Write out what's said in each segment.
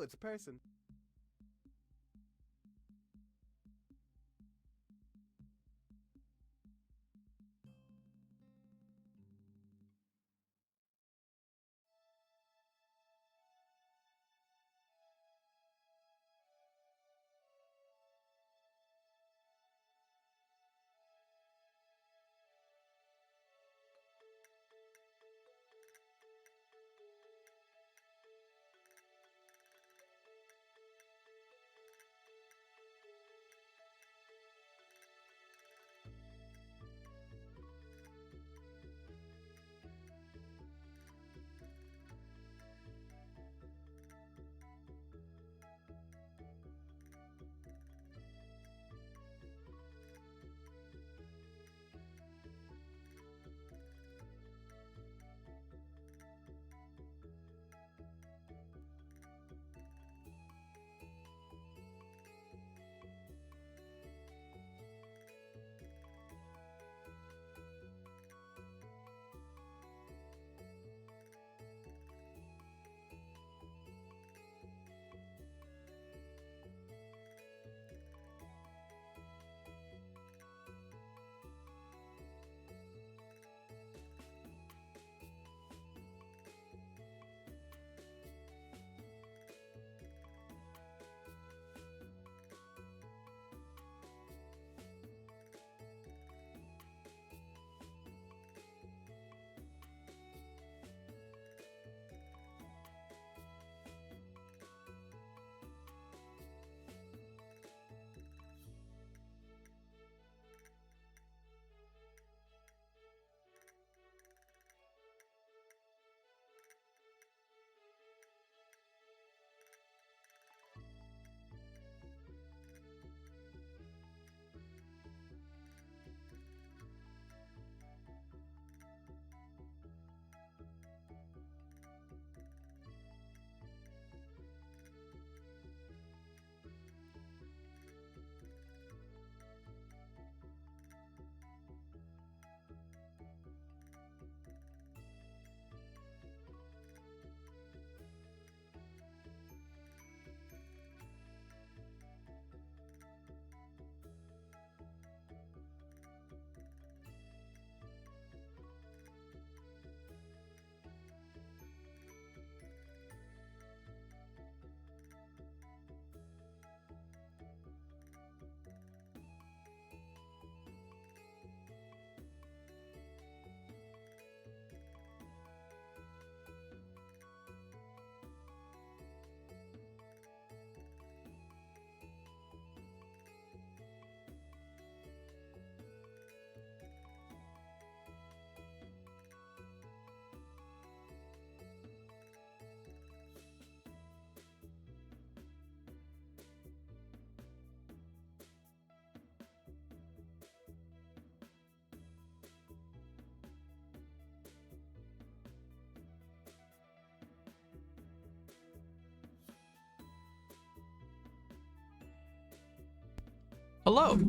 it's a person. Hello.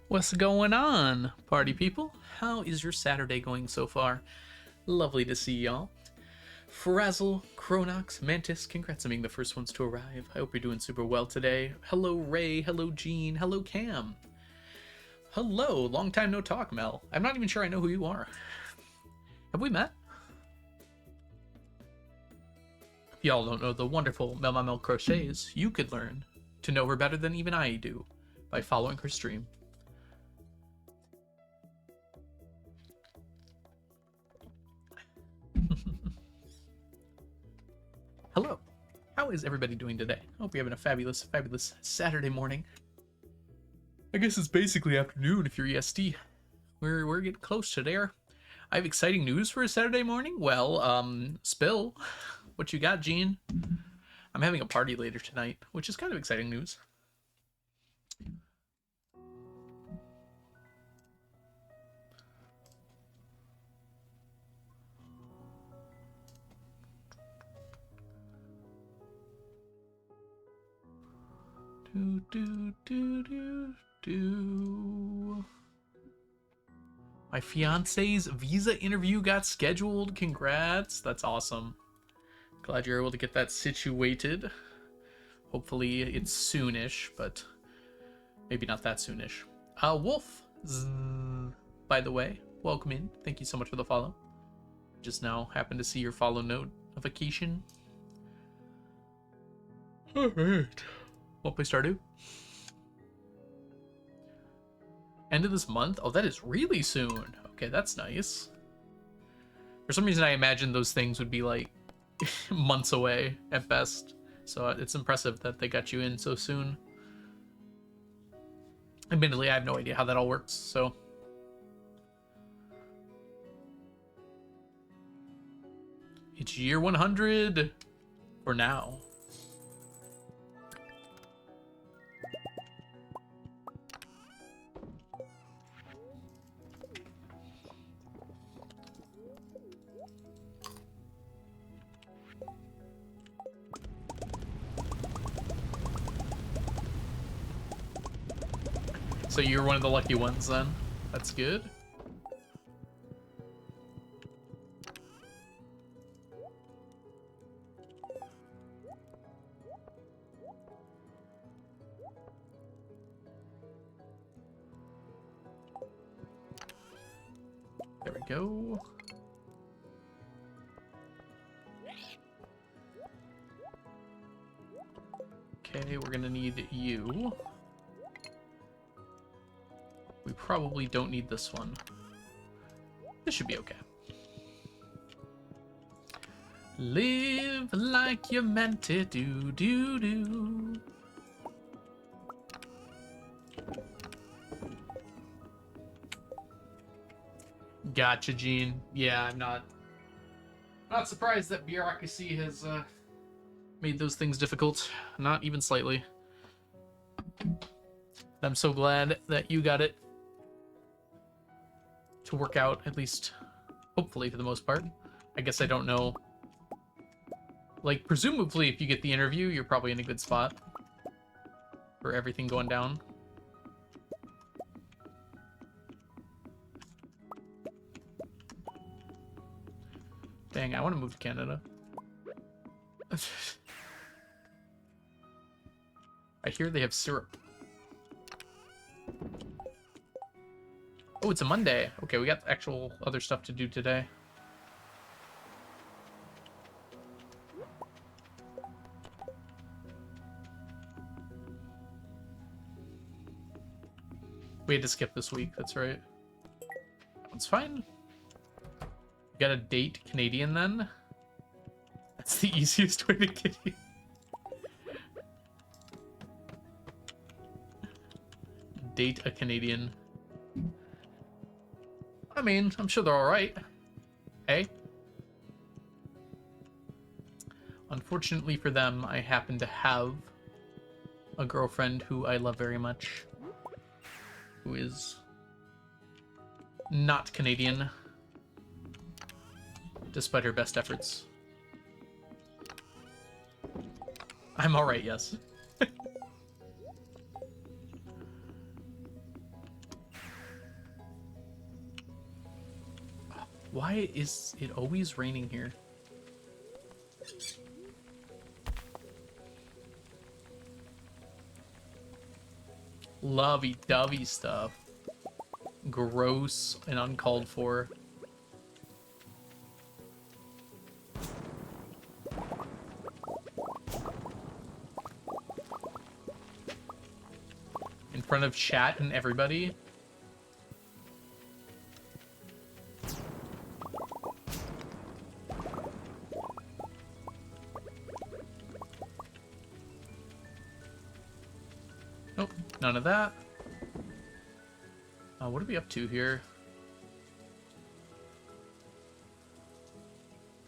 What's going on, party people? How is your Saturday going so far? Lovely to see y'all. Frazzle, Chronox, Mantis, congrats on being the first ones to arrive. I hope you're doing super well today. Hello, Ray. Hello, Gene. Hello, Cam. Hello. Long time no talk, Mel. I'm not even sure I know who you are. Have we met? If y'all don't know the wonderful Mel Crochets, you could learn to know her better than even I do by following her stream. Hello. How is everybody doing today? I hope you're having a fabulous Saturday morning. I guess it's basically afternoon if you're EST. We're getting close to there. I have exciting news for a Saturday morning. Well, spill. What you got, Gene? I'm having a party later tonight, which is kind of exciting news. My fiance's visa interview got scheduled. Congrats. That's awesome. Glad you're able to get that situated. Hopefully it's soonish, but maybe not that soonish. Wolf, by the way, welcome in. Thank you so much for the follow. Just now happened to see your follow notification. Alright. Wanna play Stardew? End of this month? Oh, that is really soon. Okay, that's nice. For some reason, I imagined those things would be like months away at best. So it's impressive that they got you in so soon. Admittedly, I have no idea how that all works, so. It's year 100 for now. So you're one of the lucky ones then. That's good. There we go. Okay, we're gonna need you. We probably don't need this one. This should be okay. Live like you meant it, do. Gotcha, Gene. Yeah, I'm not surprised that bureaucracy has made those things difficult. Not even slightly. I'm so glad that you got it to work out, at least hopefully for the most part. I guess I don't know. Like, presumably if you get the interview, you're probably in a good spot for everything going down. Dang, I want to move to Canada. I hear they have syrup. Oh, it's a Monday. Okay, we got actual other stuff to do today. We had to skip this week, that's right. That one's fine. You got a date Canadian then? That's the easiest way to get you. Date a Canadian. I mean, I'm sure they're alright. Hey? Unfortunately for them, I happen to have a girlfriend who I love very much, who is not Canadian, despite her best efforts. I'm alright, yes. Why is it always raining here? Lovey-dovey stuff. Gross and uncalled for. In front of chat and everybody. Nope, none of that. What are we up to here?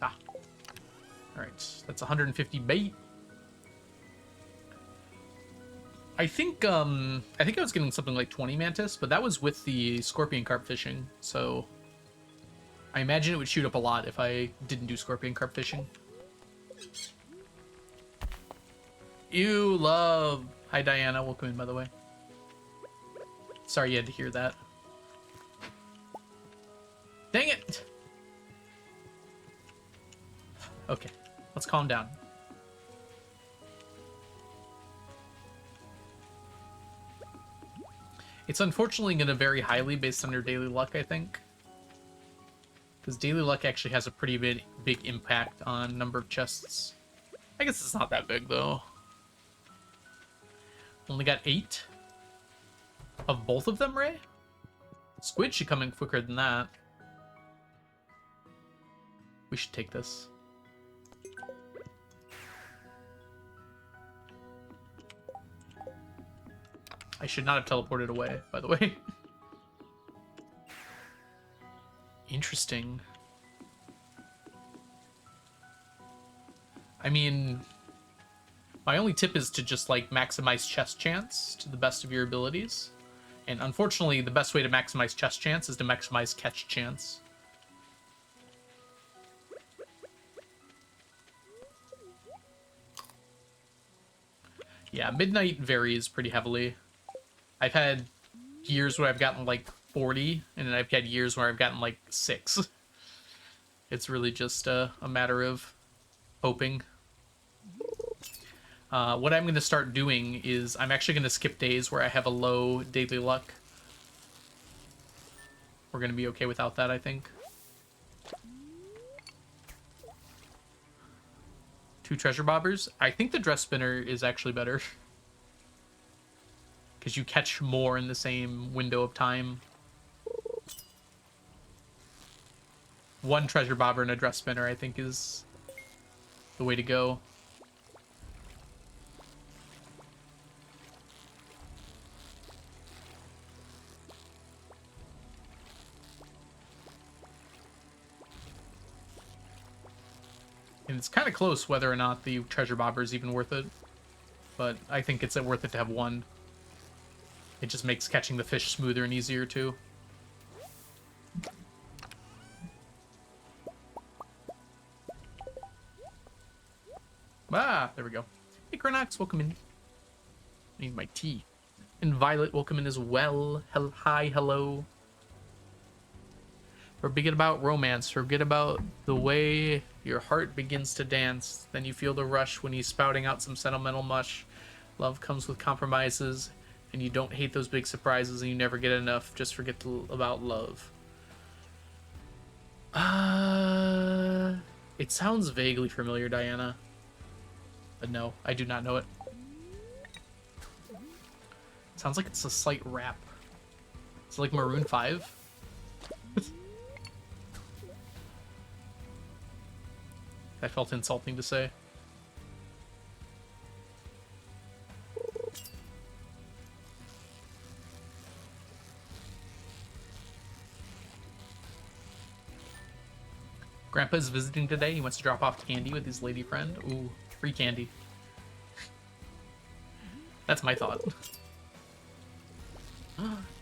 Ah. Alright, that's 150 bait. I think I was getting something like 20 mantis, but that was with the scorpion carp fishing, so I imagine it would shoot up a lot if I didn't do scorpion carp fishing. You love. Hi Diana, welcome in by the way. Sorry you had to hear that. Dang it! Okay. Let's calm down. It's unfortunately going to vary highly based on your daily luck, I think. Because daily luck actually has a pretty big impact on number of chests. I guess it's not that big, though. Only got 8 of both of them, Ray? Squid should come in quicker than that. We should take this. I should not have teleported away, by the way. Interesting. I mean, my only tip is to just, like, maximize chest chance to the best of your abilities. And unfortunately, the best way to maximize chest chance is to maximize catch chance. Yeah, midnight varies pretty heavily. I've had years where I've gotten, like, 40, and then I've had years where I've gotten, like, 6. It's really just a matter of hoping. What I'm going to start doing is I'm actually going to skip days where I have a low daily luck. We're going to be okay without that, I think. 2 treasure bobbers. I think the dress spinner is actually better. Because you catch more in the same window of time. 1 treasure bobber and a dress spinner, I think, is the way to go. And it's kind of close whether or not the treasure bobber is even worth it. But I think it's worth it to have 1. It just makes catching the fish smoother and easier, too. Ah, there we go. Hey, Cronox, welcome in. I need my tea. And Violet, welcome in as well. Hi, hello. Forget about romance. Forget about the way your heart begins to dance. Then you feel the rush when he's spouting out some sentimental mush. Love comes with compromises, and you don't hate those big surprises, and you never get enough. Just forget about love. It sounds vaguely familiar, Diana. But no, I do not know it. It sounds like it's a slight rap. It's like Maroon 5. I felt insulting to say. Grandpa's visiting today. He wants to drop off candy with his lady friend. Ooh, free candy. That's my thought.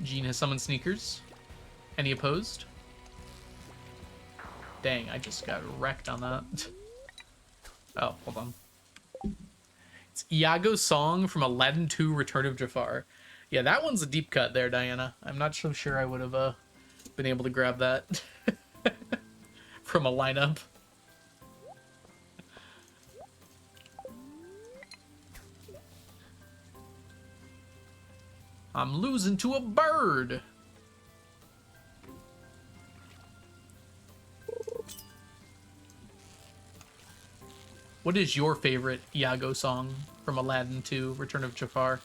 Jean has summoned sneakers. Any opposed? Dang, I just got wrecked on that. Oh, hold on. It's Iago's song from Aladdin 2 Return of Jafar. Yeah, that one's a deep cut there, Diana. I'm not so sure I would have been able to grab that from a lineup. I'm losing to a bird. What is your favorite Iago song from Aladdin 2 Return of Jafar?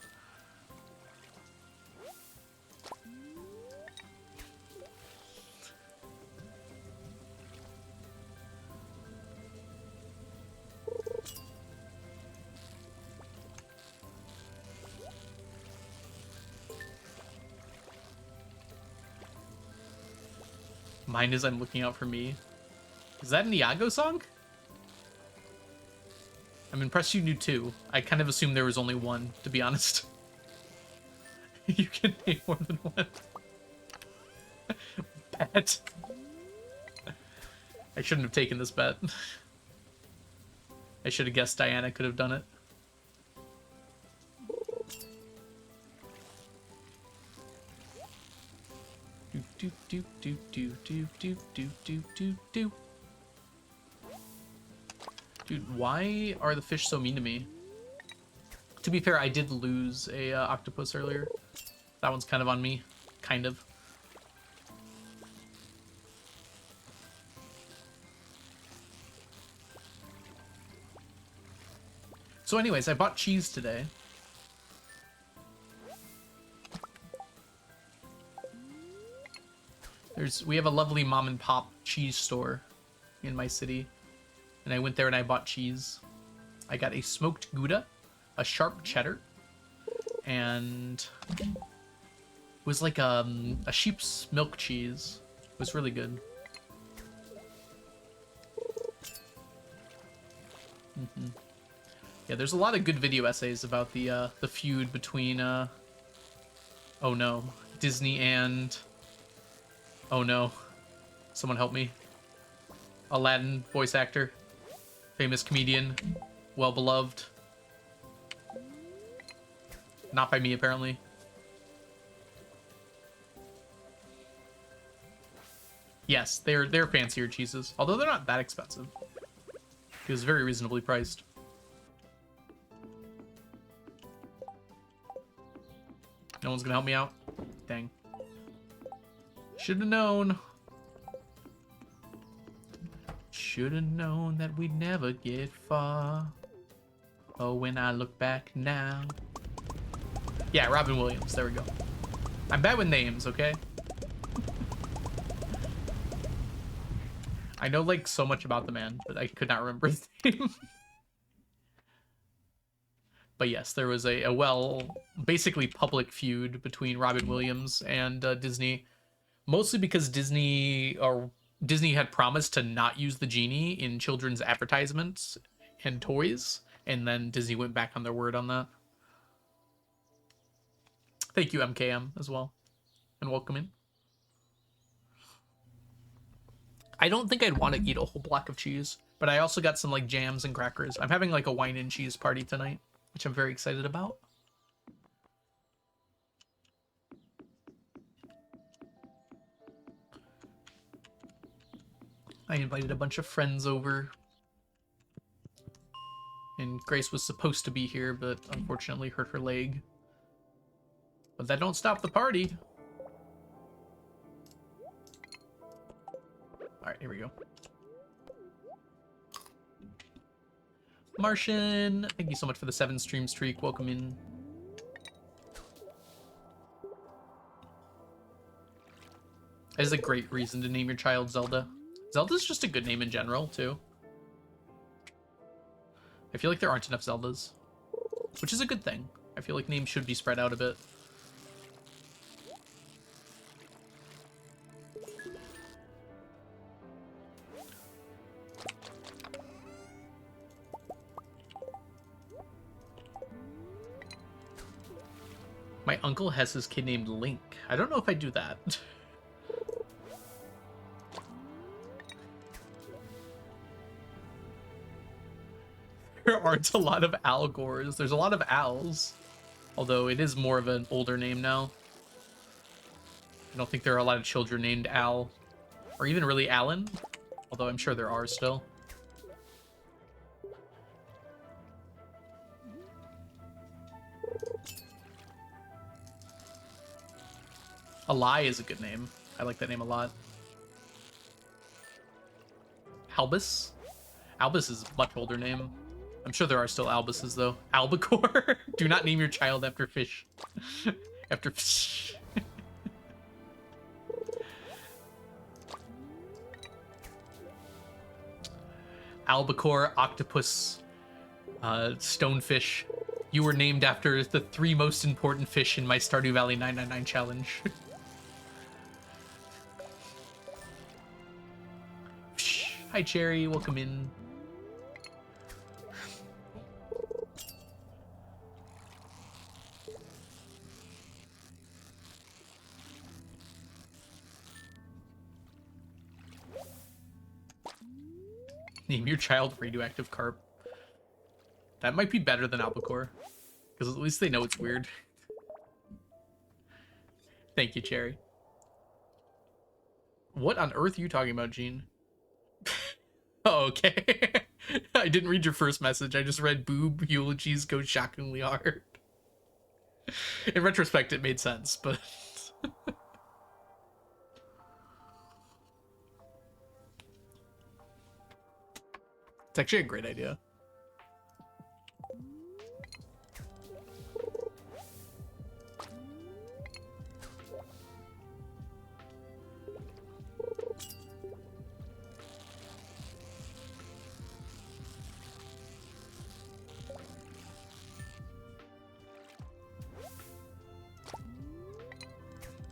Mine is I'm Looking Out for Me. Is that an Iago song? I'm impressed you knew 2. I kind of assumed there was only 1, to be honest. You can name more than 1. Bet. I shouldn't have taken this bet. I should have guessed Diana could have done it. Do do do do do do do do do do. Dude, why are the fish so mean to me? To be fair, I did lose a octopus earlier. That one's kind of on me. Kind of. So anyways, I bought cheese today. We have a lovely mom and pop cheese store in my city. And I went there and I bought cheese. I got a smoked Gouda, a sharp cheddar, and it was like a sheep's milk cheese. It was really good. Yeah, there's a lot of good video essays about the feud between oh no, Disney and oh no, someone help me. Aladdin voice actor, famous comedian, well beloved. Not by me apparently. Yes, they're fancier cheeses, although they're not that expensive. It was very reasonably priced. No one's gonna help me out? Dang. Should've known. Should've known that we'd never get far. Oh, when I look back now. Yeah, Robin Williams. There we go. I'm bad with names, okay? I know, like, so much about the man, but I could not remember his name. But yes, there was a basically public feud between Robin Williams and Disney, mostly because Disney had promised to not use the genie in children's advertisements and toys, and then Disney went back on their word on that. Thank you, MKM, as well, and welcome in. I don't think I'd want to eat a whole block of cheese, but I also got some like jams and crackers. I'm having like a wine and cheese party tonight, which I'm very excited about. I invited a bunch of friends over. And Grace was supposed to be here, but unfortunately hurt her leg. But that don't stop the party. Alright, here we go. Martian, thank you so much for the 7 stream streak. Welcome in. That is a great reason to name your child Zelda. Zelda's just a good name in general, too. I feel like there aren't enough Zeldas, which is a good thing. I feel like names should be spread out a bit. My uncle has his kid named Link. I don't know if I do that. There aren't a lot of Al Gores. There's a lot of Als. Although it is more of an older name now. I don't think there are a lot of children named Al. Or even really Alan. Although I'm sure there are still. Alai is a good name. I like that name a lot. Albus? Albus is a much older name. I'm sure there are still Albuses, though. Albacore? Do not name your child after fish. After fish. Albacore, octopus, stonefish. You were named after the 3 most important fish in my Stardew Valley 999 challenge. Hi, Cherry. Welcome in. Name your child Radioactive Carp. That might be better than Albacore, because at least they know it's weird. Thank you, Cherry. What on earth are you talking about, Gene? Oh, okay. I didn't read your first message. I just read boob eulogies go shockingly hard. In retrospect, it made sense, but it's actually a great idea.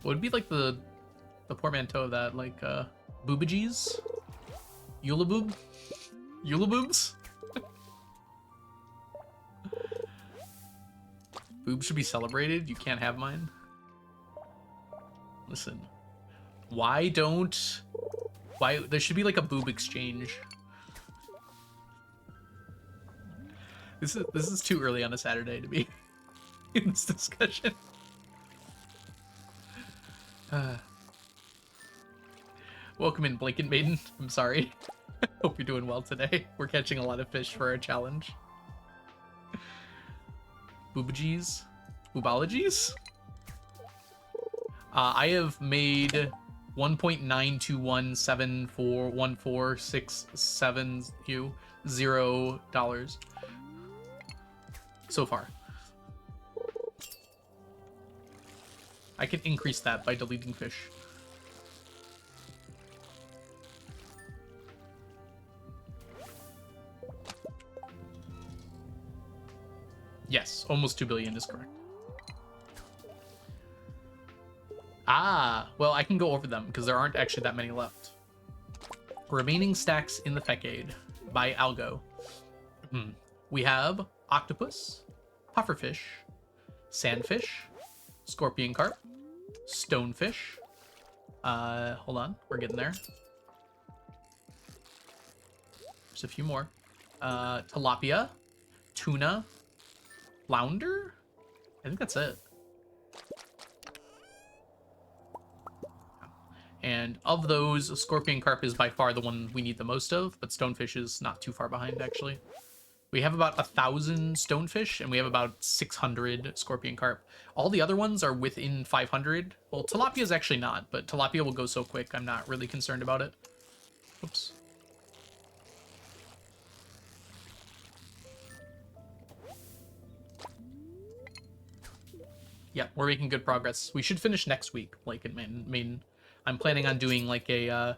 What would be like the portmanteau of that? Like boobagees? Eulaboob? Eulaboobs? Boobs should be celebrated. You can't have mine. Listen. Why there should be like a boob exchange. This is too early on a Saturday to be in this discussion. Welcome in, Blanket Maiden. I'm sorry. Hope you're doing well today. We're catching a lot of fish for our challenge. Boobagees? Boobologies? I have made 1.921741467 dollars so far. I can increase that by deleting fish. Yes, almost 2 billion is correct. Ah, well, I can go over them because there aren't actually that many left. Remaining stacks in the Fecade by Algo. We have Octopus, Pufferfish, Sandfish, Scorpion Carp, Stonefish. Hold on, we're getting there. There's a few more. Tilapia, Tuna, Flounder? I think that's it. And of those, Scorpion Carp is by far the one we need the most of, but Stonefish is not too far behind, actually. We have about 1,000 Stonefish, and we have about 600 Scorpion Carp. All the other ones are within 500. Well, Tilapia is actually not, but Tilapia will go so quick, I'm not really concerned about it. Oops. Yeah, we're making good progress. We should finish next week, like in main. I'm planning on doing like a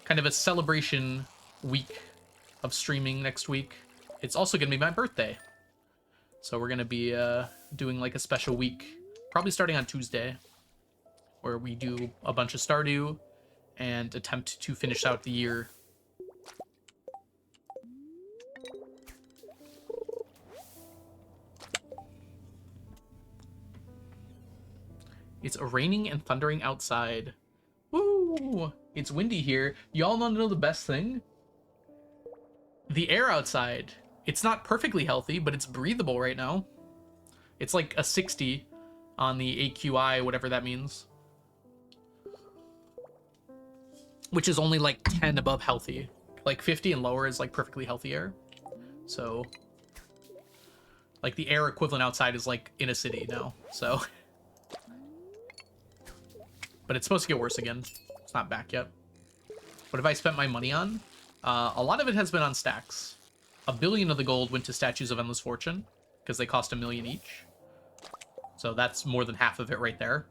kind of a celebration week of streaming next week. It's also gonna be my birthday, so we're gonna be doing like a special week, probably starting on Tuesday, where we do a bunch of Stardew and attempt to finish out the year. It's raining and thundering outside. Woo! It's windy here. Y'all want to know the best thing? The air outside. It's not perfectly healthy, but it's breathable right now. It's like a 60 on the AQI, whatever that means. Which is only like 10 above healthy. Like 50 and lower is like perfectly healthy air. So, like the air equivalent outside is like in a city now, so. But it's supposed to get worse again. It's not back yet. What have I spent my money on? A lot of it has been on stacks. 1 billion of the gold went to Statues of Endless Fortune, because they cost 1 million each. So that's more than half of it right there.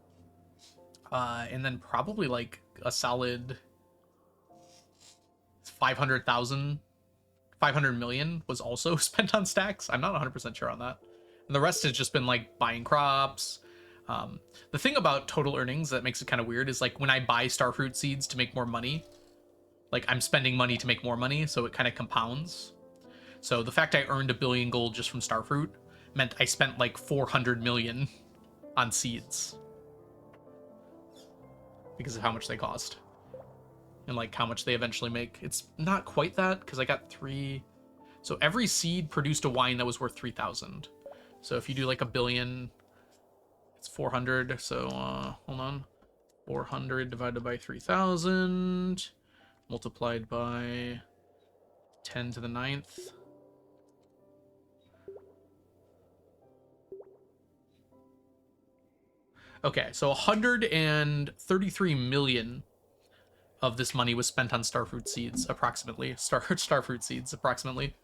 And then probably like a solid 500,000, 500 million was also spent on stacks. I'm not 100% sure on that. And the rest has just been like buying crops. The thing about total earnings that makes it kind of weird is like when I buy starfruit seeds to make more money, like I'm spending money to make more money, so it kind of compounds. So the fact I earned 1 billion gold just from starfruit meant I spent like 400 million on seeds because of how much they cost and like how much they eventually make. It's not quite that because I got 3. So every seed produced a wine that was worth 3,000. So if you do like 1 billion, it's 400. So hold on, 400 divided by 3,000 multiplied by 10 to the 9th. Okay, so 133 million of this money was spent on starfruit seeds, approximately. Starfruit seeds, approximately.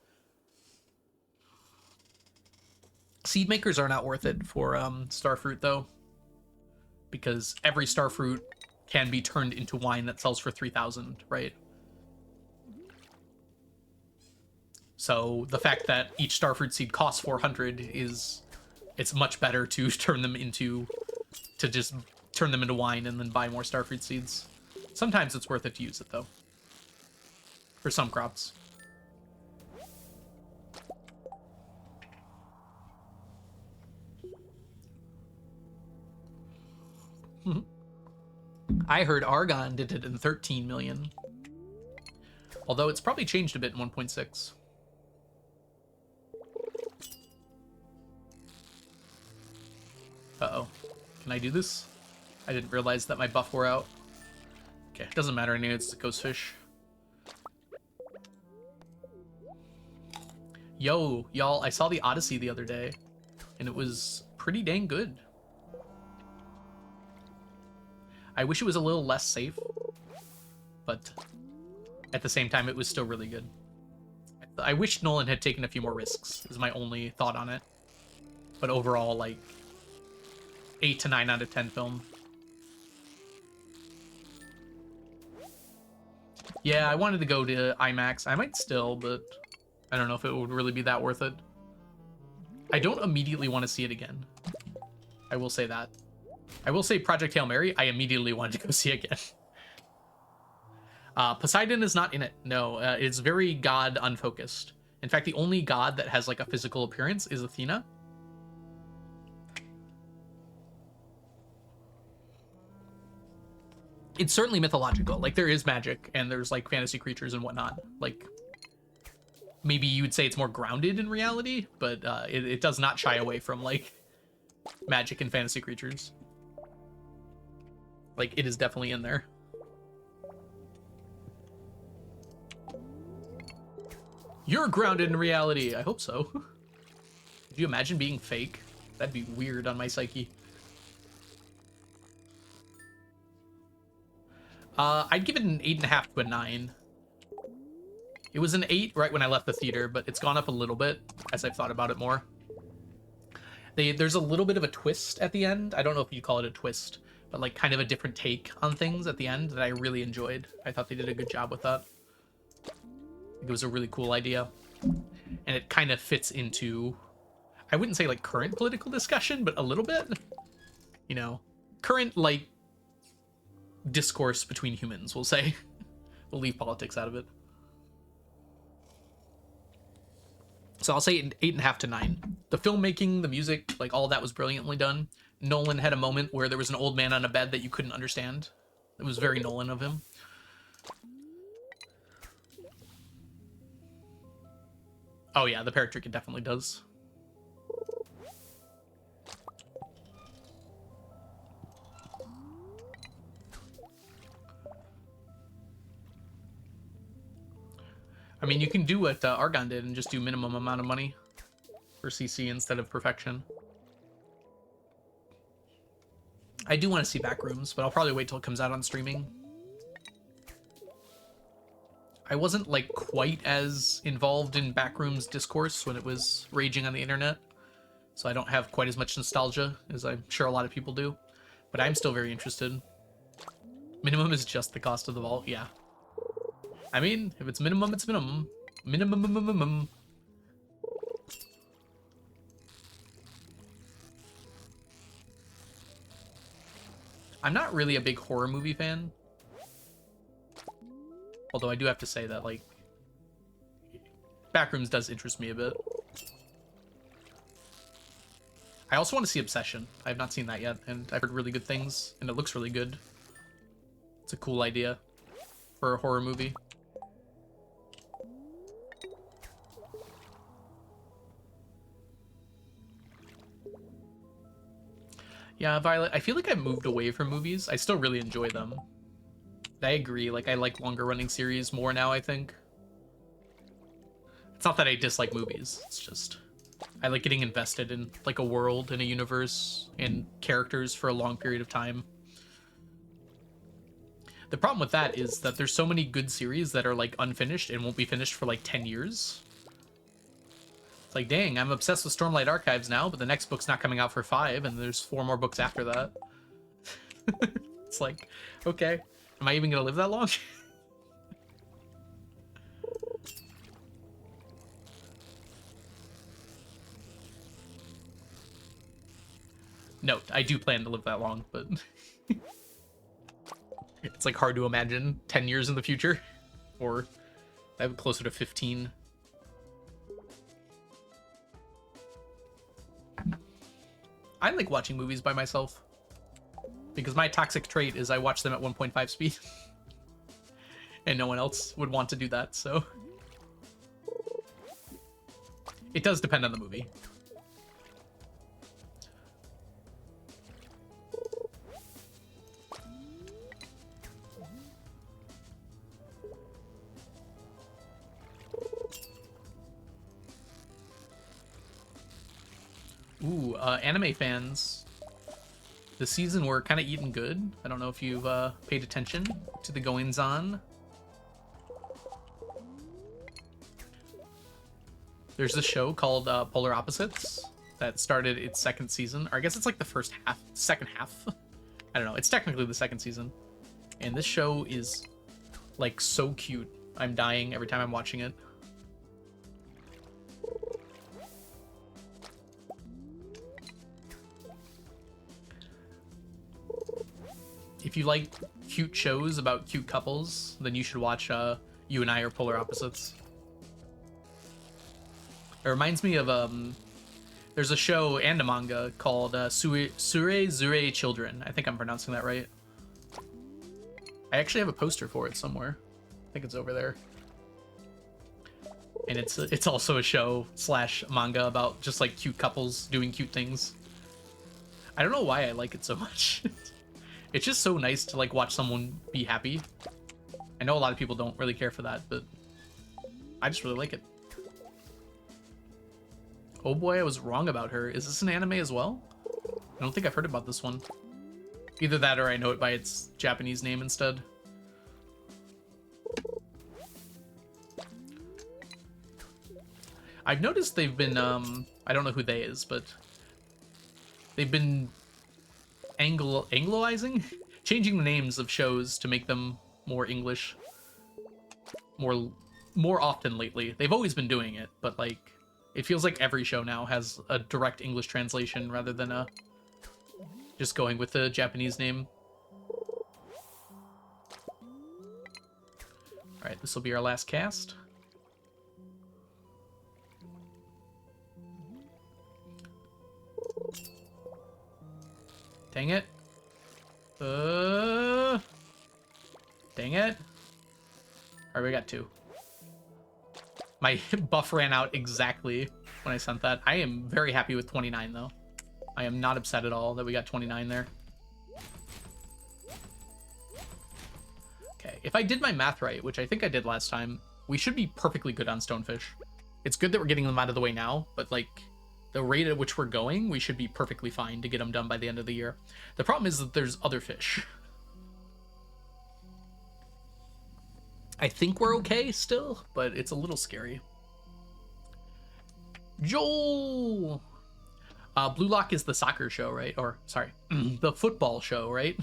Seed makers are not worth it for starfruit, though, because every starfruit can be turned into wine that sells for 3,000, right? So the fact that each starfruit seed costs 400 is, it's much better to turn them into, to just turn them into wine and then buy more starfruit seeds. Sometimes it's worth it to use it, though, for some crops. I heard Argon did it in 13 million. Although it's probably changed a bit in 1.6. Uh-oh. Can I do this? I didn't realize that my buff wore out. Okay, doesn't matter anyway, it's the ghost fish. Yo, y'all, I saw the Odyssey the other day, and it was pretty dang good. I wish it was a little less safe, but at the same time, it was still really good. I wish Nolan had taken a few more risks, is my only thought on it. But overall, like, 8 to 9 out of 10 film. Yeah, I wanted to go to IMAX. I might still, but I don't know if it would really be that worth it. I don't immediately want to see it again. I will say that. I will say Project Hail Mary, I immediately wanted to go see again. Poseidon is not in it. No, it's very god unfocused. In fact, the only god that has like a physical appearance is Athena. It's certainly mythological. Like, there is magic and there's like fantasy creatures and whatnot. Like, maybe you would say it's more grounded in reality, but it does not shy away from like magic and fantasy creatures. Like, it is definitely in there. You're grounded in reality. I hope so. Could you imagine being fake? That'd be weird on my psyche. I'd give it an 8.5 to a 9. It was an 8 right when I left the theater, but it's gone up a little bit as I've thought about it more. There's a little bit of a twist at the end. I don't know if you call it a twist, but like kind of a different take on things at the end that I really enjoyed. I thought they did a good job with that. It was a really cool idea. And it kind of fits into, I wouldn't say like current political discussion, but a little bit. You know, current like discourse between humans, we'll say. We'll leave politics out of it. So I'll say 8.5 to 9. The filmmaking, the music, like all that was brilliantly done. Nolan had a moment where there was an old man on a bed that you couldn't understand. It was very Nolan of him. Oh yeah, the parrot trick it definitely does. I mean, you can do what Argon did and just do minimum amount of money for CC instead of perfection. I do want to see Backrooms, but I'll probably wait till it comes out on streaming. I wasn't like quite as involved in Backrooms discourse when it was raging on the internet, so I don't have quite as much nostalgia as I'm sure a lot of people do, but I'm still very interested. Minimum is just the cost of the vault, yeah. I mean, if it's minimum, it's minimum. Minimum. I'm not really a big horror movie fan. Although I do have to say that, like, Backrooms does interest me a bit. I also want to see Obsession. I have not seen that yet, and I've heard really good things, and it looks really good. It's a cool idea for a horror movie. Yeah, Violet, I feel like I've moved away from movies. I still really enjoy them. I agree, like, I like longer running series more now, I think. It's not that I dislike movies. It's just I like getting invested in like a world and a universe and characters for a long period of time. The problem with that is that there's so many good series that are like unfinished and won't be finished for like 10 years. It's like, dang, I'm obsessed with Stormlight Archives now, but the next book's not coming out for 5, and there's 4 more books after that. It's like, okay, am I even gonna live that long? Note, I do plan to live that long, but it's like hard to imagine 10 years in the future, or I have closer to 15. I like watching movies by myself because my toxic trait is I watch them at 1.5 speed and no one else would want to do that, so it does depend on the movie. Ooh, anime fans, the season we're kind of eating good. I don't know if you've paid attention to the goings-on. There's this show called Polar Opposites that started its 2nd season, or I guess it's like the second half. I don't know. It's technically the 2nd season. And this show is like so cute. I'm dying every time I'm watching it. If you like cute shows about cute couples, then you should watch You and I Are Polar Opposites. It reminds me of there's a show and a manga called Zure Children. I think I'm pronouncing that right. I actually have a poster for it somewhere. I think it's over there. And it's also a show / manga about just like cute couples doing cute things. I don't know why I like it so much. It's just so nice to like watch someone be happy. I know a lot of people don't really care for that, but I just really like it. Oh boy, I was wrong about her. Is this an anime as well? I don't think I've heard about this one. Either that or I know it by its Japanese name instead. I've noticed they've been, I don't know who they is, but they've been Angloizing? Changing the names of shows to make them more English more often lately. They've always been doing it, but like it feels like every show now has a direct English translation rather than just going with the Japanese name. Alright, this will be our last cast. Dang it. Dang it. Alright, we got 2. My buff ran out exactly when I sent that. I am very happy with 29, though. I am not upset at all that we got 29 there. Okay, if I did my math right, which I think I did last time, we should be perfectly good on stonefish. It's good that we're getting them out of the way now, but like the rate at which we're going, we should be perfectly fine to get them done by the end of the year. The problem is that there's other fish. I think we're okay still, but it's a little scary. Joel! Blue Lock is the soccer show, right? Or, sorry, the football show, right?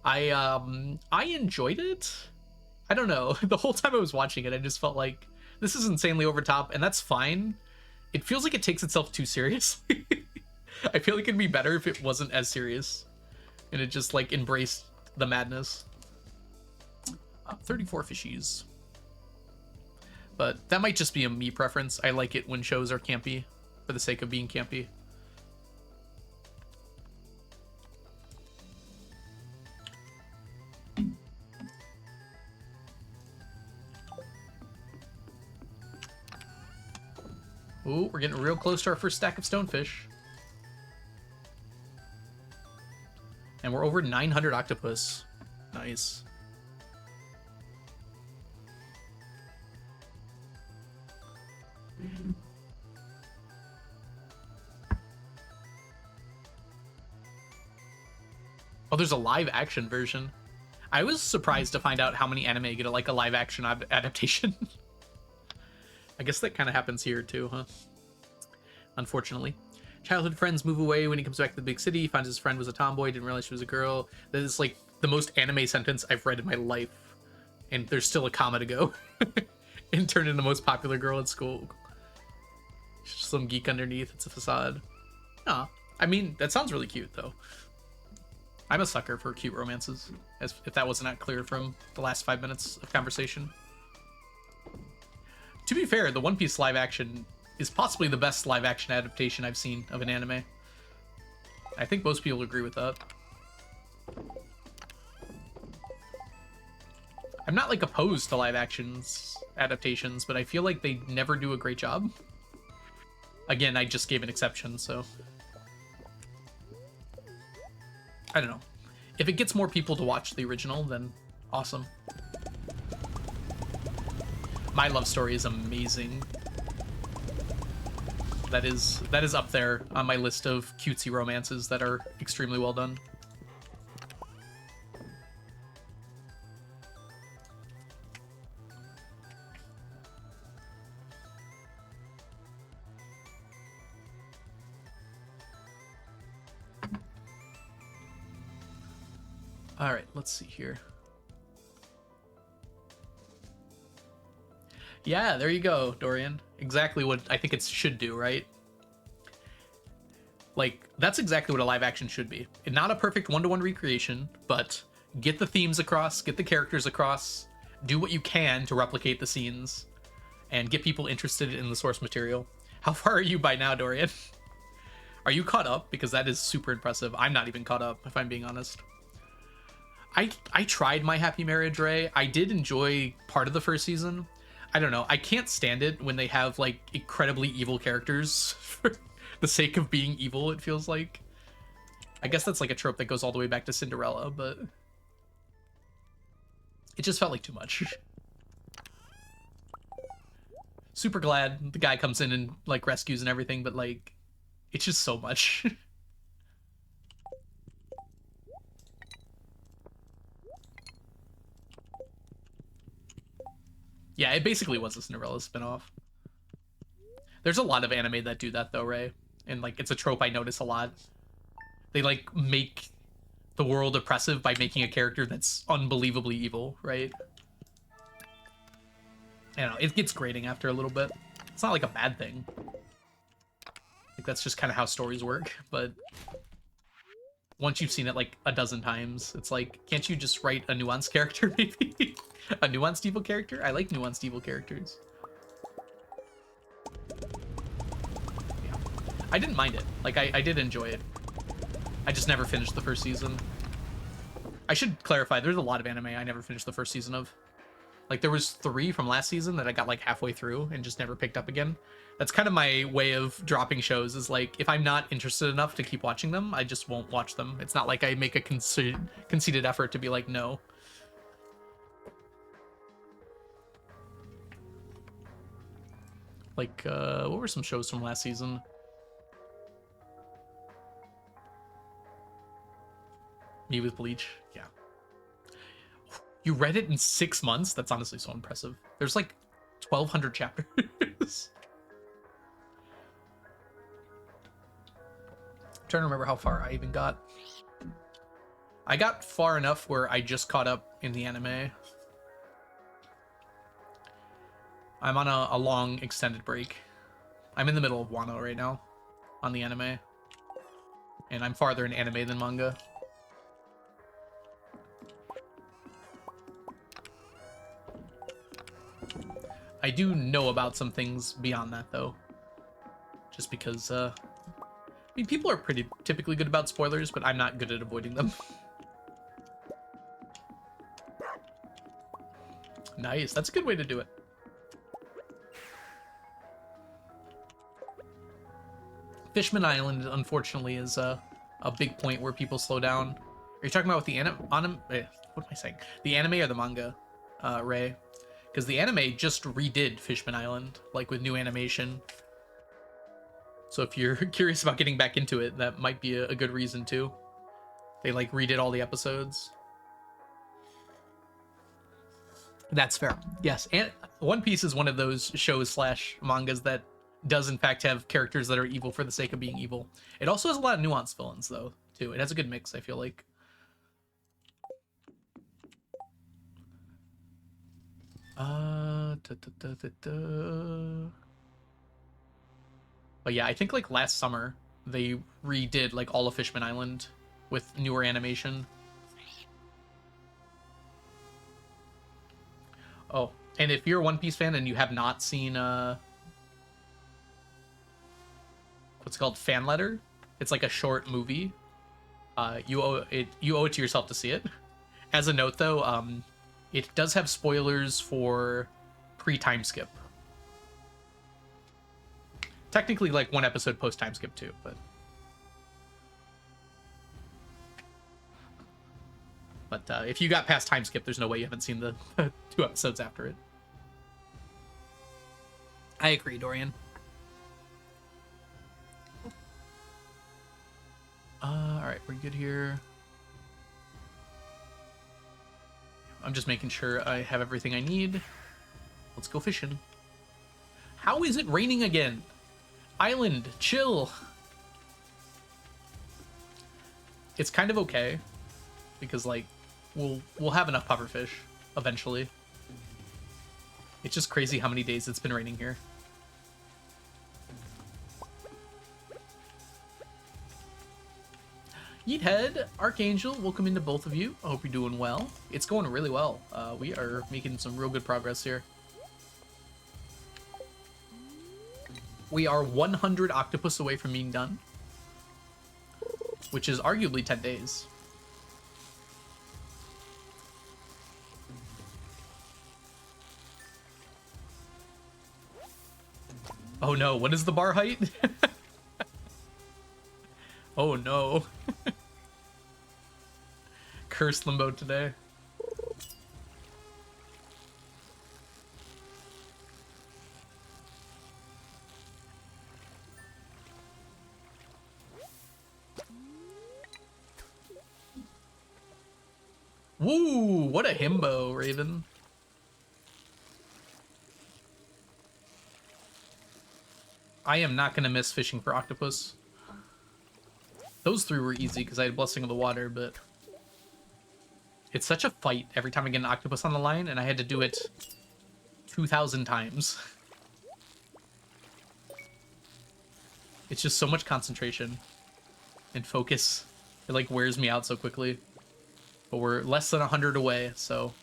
I enjoyed it. I don't know. The whole time I was watching it, I just felt like this is insanely over top, and that's fine. It feels like it takes itself too seriously. I feel like it'd be better if it wasn't as serious and it just like embraced the madness. 34 fishies. But that might just be a me preference. I like it when shows are campy for the sake of being campy. Ooh, we're getting real close to our first stack of stonefish. And we're over 900 octopus. Nice. Oh, there's a live action version. I was surprised to find out how many anime get like a live action adaptation. I guess that kind of happens here too, huh? Unfortunately. Childhood friends move away when he comes back to the big city. He finds his friend was a tomboy, didn't realize she was a girl. That is like the most anime sentence I've read in my life. And there's still a comma to go. And turn into the most popular girl at school. Some geek underneath, it's a facade. Aw. I mean, that sounds really cute though. I'm a sucker for cute romances, as if that wasn't clear from the last 5 minutes of conversation. To be fair, the One Piece live action is possibly the best live action adaptation I've seen of an anime. I think most people agree with that. I'm not like opposed to live actions adaptations, but I feel like they never do a great job. Again, I just gave an exception, so I don't know. If it gets more people to watch the original, then awesome. My love story is amazing. That is up there on my list of cutesy romances that are extremely well done. All right, let's see here. Yeah, there you go, Dorian. Exactly what I think it should do, right? Like, that's exactly what a live action should be. Not a perfect one-to-one recreation, but get the themes across, get the characters across, do what you can to replicate the scenes, and get people interested in the source material. How far are you by now, Dorian? Are you caught up? Because that is super impressive. I'm not even caught up, if I'm being honest. I tried My Happy Marriage, Ray. I did enjoy part of the first season. I don't know. I can't stand it when they have, like, incredibly evil characters for the sake of being evil, it feels like. I guess that's like a trope that goes all the way back to Cinderella, but it just felt like too much. Super glad the guy comes in and, like, rescues and everything, but, like, it's just so much. Yeah, it basically was a Cinderella spinoff. There's a lot of anime that do that though, Ray. And like it's a trope I notice a lot. They like make the world oppressive by making a character that's unbelievably evil, right? I don't know, it gets grating after a little bit. It's not like a bad thing. Like that's just kind of how stories work, but once you've seen it like a dozen times, it's like, can't you just write a nuanced character maybe? A nuanced evil character? I like nuanced evil characters. Yeah. I didn't mind it. Like, I did enjoy it. I just never finished the first season. I should clarify, there's a lot of anime I never finished the first season of. Like, there was 3 from last season that I got, like, halfway through and just never picked up again. That's kind of my way of dropping shows, is, like, if I'm not interested enough to keep watching them, I just won't watch them. It's not like I make a conceited effort to be like, no. Like, what were some shows from last season? Me with Bleach? Yeah. You read it in 6 months? That's honestly so impressive. There's like 1,200 chapters. I'm trying to remember how far I even got. I got far enough where I just caught up in the anime. I'm on a long extended break. I'm in the middle of Wano right now on the anime. And I'm farther in anime than manga. I do know about some things beyond that, though. Just because, I mean, people are pretty typically good about spoilers, but I'm not good at avoiding them. Nice, that's a good way to do it. Fishman Island, unfortunately, is a big point where people slow down. Are you talking about the what am I saying? The anime or the manga, Ray? Because the anime just redid Fishman Island, like with new animation. So if you're curious about getting back into it, that might be a good reason too. They like redid all the episodes. That's fair. Yes, and One Piece is one of those shows slash mangas that does in fact have characters that are evil for the sake of being evil. It also has a lot of nuanced villains though, too. It has a good mix, I feel like. But yeah, I think like last summer they redid like all of Fishman Island with newer animation. Oh, and if you're a One Piece fan and you have not seen what's it called, Fan Letter, it's like a short movie. You owe it to yourself to see it. As a note though, it does have spoilers for pre-time skip. Technically like one episode post time skip too, but if you got past time skip, there's no way you haven't seen the 2 episodes after it. I agree, Dorian. All right, we're good here. I'm just making sure I have everything I need. Let's go fishing. How is it raining again? Island, chill. It's kind of okay because like we'll have enough pufferfish eventually. It's just crazy how many days it's been raining here. Yeethead, Archangel, welcome into both of you. I hope you're doing well. It's going really well. We are making some real good progress here. We are 100 octopus away from being done, which is arguably 10 days. Oh no, what is the bar height? Oh no. Cursed Limbo today. Woo, what a himbo, Raven. I am not going to miss fishing for octopus. Those 3 were easy because I had Blessing of the Water, but it's such a fight every time I get an octopus on the line, and I had to do it 2,000 times. It's just so much concentration and focus. It like wears me out so quickly. But we're less than 100 away, so...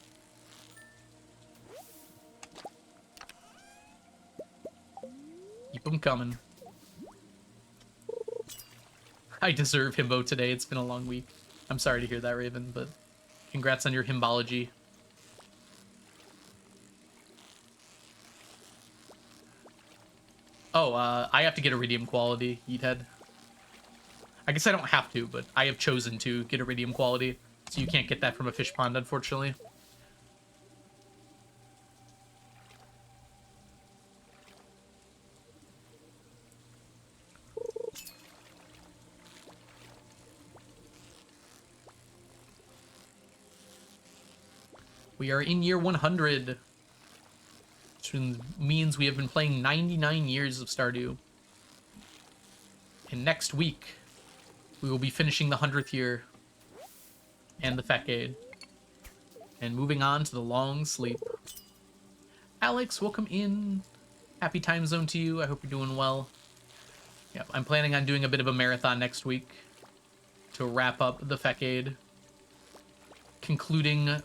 keep them coming. I deserve himbo today. It's been a long week. I'm sorry to hear that, Raven, but congrats on your himbology. Oh, I have to get iridium quality, Yeethead. I guess I don't have to, but I have chosen to get iridium quality, so you can't get that from a fish pond, unfortunately. We are in year 100, which means we have been playing 99 years of Stardew. And next week, we will be finishing the 100th year and the Facade, and moving on to the long sleep. Alex, welcome in. Happy time zone to you. I hope you're doing well. Yeah, I'm planning on doing a bit of a marathon next week to wrap up the Facade, concluding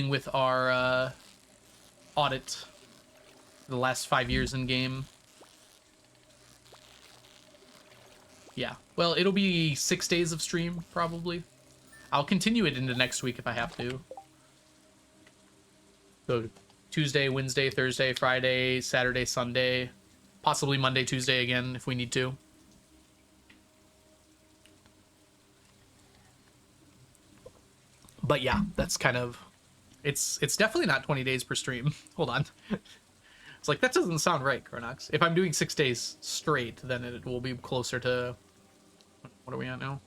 with our audit for the last 5 years in game. Yeah, well, it'll be 6 days of stream, probably. I'll continue it into next week if I have to. So Tuesday, Wednesday, Thursday, Friday, Saturday, Sunday, possibly Monday, Tuesday again if we need to. But yeah, that's kind of... It's definitely not 20 days per stream. Hold on. It's like, that doesn't sound right, Chronox. If I'm doing 6 days straight, then it will be closer to... What are we at now?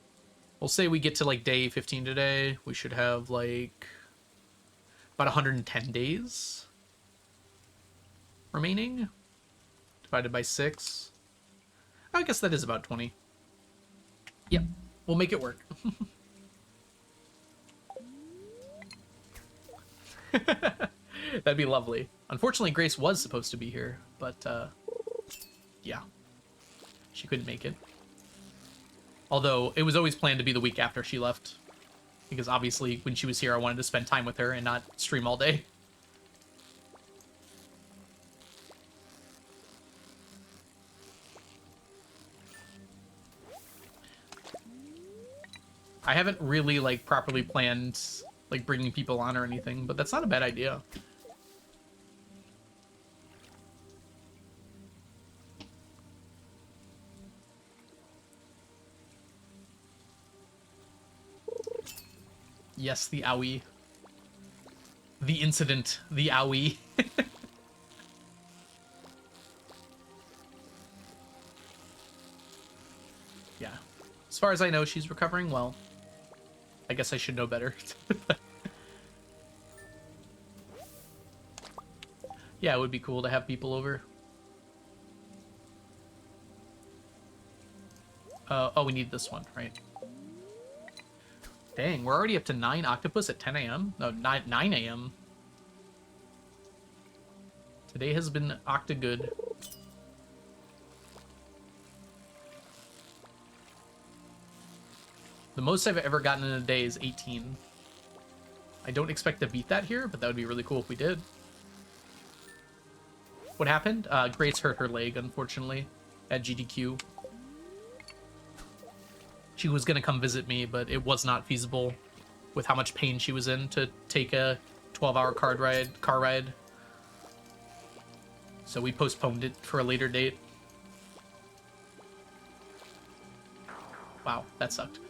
We'll say we get to, like, day 15 today. We should have, like, about 110 days remaining. Divided by 6. I guess that is about 20. Yep. We'll make it work. That'd be lovely. Unfortunately, Grace was supposed to be here, but, yeah. She couldn't make it. Although, it was always planned to be the week after she left. Because obviously, when she was here, I wanted to spend time with her and not stream all day. I haven't really, like, properly planned, like, bringing people on or anything, but that's not a bad idea. Yes, the owie. The incident, the owie. Yeah. As far as I know, she's recovering well. I guess I should know better. Yeah, it would be cool to have people over. Oh, we need this one, right? Dang, we're already up to 9 octopus at 10 a.m.? No, 9 a.m. Today has been octa-good. The most I've ever gotten in a day is 18. I don't expect to beat that here, but that would be really cool if we did. What happened? Grace hurt her leg, unfortunately, at GDQ. She was going to come visit me, but it was not feasible with how much pain she was in to take a 12-hour car ride. So we postponed it for a later date. Wow, that sucked.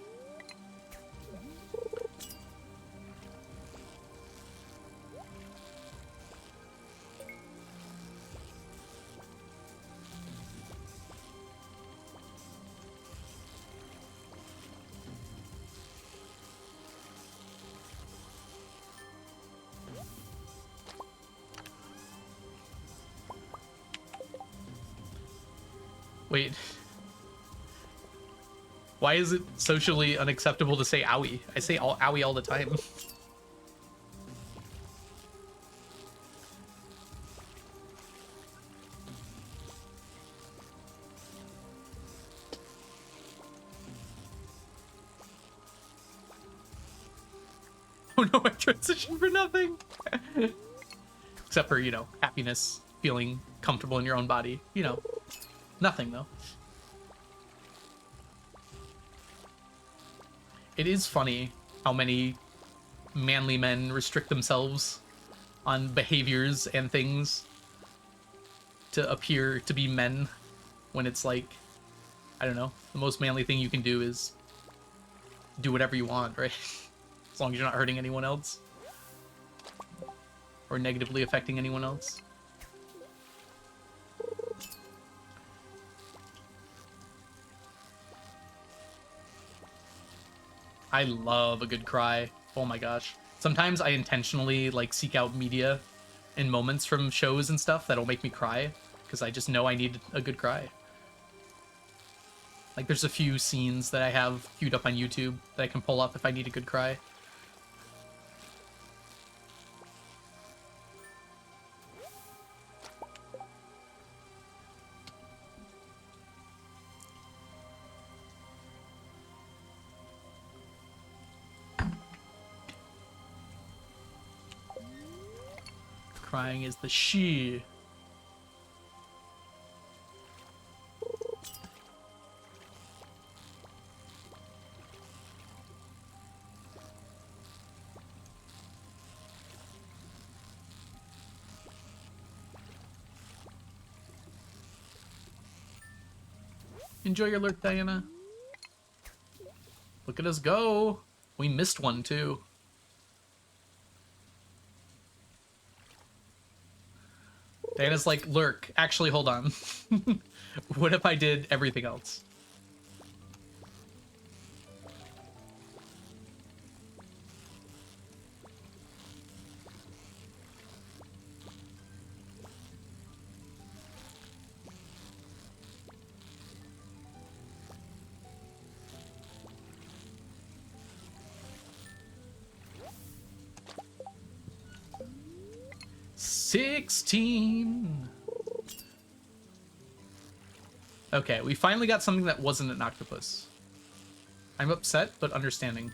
Wait. Why is it socially unacceptable to say owie? I say owie all the time. Oh no, I transitioned for nothing. Except for, you know, happiness, feeling comfortable in your own body. You know, nothing though. It is funny how many manly men restrict themselves on behaviors and things to appear to be men when it's like, I don't know, the most manly thing you can do is do whatever you want, right? As long as you're not hurting anyone else or negatively affecting anyone else. I love a good cry. Oh my gosh. Sometimes I intentionally like seek out media in moments from shows and stuff that'll make me cry because I just know I need a good cry. Like there's a few scenes that I have queued up on YouTube that I can pull up if I need a good cry. Crying is the she. Enjoy your lurk, Diana. Look at us go. We missed one too. Diana's like, lurk. Actually, hold on. What if I did everything else? $16. Okay, we finally got something that wasn't an octopus. I'm upset, but understanding.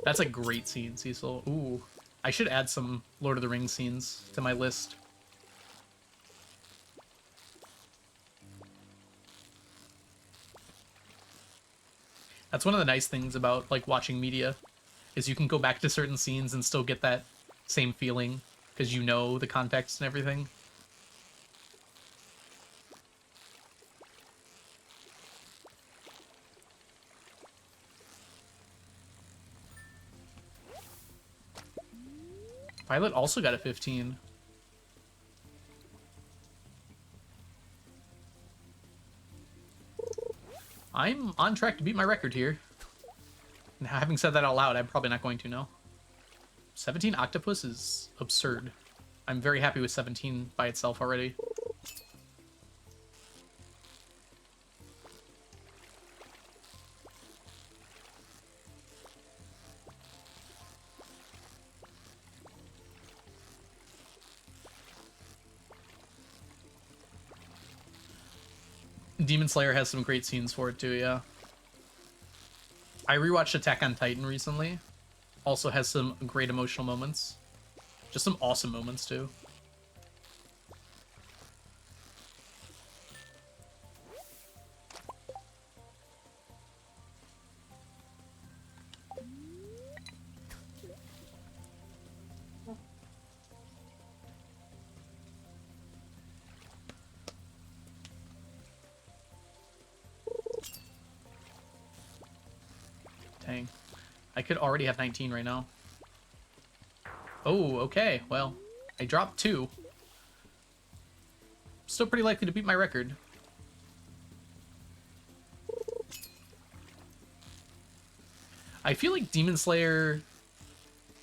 That's a great scene, Cecil. Ooh, I should add some Lord of the Rings scenes to my list. That's one of the nice things about like watching media, is you can go back to certain scenes and still get that same feeling because you know the context and everything. Violet also got a 15. I'm on track to beat my record here. Now, having said that out loud, I'm probably not going to know. 17 octopus is absurd. I'm very happy with 17 by itself already. Demon Slayer has some great scenes for it too, yeah. I rewatched Attack on Titan recently. Also has some great emotional moments. Just some awesome moments too. Dang. I could already have 19 right now. Oh, okay. Well, I dropped 2. Still pretty likely to beat my record. I feel like Demon Slayer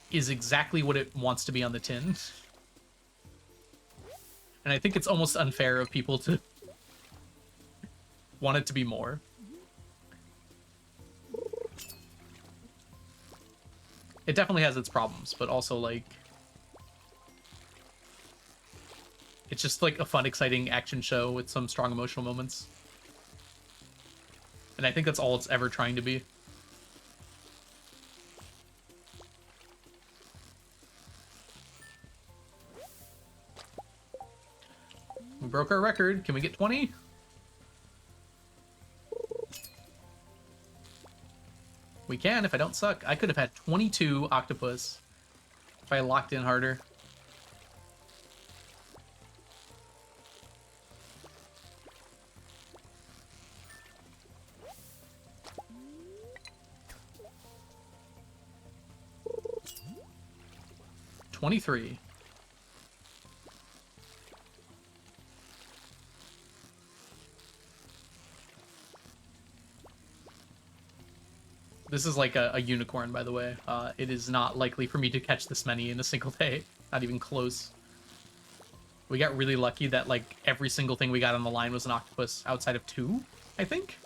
is exactly what it wants to be on the tin. And I think it's almost unfair of people to want it to be more. It definitely has its problems, but also, like, it's just, like, a fun, exciting action show with some strong emotional moments. And I think that's all it's ever trying to be. We broke our record. Can we get 20? We can if I don't suck. I could have had 22 octopus if I locked in harder. $23. This is like a unicorn, by the way. It is not likely for me to catch this many in a single day. Not even close. We got really lucky that, like, every single thing we got on the line was an octopus outside of 2, I think?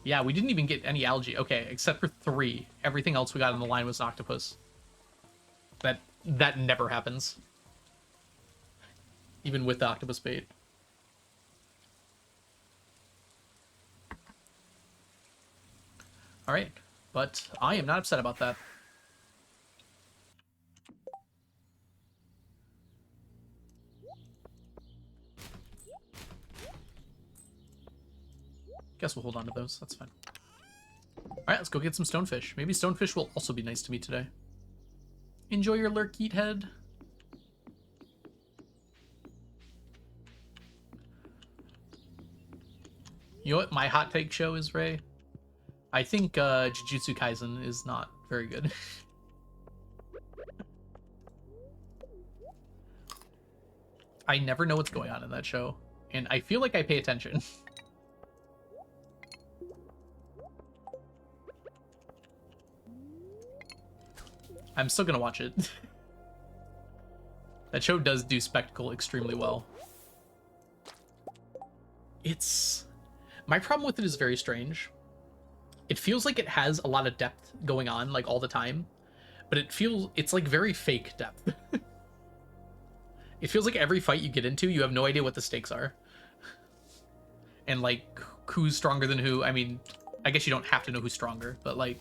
Yeah, we didn't even get any algae. Okay, except for 3. Everything else we got on the line was an octopus. That never happens. Even with the octopus bait. Alright, but I am not upset about that. Guess we'll hold on to those, that's fine. Alright, let's go get some stonefish. Maybe stonefish will also be nice to me today. Enjoy your lurk, eat head. You know what my hot take show is, Ray? I think Jujutsu Kaisen is not very good. I never know what's going on in that show, and I feel like I pay attention. I'm still gonna watch it. That show does do spectacle extremely well. It's... My problem with it is very strange. It feels like it has a lot of depth going on, like, all the time. But it's like very fake depth. It feels like every fight you get into, you have no idea what the stakes are. And, like, who's stronger than who. I mean, I guess you don't have to know who's stronger, but, like,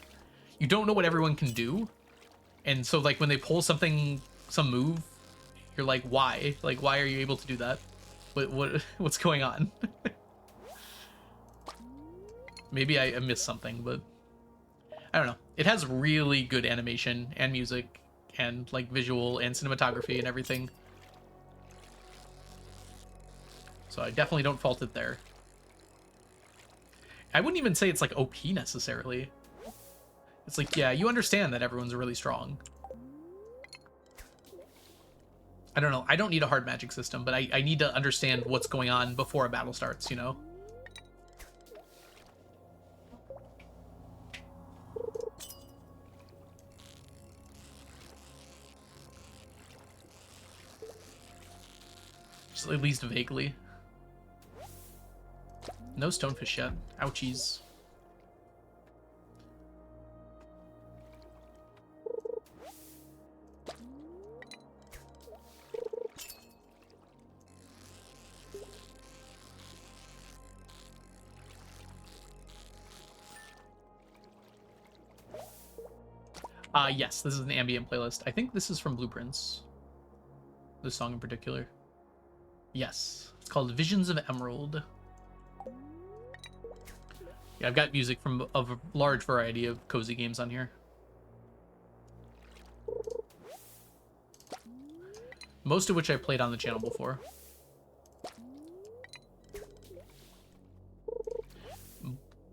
you don't know what everyone can do. And so, like, when they pull some move, you're like, why? Like, why are you able to do that? What's going on? Maybe I missed something, but I don't know. It has really good animation and music and, like, visual and cinematography and everything. So I definitely don't fault it there. I wouldn't even say it's, like, OP necessarily. It's like, yeah, you understand that everyone's really strong. I don't know. I don't need a hard magic system, but I need to understand what's going on before a battle starts, you know? Just at least vaguely. No stonefish yet. Ouchies. Yes, this is an ambient playlist. I think this is from Blueprints. This song in particular. Yes. It's called Visions of Emerald. Yeah, I've got music from a large variety of cozy games on here. Most of which I played on the channel before.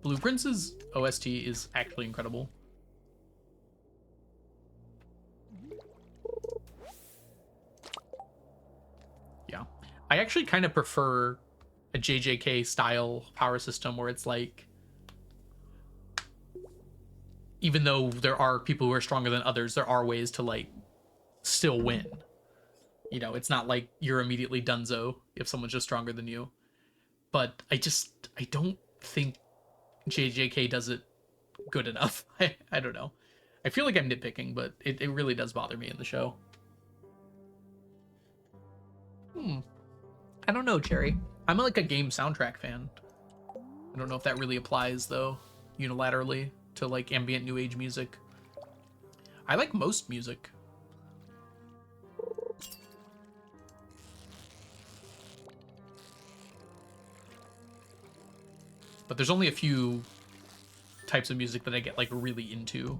Blueprints' OST is actually incredible. Yeah. I actually kind of prefer a JJK style power system where it's like, even though there are people who are stronger than others, there are ways to, like, still win. You know, it's not like you're immediately donezo if someone's just stronger than you. But I don't think JJK does it good enough. I don't know. I feel like I'm nitpicking, but it really does bother me in the show. I don't know, Cherry. I'm like a game soundtrack fan. I don't know if that really applies, though, unilaterally to, like, ambient new age music. I like most music. But there's only a few types of music that I get, like, really into.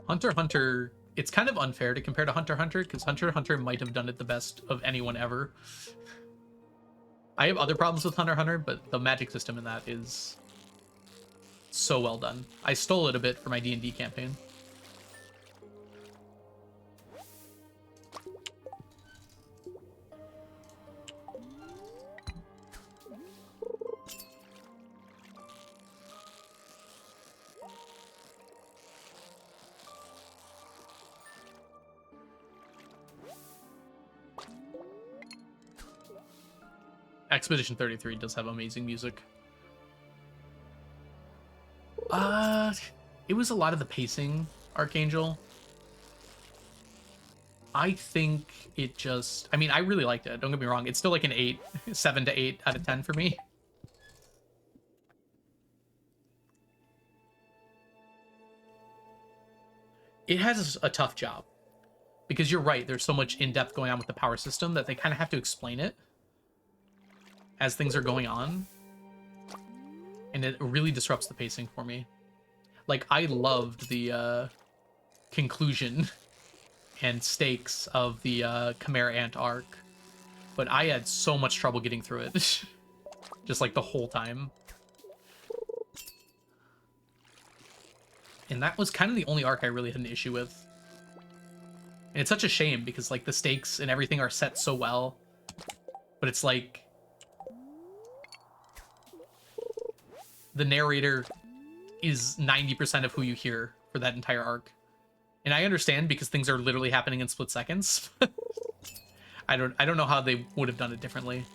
Hunter x Hunter, it's kind of unfair to compare to Hunter x Hunter, because Hunter x Hunter might have done it the best of anyone ever. I have other problems with Hunter x Hunter, but the magic system in that is so well done. I stole it a bit for my D&D campaign. Expedition 33 does have amazing music. It was a lot of the pacing, Archangel. I think it just... I mean, I really liked it. Don't get me wrong. It's still like an 7 to 8 out of 10 for me. it has a tough job. Because you're right, there's so much in-depth going on with the power system that they kind of have to explain it as things are going on. And it really disrupts the pacing for me. Like, I loved the conclusion and stakes of the Chimera Ant arc, but I had so much trouble getting through it. Just like the whole time. And that was kind of the only arc I really had an issue with. And it's such a shame because like the stakes and everything are set so well, but it's like the narrator is 90% of who you hear for that entire arc. And I understand because things are literally happening in split seconds. I don't know how they would have done it differently.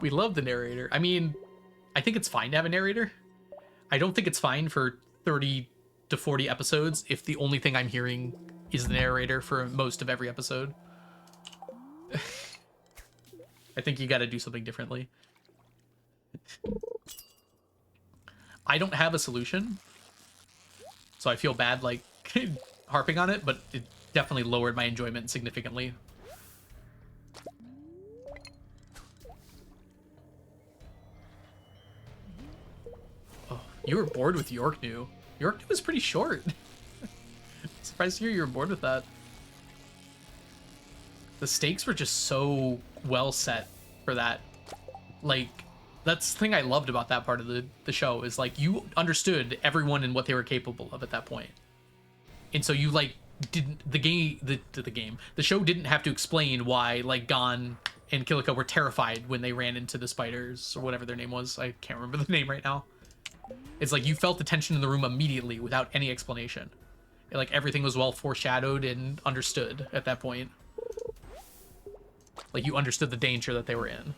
We love the narrator. I mean, I think it's fine to have a narrator. I don't think it's fine for 30 to 40 episodes if the only thing I'm hearing is the narrator for most of every episode. I think you got to do something differently. I don't have a solution, so I feel bad like harping on it, but it definitely lowered my enjoyment significantly. Oh, you were bored with York New. York New was pretty short. Surprised to hear you were bored with that. The stakes were just so well set for that. Like, that's the thing I loved about that part of the show is like you understood everyone and what they were capable of at that point. And so you like didn't the show didn't have to explain why like Gon and Kilika were terrified when they ran into the spiders or whatever their name was. I can't remember the name right now. It's like you felt the tension in the room immediately without any explanation. Like everything was well foreshadowed and understood at that point. Like you understood the danger that they were in.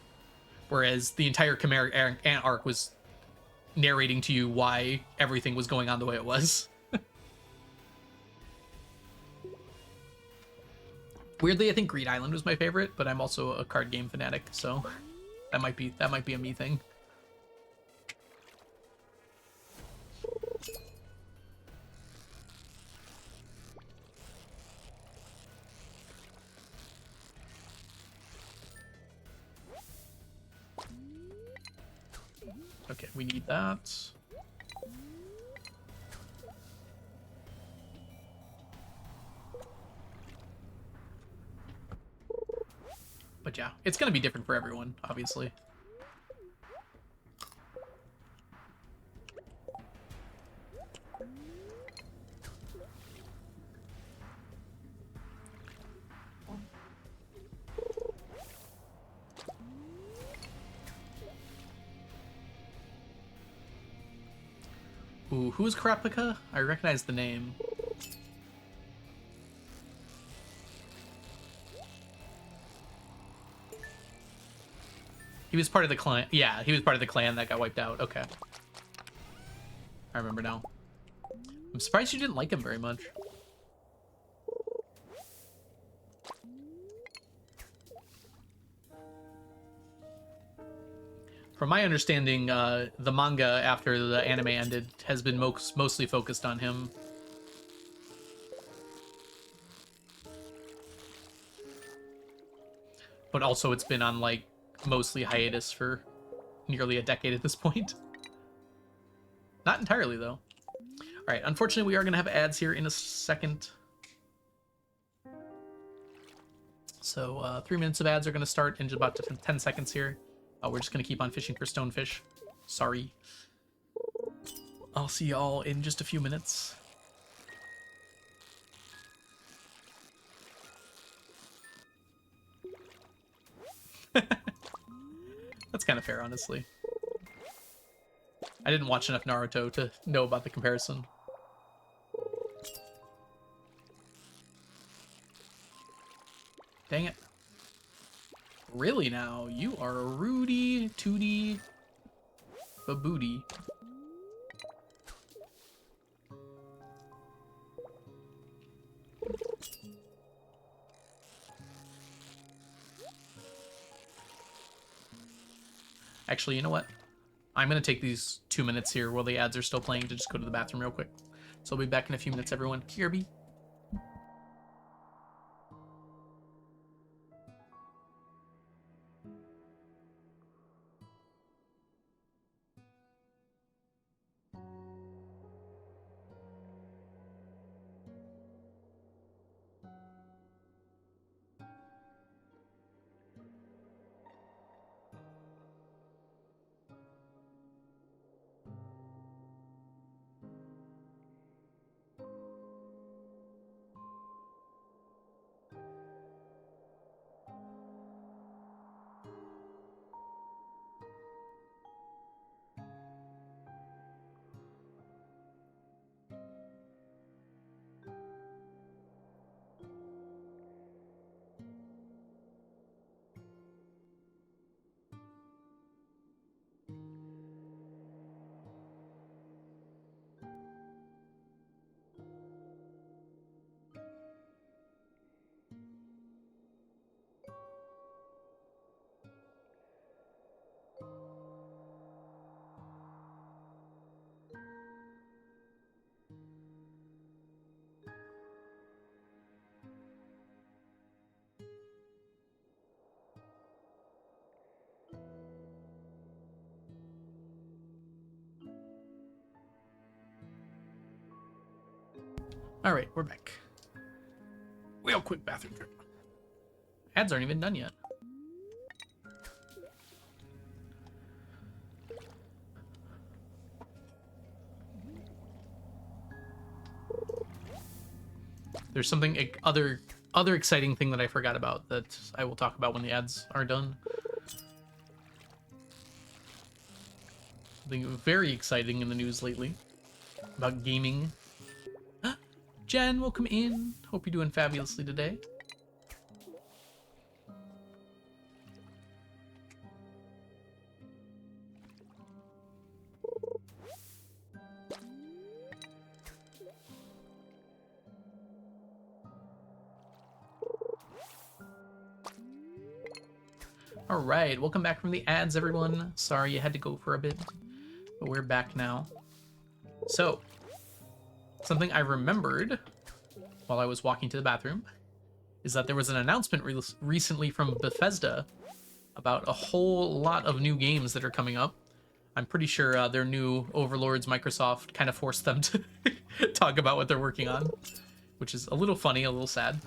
Whereas the entire Chimera Ant arc was narrating to you why everything was going on the way it was. Weirdly, I think Greed Island was my favorite, but I'm also a card game fanatic, so that might be a me thing. Okay, we need that. But yeah, it's gonna be different for everyone, obviously. Ooh, who's Karapika? I recognize the name. He was part of the clan. Yeah, he was part of the clan that got wiped out. Okay. I remember now. I'm surprised you didn't like him very much. From my understanding, the manga after the anime ended has been mostly focused on him. But also it's been on, like, mostly hiatus for nearly a decade at this point. Not entirely, though. Alright, unfortunately we are going to have ads here in a second. So 3 minutes of ads are going to start in about 10 seconds here. We're just going to keep on fishing for stonefish. Sorry. I'll see y'all in just a few minutes. That's kind of fair, honestly. I didn't watch enough Naruto to know about the comparison. Dang it. Really now? You are a Rudy Tooty Babooty. Actually, you know what? I'm going to take these 2 minutes here while the ads are still playing to just go to the bathroom real quick. So I'll be back in a few minutes, everyone. Kirby. All right, we're back. Real quick bathroom trip. Ads aren't even done yet. There's something other exciting thing that I forgot about that I will talk about when the ads are done. Something very exciting in the news lately about gaming. Jen, welcome in. Hope you're doing fabulously today. All right, welcome back from the ads, everyone. Sorry you had to go for a bit, but we're back now. So, something I remembered while I was walking to the bathroom is that there was an announcement recently from Bethesda about a whole lot of new games that are coming up. I'm pretty sure their new overlords, Microsoft, kind of forced them to talk about what they're working on, which is a little funny, a little sad.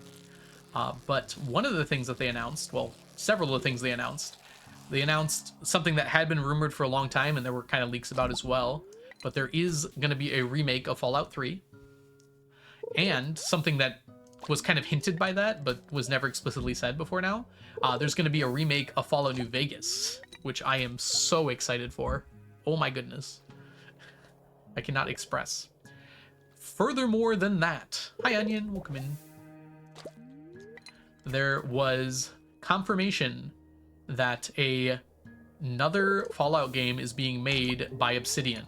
But one of the things that they announced, well, several of the things they announced something that had been rumored for a long time, and there were kind of leaks about as well. But there is going to be a remake of Fallout 3. And something that was kind of hinted by that, but was never explicitly said before now. There's going to be a remake of Fallout New Vegas, which I am so excited for. Oh my goodness. I cannot express. Furthermore than that, hi Onion, welcome in. There was confirmation that another Fallout game is being made by Obsidian,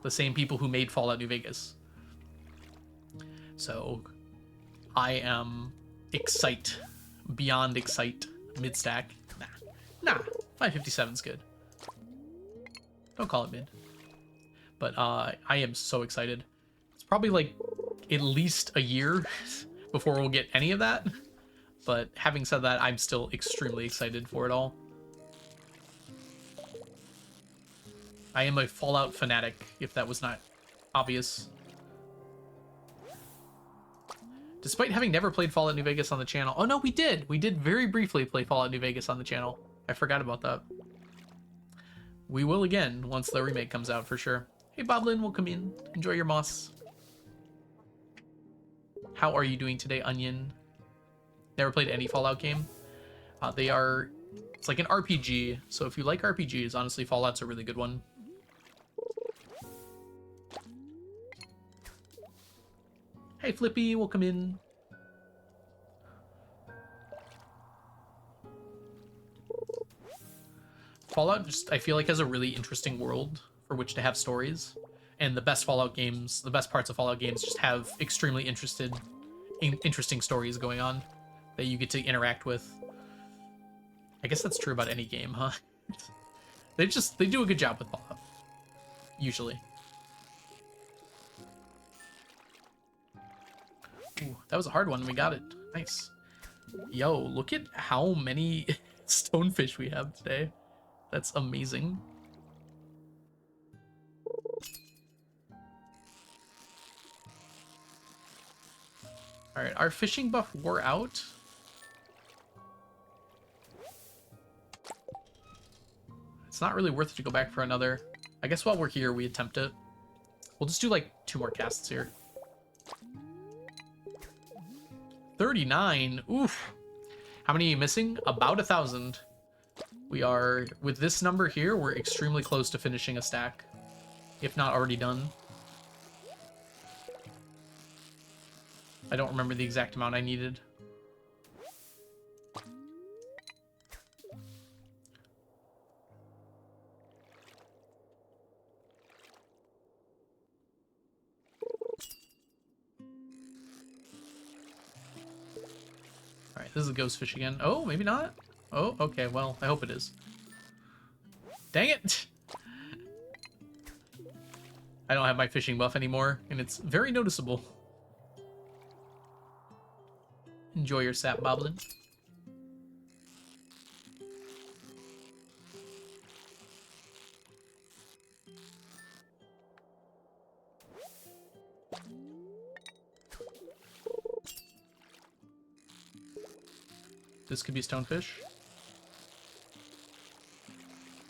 the same people who made Fallout New Vegas. So I am beyond excite, mid-stack. Nah, 557's good. Don't call it mid. But I am so excited. It's probably like at least a year before we'll get any of that. But having said that, I'm still extremely excited for it all. I am a Fallout fanatic, if that was not obvious. Despite having never played Fallout New Vegas on the channel. Oh no, we did! We did very briefly play Fallout New Vegas on the channel. I forgot about that. We will again once the remake comes out for sure. Hey Boblin, welcome in. Enjoy your moss. How are you doing today, Onion? Never played any Fallout game. It's like an RPG, so if you like RPGs, honestly, Fallout's a really good one. Hey Flippy, welcome in. Fallout just, I feel like, has a really interesting world for which to have stories. And the best Fallout games, the best parts of Fallout games just have extremely interesting stories going on that you get to interact with. I guess that's true about any game, huh? They do a good job with follow-up. Usually. Ooh, that was a hard one. We got it. Nice. Yo, look at how many stonefish we have today. That's amazing. Alright, our fishing buff wore out. It's not really worth it to go back for another. I guess while we're here, we attempt it. We'll just do like 2 more casts here. 39. Oof. How many are you missing? About 1,000. We are, with this number here, we're extremely close to finishing a stack. If not already done. I don't remember the exact amount I needed. Alright, this is a ghost fish again. Oh, maybe not? Oh, okay, well, I hope it is. Dang it! I don't have my fishing buff anymore, and it's very noticeable. Enjoy your sap, Boblin. This could be stonefish.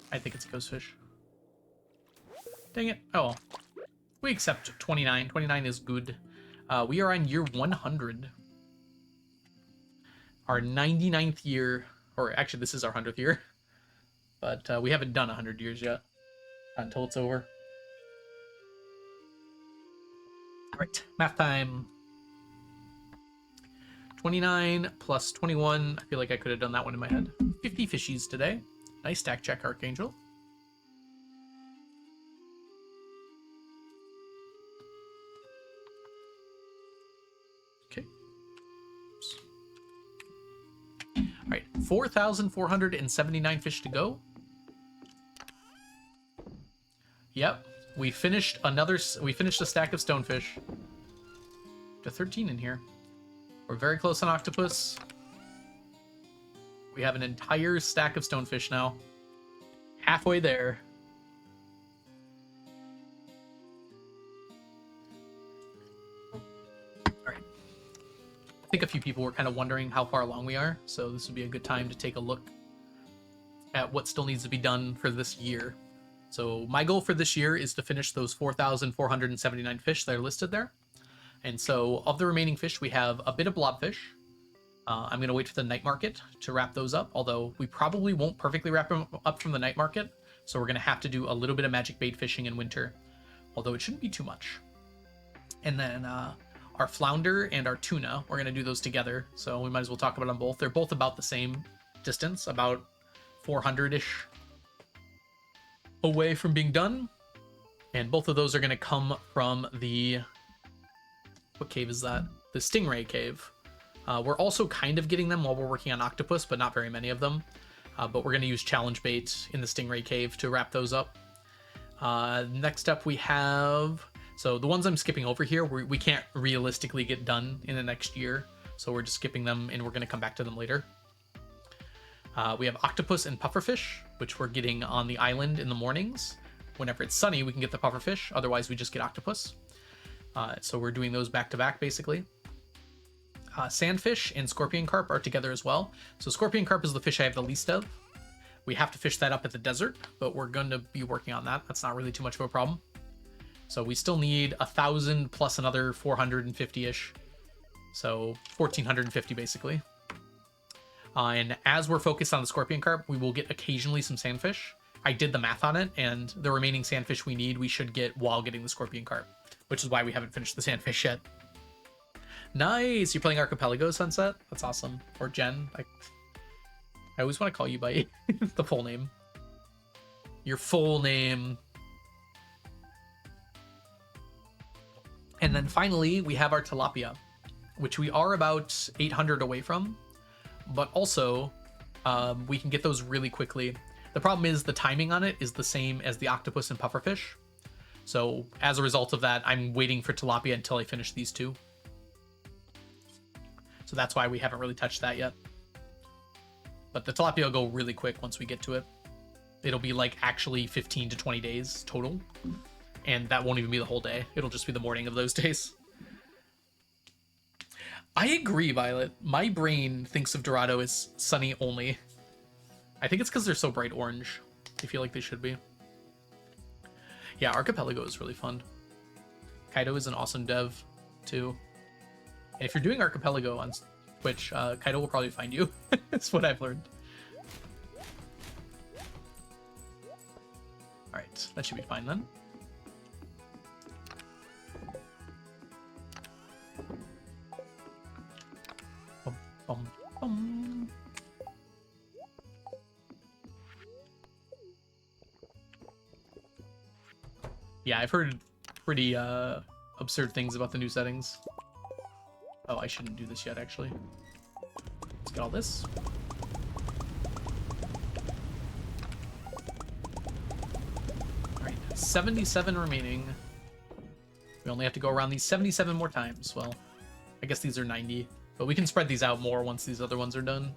I think it's a ghost fish. Dang it. Oh well. We accept 29. 29 is good. We are on year 100. Our 99th year, or actually this is our 100th year. But we haven't done 100 years yet. Until it's over. Alright, math time. 29 plus 21. I feel like I could have done that one in my head. 50 fishies today. Nice stack check, Archangel. Okay. Oops. All right, 4,479 fish to go. Yep, we finished a stack of stonefish. To 13 in here. We're very close on Octopus. We have an entire stack of stonefish now. Halfway there. Alright. I think a few people were kind of wondering how far along we are, so this would be a good time to take a look at what still needs to be done for this year. So my goal for this year is to finish those 4,479 fish that are listed there. And so of the remaining fish, we have a bit of blobfish. I'm going to wait for the night market to wrap those up, although we probably won't perfectly wrap them up from the night market. So we're going to have to do a little bit of magic bait fishing in winter, although it shouldn't be too much. And then our flounder and our tuna, we're going to do those together. So we might as well talk about them both. They're both about the same distance, about 400-ish away from being done. And both of those are going to come from the... What cave is that? The Stingray Cave. We're also kind of getting them while we're working on Octopus, but not very many of them. But we're going to use challenge bait in the Stingray Cave to wrap those up. Next up we have... So the ones I'm skipping over here, we can't realistically get done in the next year. So we're just skipping them and we're going to come back to them later. We have Octopus and Pufferfish, which we're getting on the island in the mornings. Whenever it's sunny, we can get the Pufferfish. Otherwise, we just get Octopus. So we're doing those back to back, basically. Sandfish and Scorpion Carp are together as well. So Scorpion Carp is the fish I have the least of. We have to fish that up at the desert, but we're going to be working on that. That's not really too much of a problem. So we still need 1,000 plus another 450-ish. So 1,450 basically. And as we're focused on the Scorpion Carp, we will get occasionally some sandfish. I did the math on it, and the remaining sandfish we need, we should get while getting the Scorpion Carp, which is why we haven't finished the sandfish yet. Nice! You're playing Archipelago, Sunset? That's awesome. Or Jen. I always want to call you by the full name. Your full name. And then finally, we have our Tilapia, which we are about 800 away from. But also, we can get those really quickly. The problem is the timing on it is the same as the octopus and pufferfish. So as a result of that, I'm waiting for tilapia until I finish these two. So that's why we haven't really touched that yet. But the tilapia will go really quick once we get to it. It'll be like actually 15 to 20 days total. And that won't even be the whole day. It'll just be the morning of those days. I agree, Violet. My brain thinks of Dorado as sunny only. I think it's because they're so bright orange. I feel like they should be. Yeah, Archipelago is really fun. Kaido is an awesome dev, too. And if you're doing Archipelago on Twitch, Kaido will probably find you. That's what I've learned. Alright, that should be fine then. Bum, bum, bum. Yeah, I've heard pretty absurd things about the new settings. Oh, I shouldn't do this yet, actually. Let's get all this. Alright, 77 remaining. We only have to go around these 77 more times. Well, I guess these are 90. But we can spread these out more once these other ones are done.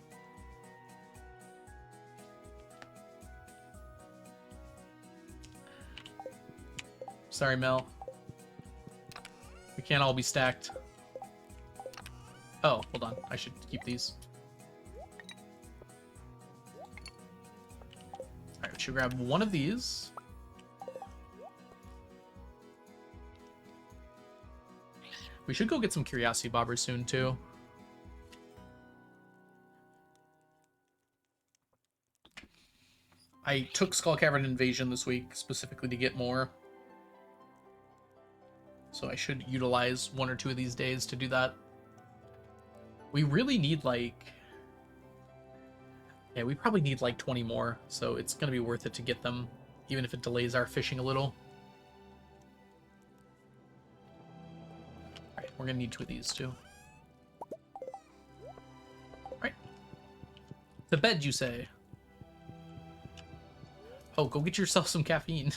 Sorry, Mel. We can't all be stacked. Oh, hold on. I should keep these. Alright, we should grab one of these. We should go get some Curiosity Bobbers soon, too. I took Skull Cavern Invasion this week, specifically to get more. So I should utilize one or two of these days to do that. We really need, like... Yeah, we probably need, like, 20 more. So it's going to be worth it to get them, even if it delays our fishing a little. Alright, we're going to need two of these, too. Alright. To bed, you say? Oh, go get yourself some caffeine.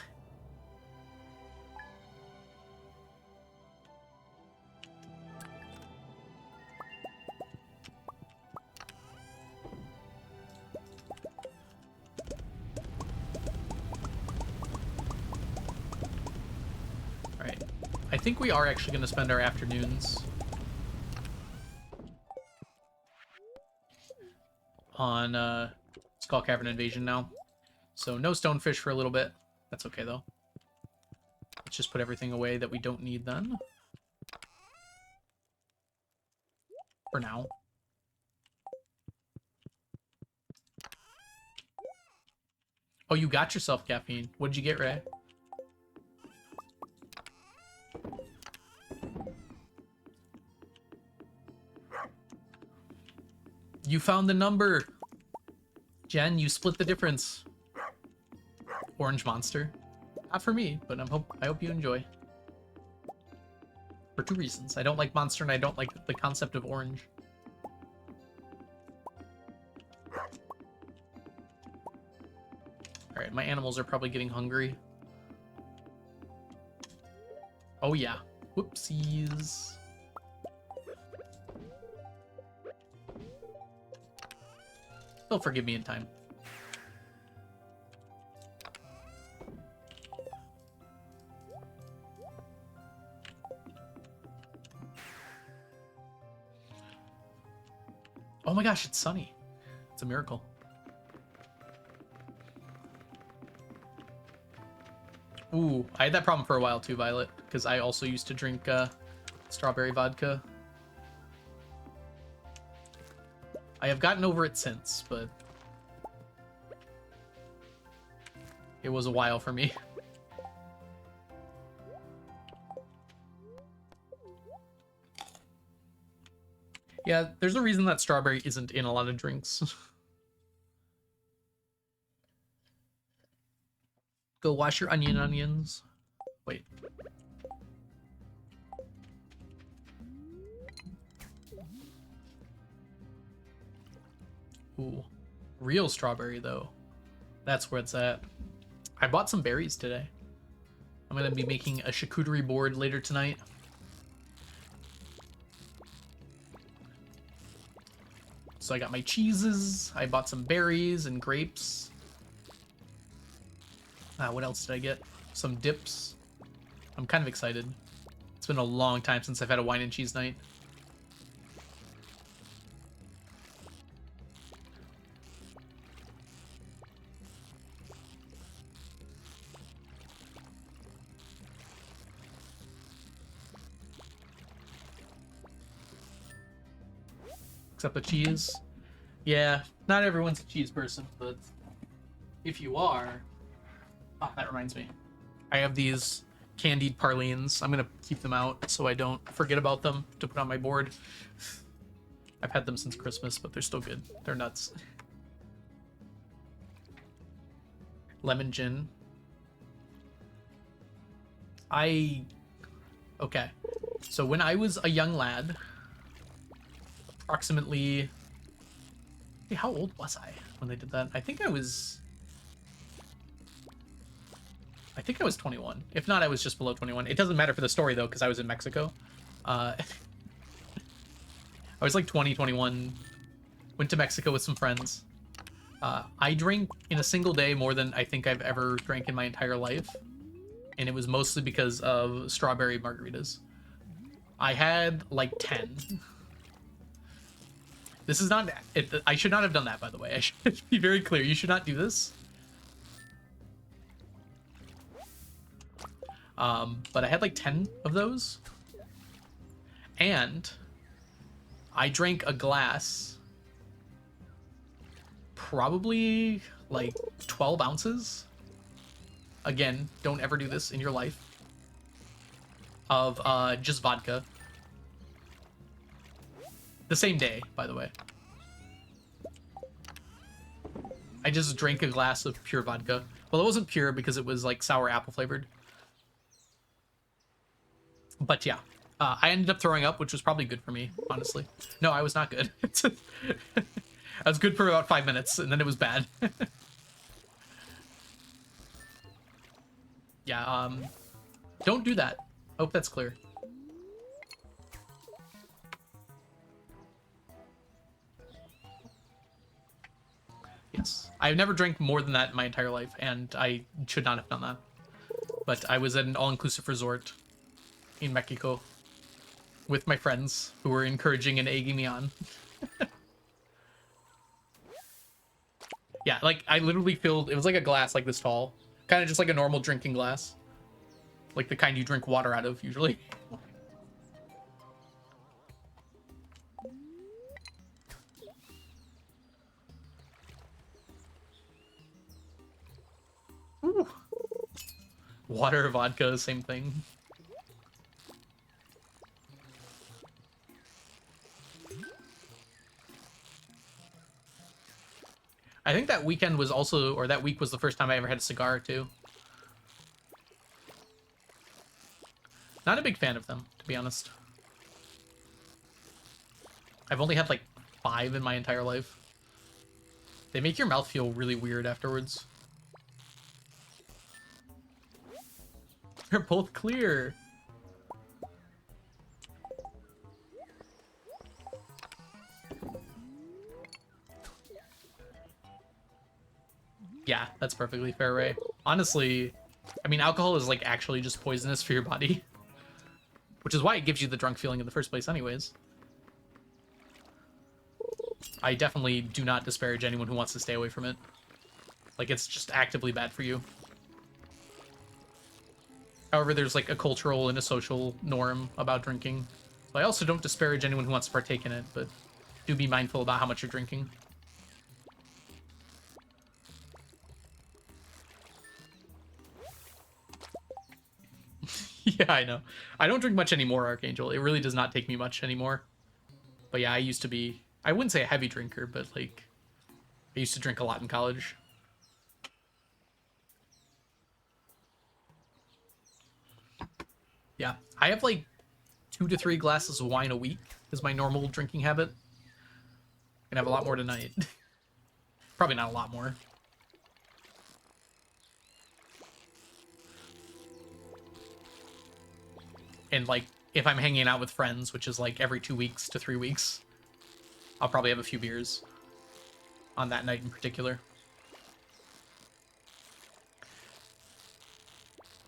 Alright. I think we are actually going to spend our afternoons on Skull Cavern Invasion now. So no stonefish for a little bit. That's okay, though. Let's just put everything away that we don't need then. For now. Oh, you got yourself caffeine. What did you get, Ray? You found the number! Jen, you split the difference. Orange monster. Not for me, but I hope you enjoy. For two reasons. I don't like monster and I don't like the concept of orange. Alright, my animals are probably getting hungry. Oh yeah. Whoopsies. They'll forgive me in time. Oh my gosh, it's sunny. It's a miracle. Ooh, I had that problem for a while too, Violet, because I also used to drink strawberry vodka. I have gotten over it since, but it was a while for me. Yeah, there's a reason that strawberry isn't in a lot of drinks. Go wash your onions. Wait. Ooh. Real strawberry, though. That's where it's at. I bought some berries today. I'm gonna be making a charcuterie board later tonight. So I got my cheeses. I bought some berries and grapes. What else did I get? Some dips. I'm kind of excited. It's been a long time since I've had a wine and cheese night. Except the cheese. Yeah, not everyone's a cheese person, but if you are... Ah, that reminds me. I have these candied pralines. I'm gonna keep them out so I don't forget about them to put on my board. I've had them since Christmas, but they're still good. They're nuts. Lemon gin. Okay. So when I was a young lad, approximately... Hey, how old was I when they did that? I think I was 21. If not, I was just below 21. It doesn't matter for the story, though, because I was in Mexico. I was like 20, 21. Went to Mexico with some friends. I drank in a single day more than I think I've ever drank in my entire life. And it was mostly because of strawberry margaritas. I had like 10. This is not... I should not have done that, by the way. I should be very clear. You should not do this. But I had like 10 of those. And I drank a glass, probably like 12 ounces. Again, don't ever do this in your life. Of just vodka. The same day, by the way. I just drank a glass of pure vodka. Well, it wasn't pure because it was like sour apple flavored. But yeah, I ended up throwing up, which was probably good for me, honestly. No, I was not good. I was good for about 5 minutes, and then it was bad. Yeah, don't do that. Hope that's clear. Yes. I've never drank more than that in my entire life, and I should not have done that. But I was at an all-inclusive resort in Mexico with my friends who were encouraging and egging me on. Yeah, like, I literally filled... It was like a glass like this tall. Kind of just like a normal drinking glass. Like the kind you drink water out of, usually. Ooh. Water, vodka, same thing. I think that weekend was also, or that week was the first time I ever had a cigar, too. Not a big fan of them, to be honest. I've only had like 5 in my entire life. They make your mouth feel really weird afterwards. They're both clear. Yeah, that's perfectly fair, Ray. Honestly, I mean, alcohol is like actually just poisonous for your body. Which is why it gives you the drunk feeling in the first place anyways. I definitely do not disparage anyone who wants to stay away from it. Like, it's just actively bad for you. However, there's like a cultural and a social norm about drinking. So I also don't disparage anyone who wants to partake in it, but do be mindful about how much you're drinking. Yeah, I know. I don't drink much anymore, Archangel. It really does not take me much anymore. But yeah, I used to be... I wouldn't say a heavy drinker, but like... I used to drink a lot in college. Yeah, I have like 2 to 3 glasses of wine a week is my normal drinking habit. And have a lot more tonight. Probably not a lot more. And like, if I'm hanging out with friends, which is like every 2 weeks to 3 weeks, I'll probably have a few beers on that night in particular.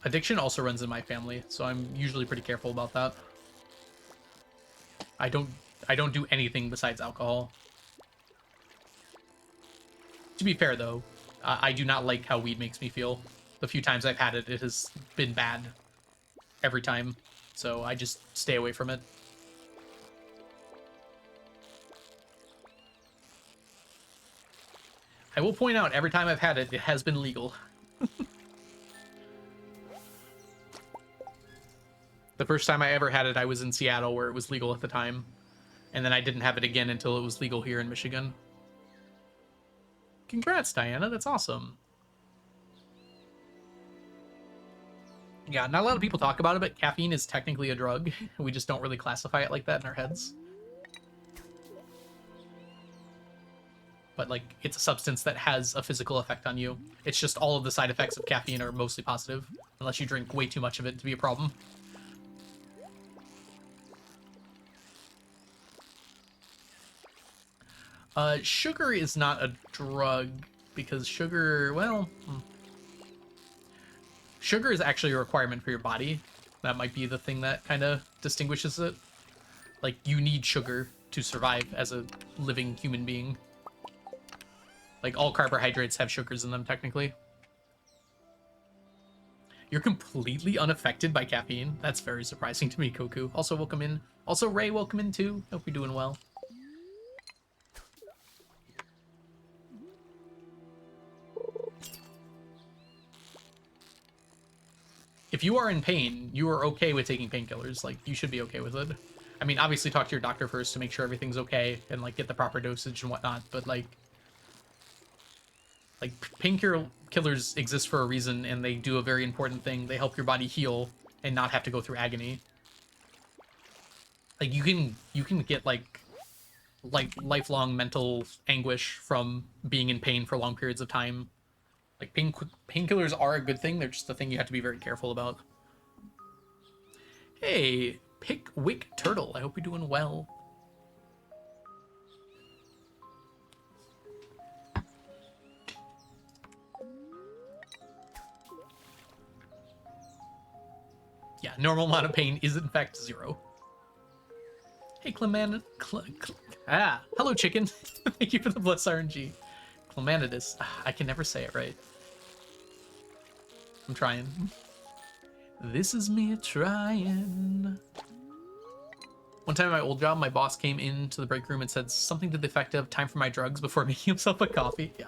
Addiction also runs in my family, so I'm usually pretty careful about that. I don't do anything besides alcohol. To be fair though, I do not like how weed makes me feel. The few times I've had it, it has been bad every time, so I just stay away from it. I will point out, every time I've had it, it has been legal. The first time I ever had it, I was in Seattle, where it was legal at the time. And then I didn't have it again until it was legal here in Michigan. Congrats, Diana. That's awesome. Yeah, not a lot of people talk about it, but caffeine is technically a drug. We just don't really classify it like that in our heads. But, like, it's a substance that has a physical effect on you. It's just all of the side effects of caffeine are mostly positive, unless you drink way too much of it to be a problem. Sugar is not a drug, because sugar, well... Sugar is actually a requirement for your body. That might be the thing that kind of distinguishes it. Like, you need sugar to survive as a living human being. Like, all carbohydrates have sugars in them, technically. You're completely unaffected by caffeine? That's very surprising to me, Koku. Also, welcome in. Also, Ray, welcome in, too. Hope you're doing well. If you are in pain, you are okay with taking painkillers. Like, you should be okay with it. I mean, obviously talk to your doctor first to make sure everything's okay and, like, get the proper dosage and whatnot, but, like, painkillers exist for a reason, and they do a very important thing. They help your body heal and not have to go through agony. Like, you can get, like lifelong mental anguish from being in pain for long periods of time. Like, painkillers are a good thing. They're just a thing you have to be very careful about. Hey, Pickwick Turtle. I hope you're doing well. Yeah, normal amount of pain is in fact 0. Hey, hello, chicken. Thank you for the bless RNG. Clemanidus. I can never say it right. I'm trying. This is me trying. One time at my old job, my boss came into the break room and said something to the effect of, "Time for my drugs," before making himself a coffee. Yeah.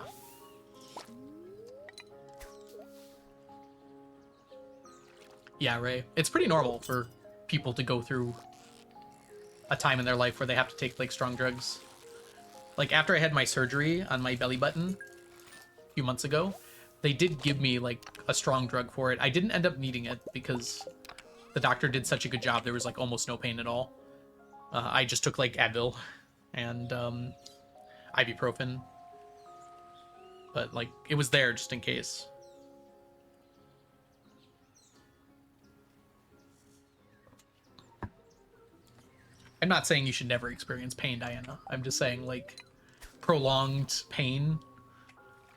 Yeah, Ray. It's pretty normal for people to go through a time in their life where they have to take, like, strong drugs. Like, after I had my surgery on my belly button a few months ago, they did give me, like, a strong drug for it. I didn't end up needing it because the doctor did such a good job. There was, like, almost no pain at all. I just took, like, Advil and ibuprofen. But, like, it was there just in case. I'm not saying you should never experience pain, Diana. I'm just saying, like, prolonged pain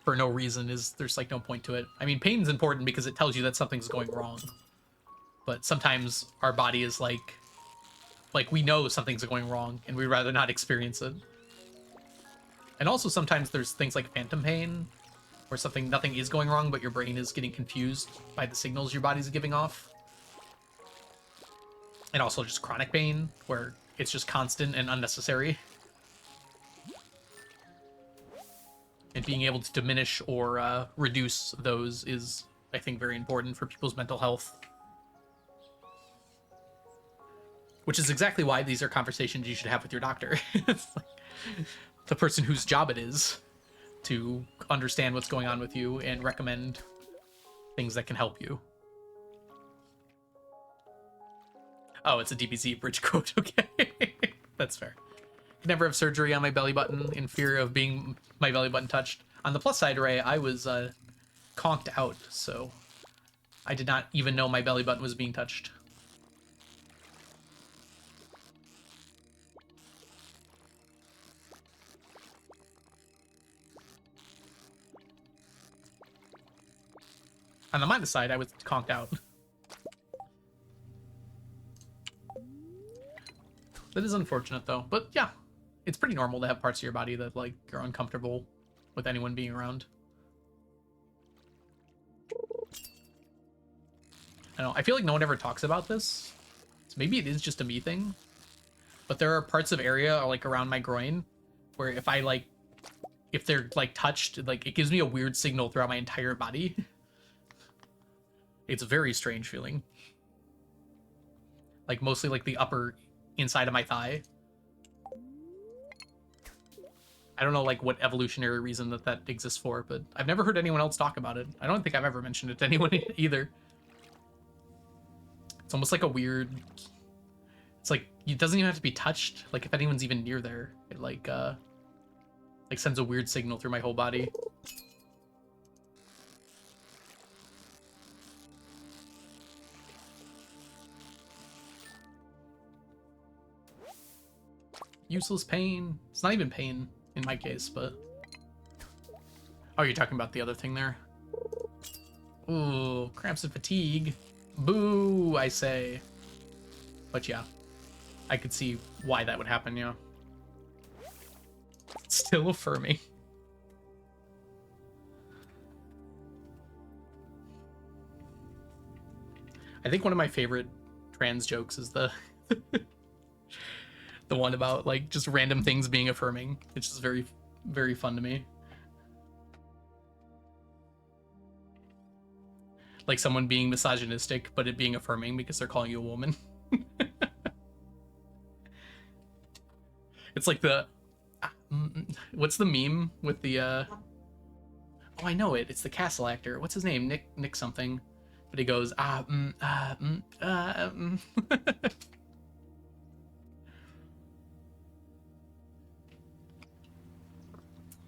for no reason there's, like, no point to it. I mean, pain's important because it tells you that something's going wrong. But sometimes our body is like, we know something's going wrong and we'd rather not experience it. And also sometimes there's things like phantom pain, where nothing is going wrong, but your brain is getting confused by the signals your body's giving off. And also just chronic pain, where it's just constant and unnecessary. And being able to diminish or reduce those is, I think, very important for people's mental health. Which is exactly why these are conversations you should have with your doctor. It's like the person whose job it is to understand what's going on with you and recommend things that can help you. Oh, it's a DBZ bridge quote. Okay. That's fair. Could never have surgery on my belly button in fear of being my belly button touched. On the plus side, Ray, I was conked out, so I did not even know my belly button was being touched. On the minus side, I was conked out. That is unfortunate, though. But yeah, it's pretty normal to have parts of your body that, like, you're uncomfortable with anyone being around. I don't know. I feel like no one ever talks about this. So maybe it is just a me thing. But there are parts of area, like, around my groin where if I, like, if they're, like, touched, like, it gives me a weird signal throughout my entire body. It's a very strange feeling. Like, mostly, like, the upper inside of my thigh. I don't know, like, what evolutionary reason that exists for, but I've never heard anyone else talk about it. I don't think I've ever mentioned it to anyone either. It's almost like a weird... It's like, it doesn't even have to be touched. Like, if anyone's even near there, it, like sends a weird signal through my whole body. Useless pain. It's not even pain in my case, but... Oh, you're talking about the other thing there? Ooh, cramps and fatigue. Boo, I say. But yeah, I could see why that would happen, yeah. Still affirming. I think one of my favorite trans jokes is the the one about, like, just random things being affirming. It's just very, very fun to me. Like someone being misogynistic, but it being affirming because they're calling you a woman. It's like the... what's the meme with the... Oh, I know it. It's the castle actor. What's his name? Nick something. But he goes,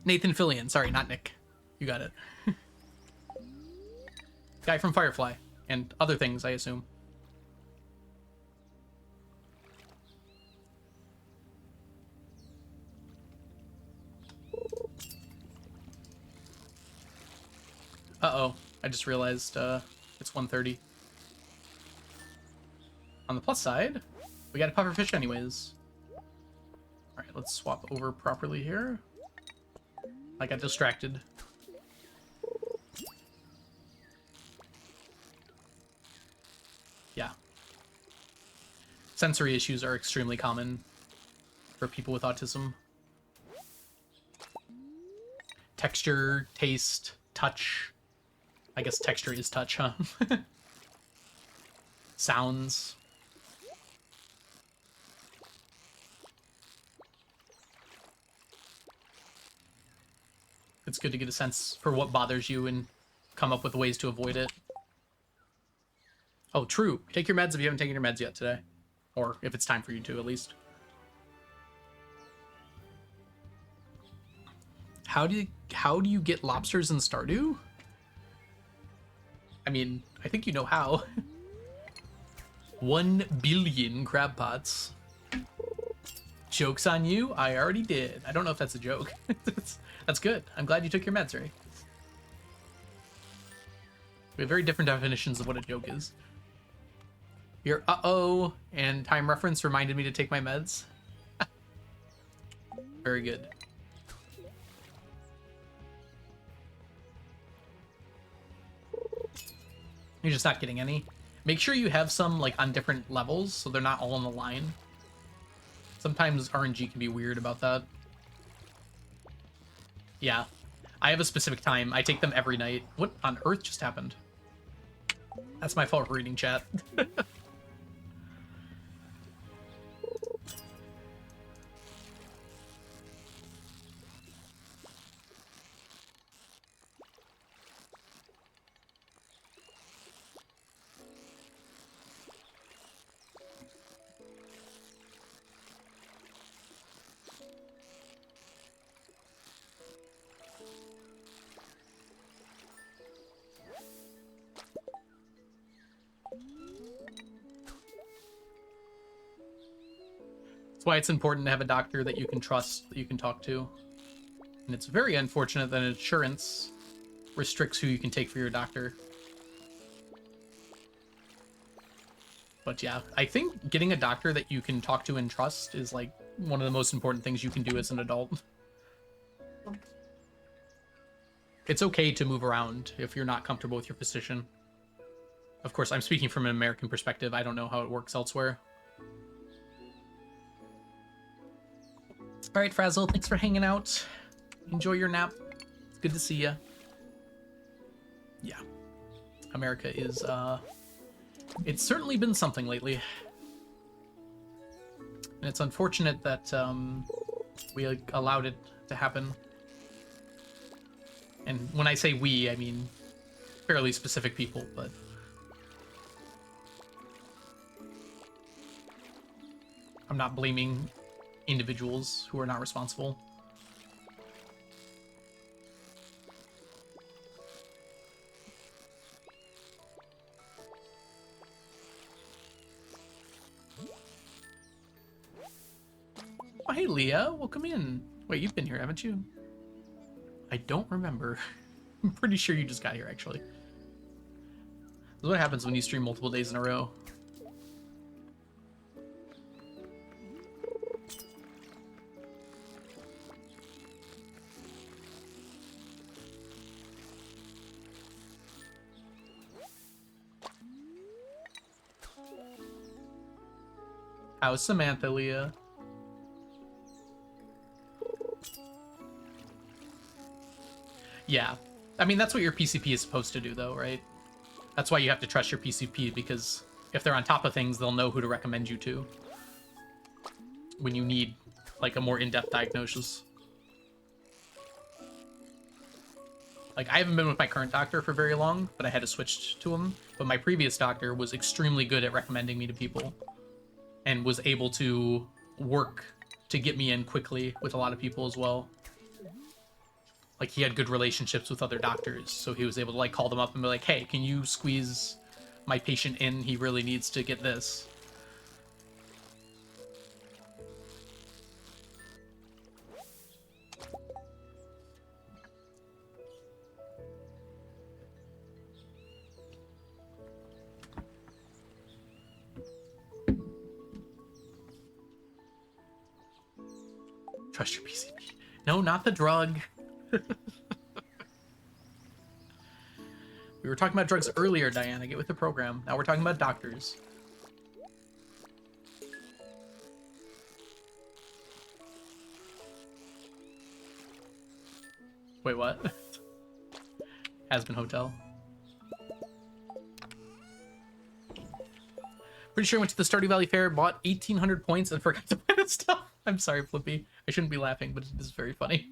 Nathan Fillion. Sorry, not Nick. You got it. Guy from Firefly. And other things, I assume. Uh-oh. I just realized it's 1:30. On the plus side, we got a pufferfish anyways. Alright, let's swap over properly here. I got distracted. Yeah. Sensory issues are extremely common for people with autism. Texture, taste, touch. I guess texture is touch, huh? Sounds. It's good to get a sense for what bothers you and come up with ways to avoid it. Oh, true. Take your meds if you haven't taken your meds yet today. Or if it's time for you to, at least. How do you get lobsters in Stardew? I mean, I think you know how. 1 billion crab pots. Joke's on you? I already did. I don't know if that's a joke. That's good. I'm glad you took your meds, Ray. We have very different definitions of what a joke is. Your uh-oh and time reference reminded me to take my meds. Very good. You're just not getting any. Make sure you have some, like, on different levels so they're not all on the line. Sometimes RNG can be weird about that. Yeah. I have a specific time. I take them every night. What on earth just happened? That's my fault for reading chat. That's why it's important to have a doctor that you can trust, that you can talk to. And it's very unfortunate that insurance restricts who you can take for your doctor. But yeah, I think getting a doctor that you can talk to and trust is like one of the most important things you can do as an adult. It's okay to move around if you're not comfortable with your physician. Of course, I'm speaking from an American perspective. I don't know how it works elsewhere. All right, Frazzle, thanks for hanging out. Enjoy your nap. It's good to see you. Yeah. America is, it's certainly been something lately. And it's unfortunate that, we allowed it to happen. And when I say we, I mean fairly specific people, but... I'm not blaming individuals who are not responsible. Oh, hey, Leah. Welcome in. Wait, you've been here, haven't you? I don't remember. I'm pretty sure you just got here, actually. This is what happens when you stream multiple days in a row. How's Samantha, Leah? Yeah. I mean, that's what your PCP is supposed to do, though, right? That's why you have to trust your PCP, because if they're on top of things, they'll know who to recommend you to when you need, like, a more in-depth diagnosis. Like, I haven't been with my current doctor for very long, but I had to switch to him. But my previous doctor was extremely good at recommending me to people and was able to work to get me in quickly with a lot of people as well. Like, he had good relationships with other doctors, so he was able to, like, call them up and be like, hey, can you squeeze my patient in? He really needs to get this. Trust your PCP. No, not the drug. We were talking about drugs earlier, Diana. Get with the program. Now we're talking about doctors. Wait, what? Has-been Hotel. Pretty sure I went to the Stardew Valley Fair, bought 1,800 points, and forgot to buy the stuff. I'm sorry, Flippy. I shouldn't be laughing, but it is very funny.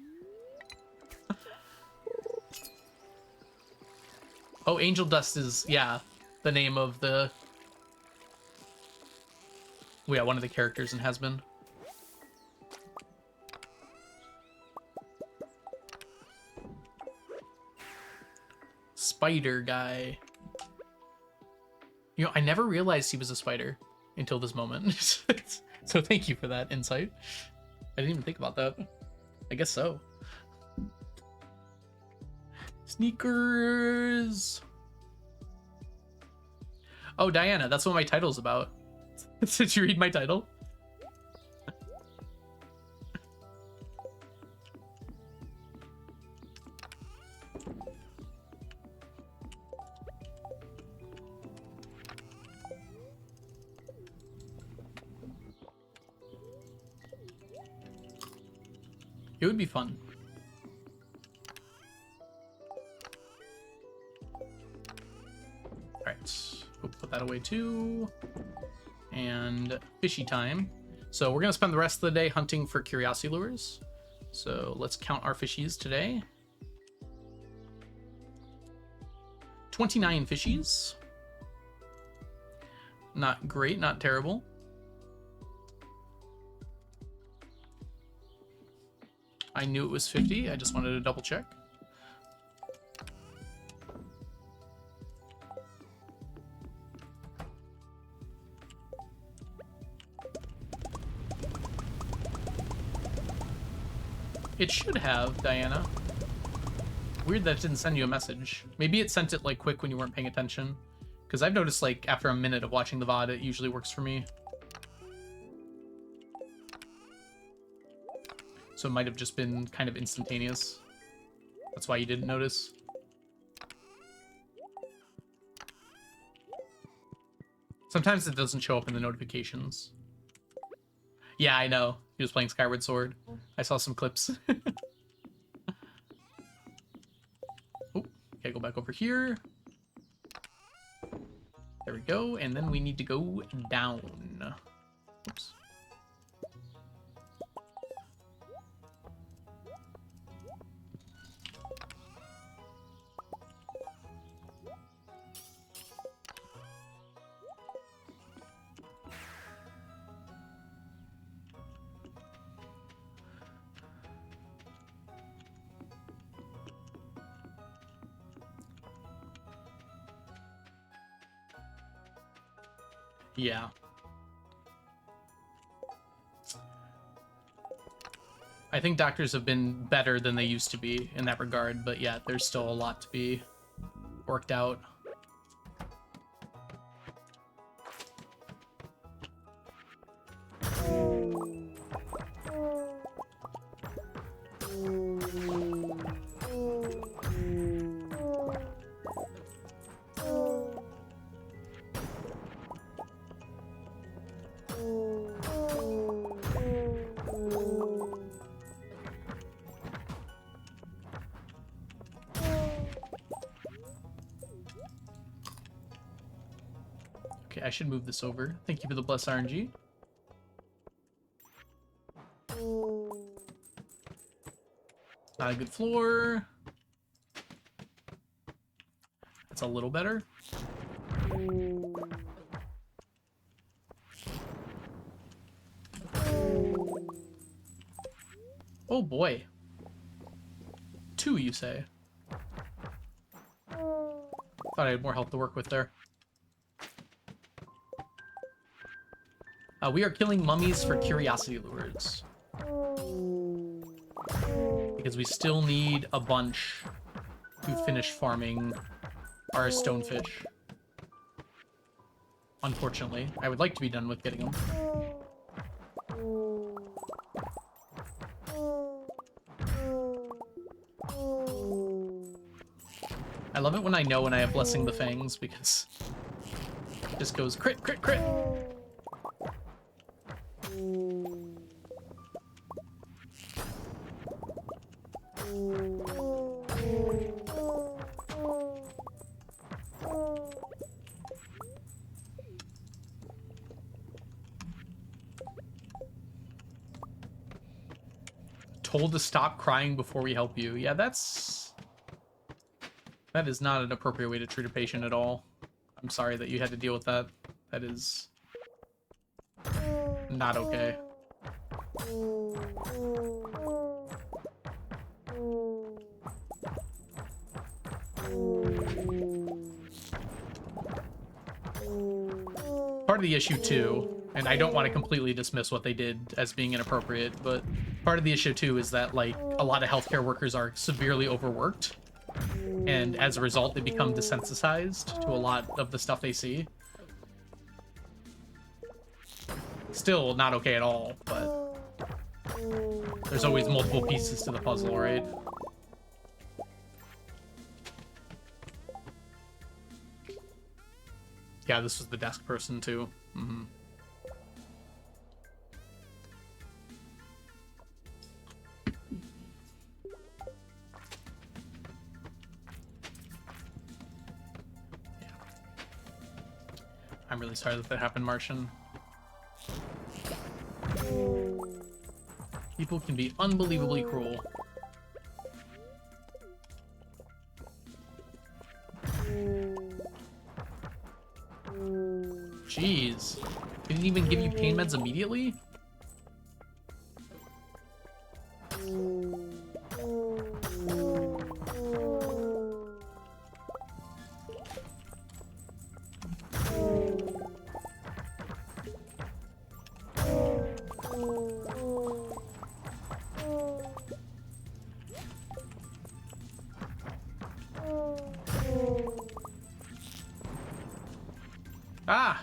Oh, Angel Dust is, yeah, the name of the... Oh, yeah, one of the characters in Has-Been. Spider guy. You know, I never realized he was a spider until this moment. So thank you for that insight. I didn't even think about that. I guess so. Sneakers. Oh, Diana, that's what my title's about. Did you read my title? It would be fun. Alright, we'll put that away too. And fishy time. So we're gonna spend the rest of the day hunting for curiosity lures. So let's count our fishies today. 29 fishies. Not great, not terrible. I knew it was 50, I just wanted to double check. It should have, Diana. Weird that it didn't send you a message. Maybe it sent it like quick when you weren't paying attention. Because I've noticed, like, after a minute of watching the VOD, it usually works for me. So it might have just been kind of instantaneous. That's why you didn't notice. Sometimes it doesn't show up in the notifications. Yeah, I know. He was playing Skyward Sword. I saw some clips. Oh, okay, go back over here. There we go. And then we need to go down. Oops. Yeah. I think doctors have been better than they used to be in that regard, but yeah, there's still a lot to be worked out. Okay, I should move this over. Thank you for the bless RNG. Not a good floor. That's a little better. Oh boy. 2, you say? Thought I had more health to work with there. We are killing mummies for curiosity lures. Because we still need a bunch to finish farming our stonefish. Unfortunately. I would like to be done with getting them. I love it when I know when I have Blessing the Fangs, because it just goes crit, crit, crit! Told to stop crying before we help you. Yeah, that is not an appropriate way to treat a patient at all. I'm sorry that you had to deal with that. That is not okay. Part of the issue too, and I don't want to completely dismiss what they did as being inappropriate, but part of the issue too is that, like, a lot of healthcare workers are severely overworked, and as a result they become desensitized to a lot of the stuff they see. Still not okay at all, but there's always multiple pieces to the puzzle, right? Yeah, this was the desk person too. Mm-hmm. Yeah. I'm really sorry that happened, Martian. People can be unbelievably cruel. Jeez. Didn't even give you pain meds immediately? Ah!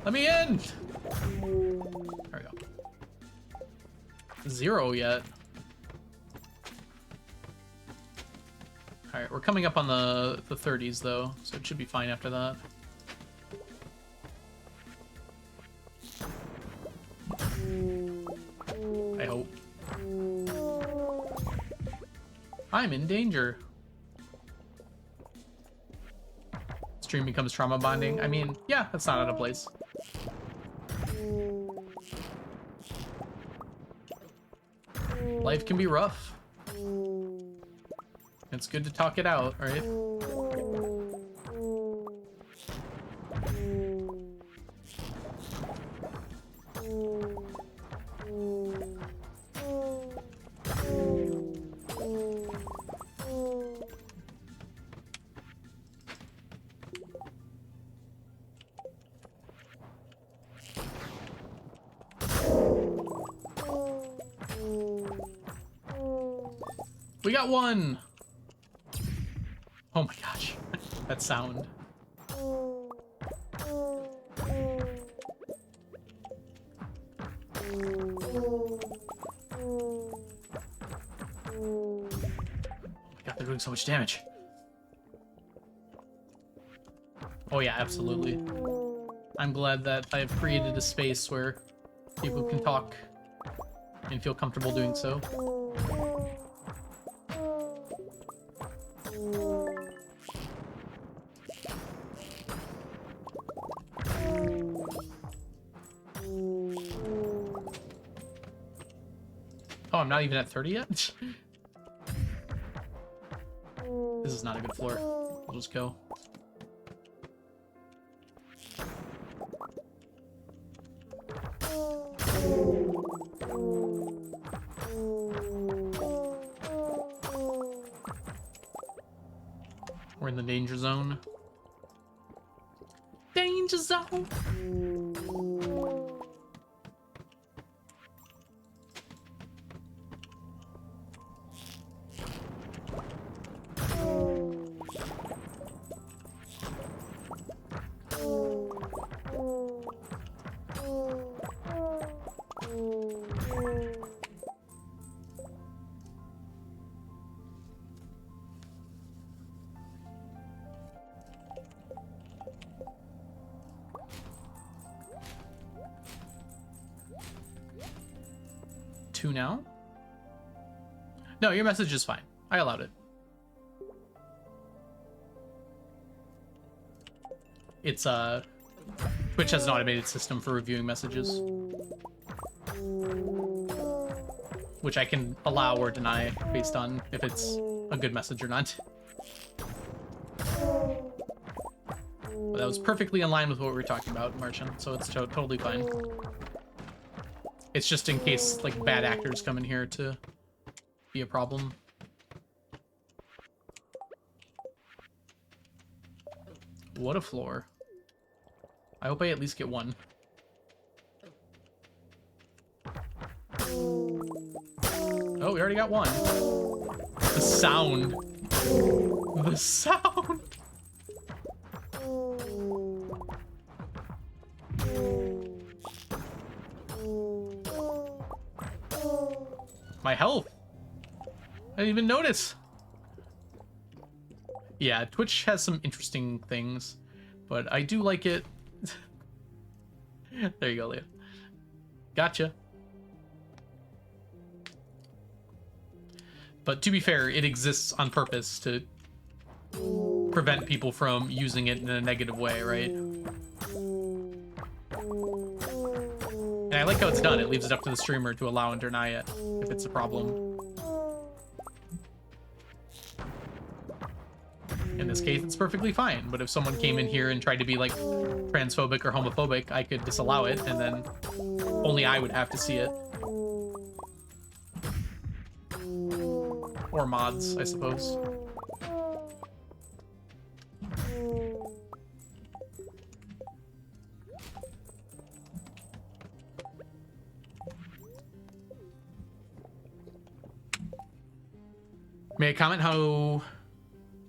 Let me in! There we go. 0 yet. Alright, we're coming up on the 30s, though, so it should be fine after that. I hope. I'm in danger. Stream becomes trauma bonding. I mean, yeah, that's not out of place. Life can be rough. It's good to talk it out, right? We got one! Oh my gosh, that sound. God, they're doing so much damage. Oh yeah, absolutely. I'm glad that I've created a space where people can talk and feel comfortable doing so. Oh, I'm not even at 30 yet? This is not a good floor. We'll just go. We're in the danger zone. Danger zone! Two now? No, your message is fine. I allowed it. It's Twitch has an automated system for reviewing messages, which I can allow or deny based on if it's a good message or not. But that was perfectly in line with what we were talking about, Martian, so it's totally fine. It's just in case, like, bad actors come in here to be a problem. What a floor. I hope I at least get one. Oh, we already got one. The sound. The sound. My health. I didn't even notice. Yeah, Twitch has some interesting things, but I do like it. There you go, Leah. Gotcha. But to be fair, it exists on purpose to prevent people from using it in a negative way, right? And I like how it's done. It leaves it up to the streamer to allow and deny it if it's a problem. In this case, it's perfectly fine. But if someone came in here and tried to be like transphobic or homophobic, I could disallow it, and then only I would have to see it. Or mods, I suppose. May I comment how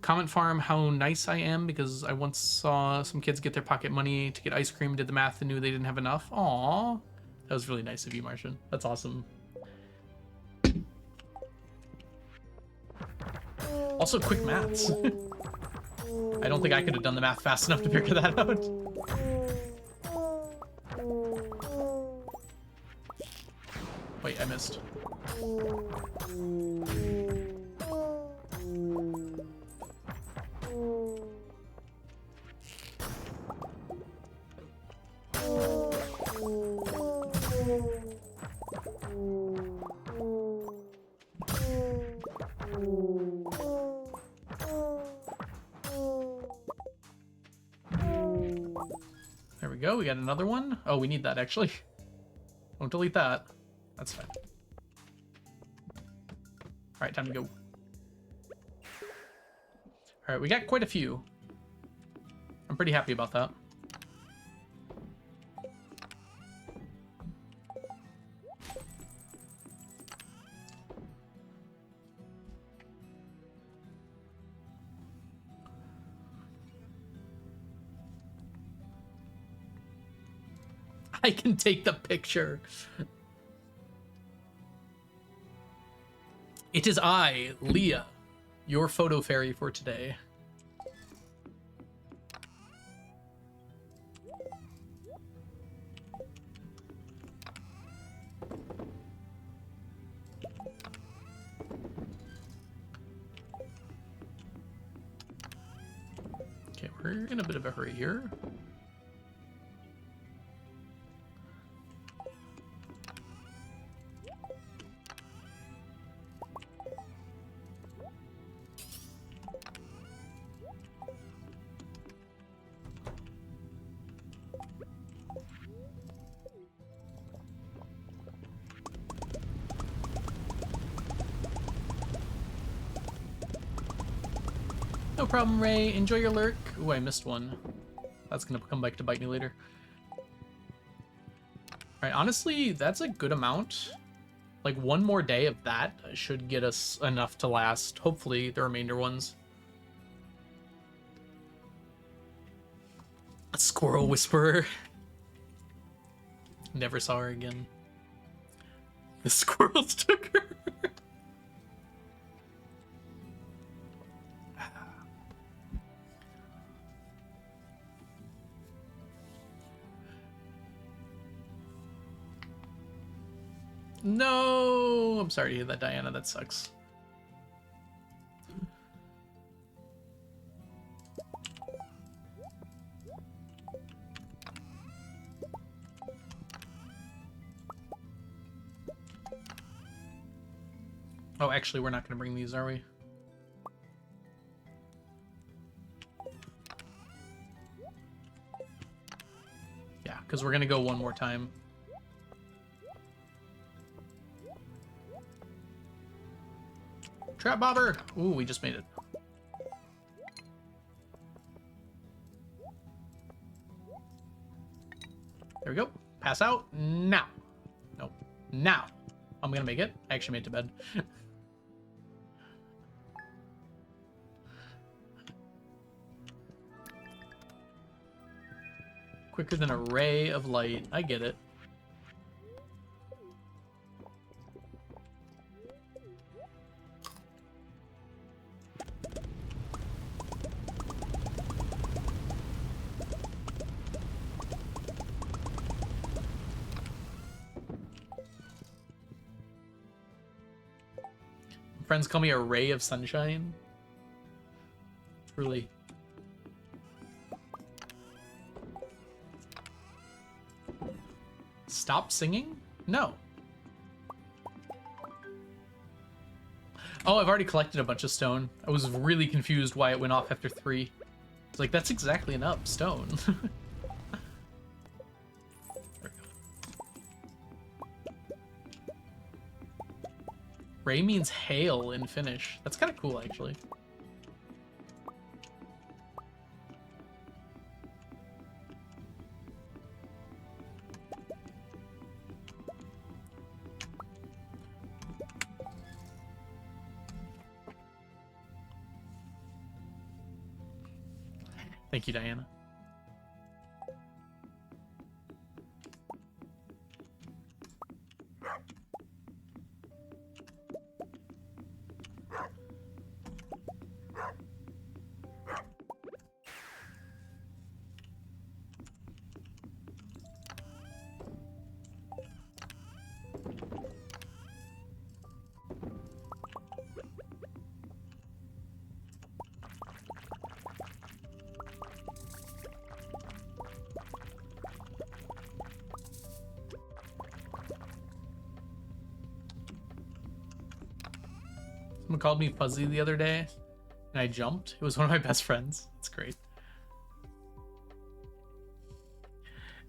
Comment farm how nice I am because I once saw some kids get their pocket money to get ice cream, did the math, and knew they didn't have enough. Aww. That was really nice of you, Martian. That's awesome. Also, quick maths. I don't think I could have done the math fast enough to figure that out. Wait, I missed. There we go, we got another one. Oh, we need that actually. Don't delete that. That's fine. Alright, time to go. Alright, we got quite a few. I'm pretty happy about that. I can take the picture. It is I, Leah, your photo fairy for today. Okay, we're in a bit of a hurry here. No problem, Ray. Enjoy your lurk. Ooh, I missed one. That's gonna come back to bite me later. Alright, honestly, that's a good amount. Like, one more day of that should get us enough to last, hopefully, the remainder ones. A squirrel whisperer. Never saw her again. The squirrels took her. No! I'm sorry to hear that, Diana. That sucks. Oh, actually, we're not going to bring these, are we? Yeah, because we're going to go one more time. Trap bobber! Ooh, we just made it. There we go. Pass out. Now. Nope. Now. I'm gonna make it. I actually made it to bed. Quicker than a ray of light. I get it. Friends call me a ray of sunshine. Truly. Stop singing? No. Oh, I've already collected a bunch of stone. I was really confused why it went off after 3. It's like, that's exactly enough stone. Ray means hail in Finnish. That's kind of cool, actually. Thank you, Diana. Someone called me fuzzy the other day, and I jumped. It was one of my best friends. It's great.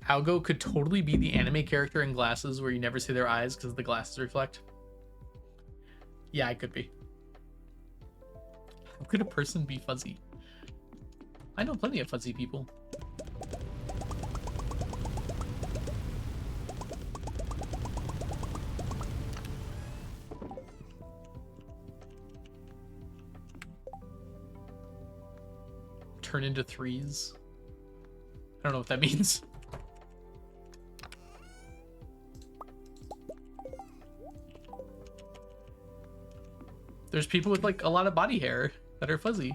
Algo could totally be the anime character in glasses where you never see their eyes because the glasses reflect. Yeah, I could be. How could a person be fuzzy? I know plenty of fuzzy people. Turn into threes. I don't know what that means. There's people with like a lot of body hair that are fuzzy.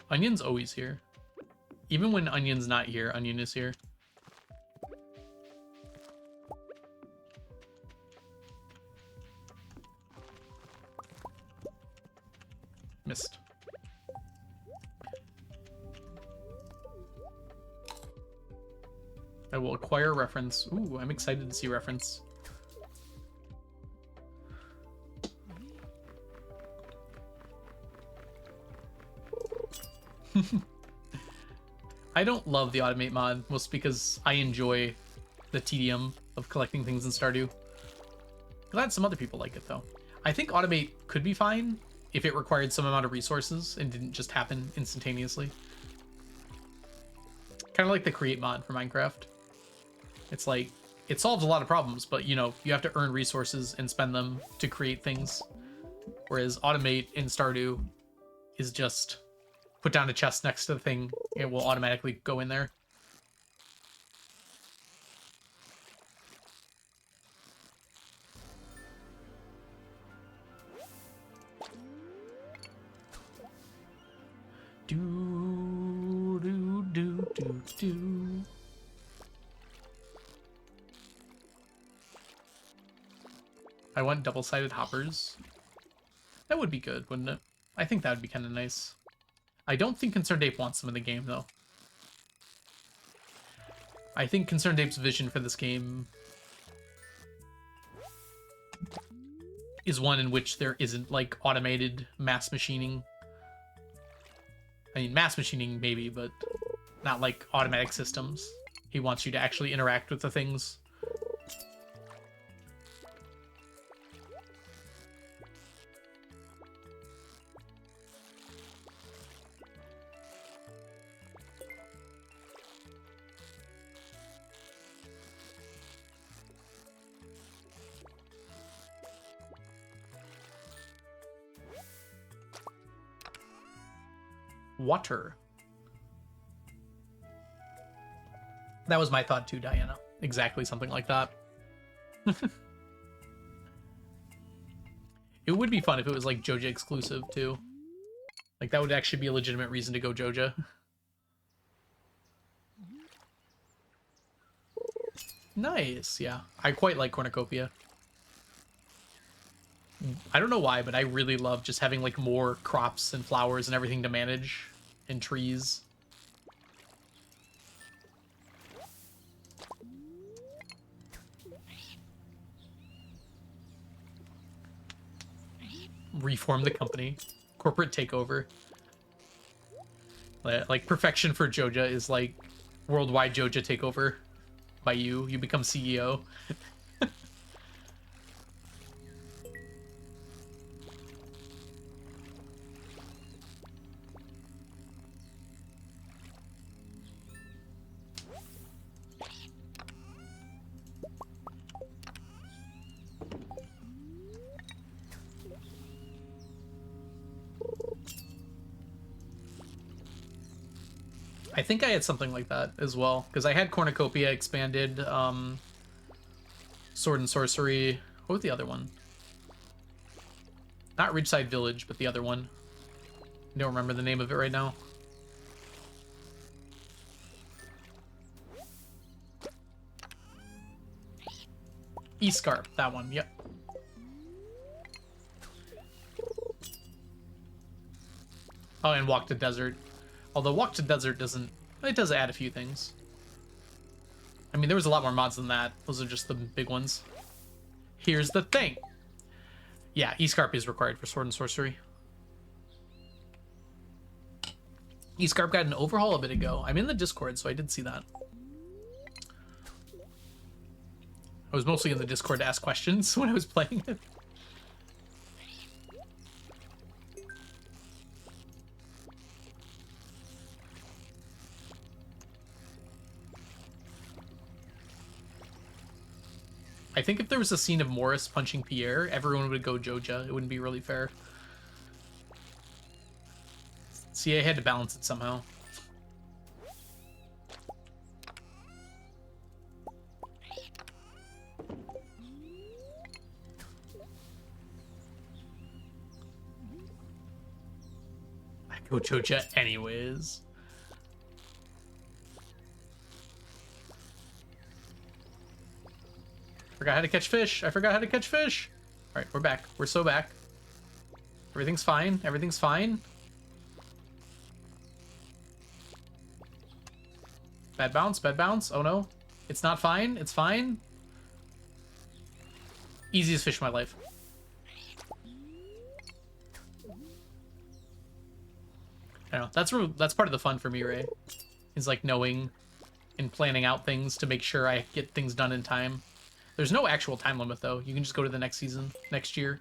Onion's always here. Even when Onion's not here, Onion is here. Missed. I will acquire reference. Ooh, I'm excited to see reference. I don't love the automate mod, mostly because I enjoy the tedium of collecting things in Stardew. Glad some other people like it though. I think automate could be fine if it required some amount of resources and didn't just happen instantaneously. Kind of like the create mod for Minecraft. It's like, it solves a lot of problems, but you know, you have to earn resources and spend them to create things. Whereas automate in Stardew is just put down a chest next to the thing, it will automatically go in there. Do do do do do. I want double-sided hoppers. That would be good, wouldn't it? I think that would be kind of nice. I don't think Concerned Ape wants them in the game, though. I think Concerned Ape's vision for this game is one in which there isn't, like, automated mass machining. I mean, mass machining, maybe, but not, like, automatic systems. He wants you to actually interact with the things. Water. That was my thought too, Diana. Exactly something like that. It would be fun if it was like Joja exclusive too. Like that would actually be a legitimate reason to go Joja. Nice, yeah. I quite like Cornucopia. I don't know why, but I really love just having like more crops and flowers and everything to manage, and trees. Reform the company. Corporate takeover. Like perfection for Joja is like worldwide Joja takeover by you. You become CEO. I think I had something like that as well, because I had Cornucopia expanded, Sword and Sorcery. What was the other one? Not Ridgeside Village, but the other one. I don't remember the name of it right now. Escarp, that one, yep. Oh, and Walk to Desert. Although Walk to Desert doesn't... It does add a few things. I mean, there was a lot more mods than that. Those are just the big ones. Here's the thing. Yeah, Escarp is required for Sword and Sorcery. Escarp got an overhaul a bit ago. I'm in the Discord, so I did see that. I was mostly in the Discord to ask questions when I was playing it. I think if there was a scene of Morris punching Pierre, everyone would go Joja. It wouldn't be really fair. See, I had to balance it somehow. I go Joja anyways. Forgot how to catch fish. I forgot how to catch fish. All right, we're back. We're so back. Everything's fine. Everything's fine. Bad bounce. Bad bounce. Oh no. It's not fine. It's fine. Easiest fish of my life. I know. That's part of the fun for me, Ray. Is like knowing and planning out things to make sure I get things done in time. There's no actual time limit, though. You can just go to the next season, next year.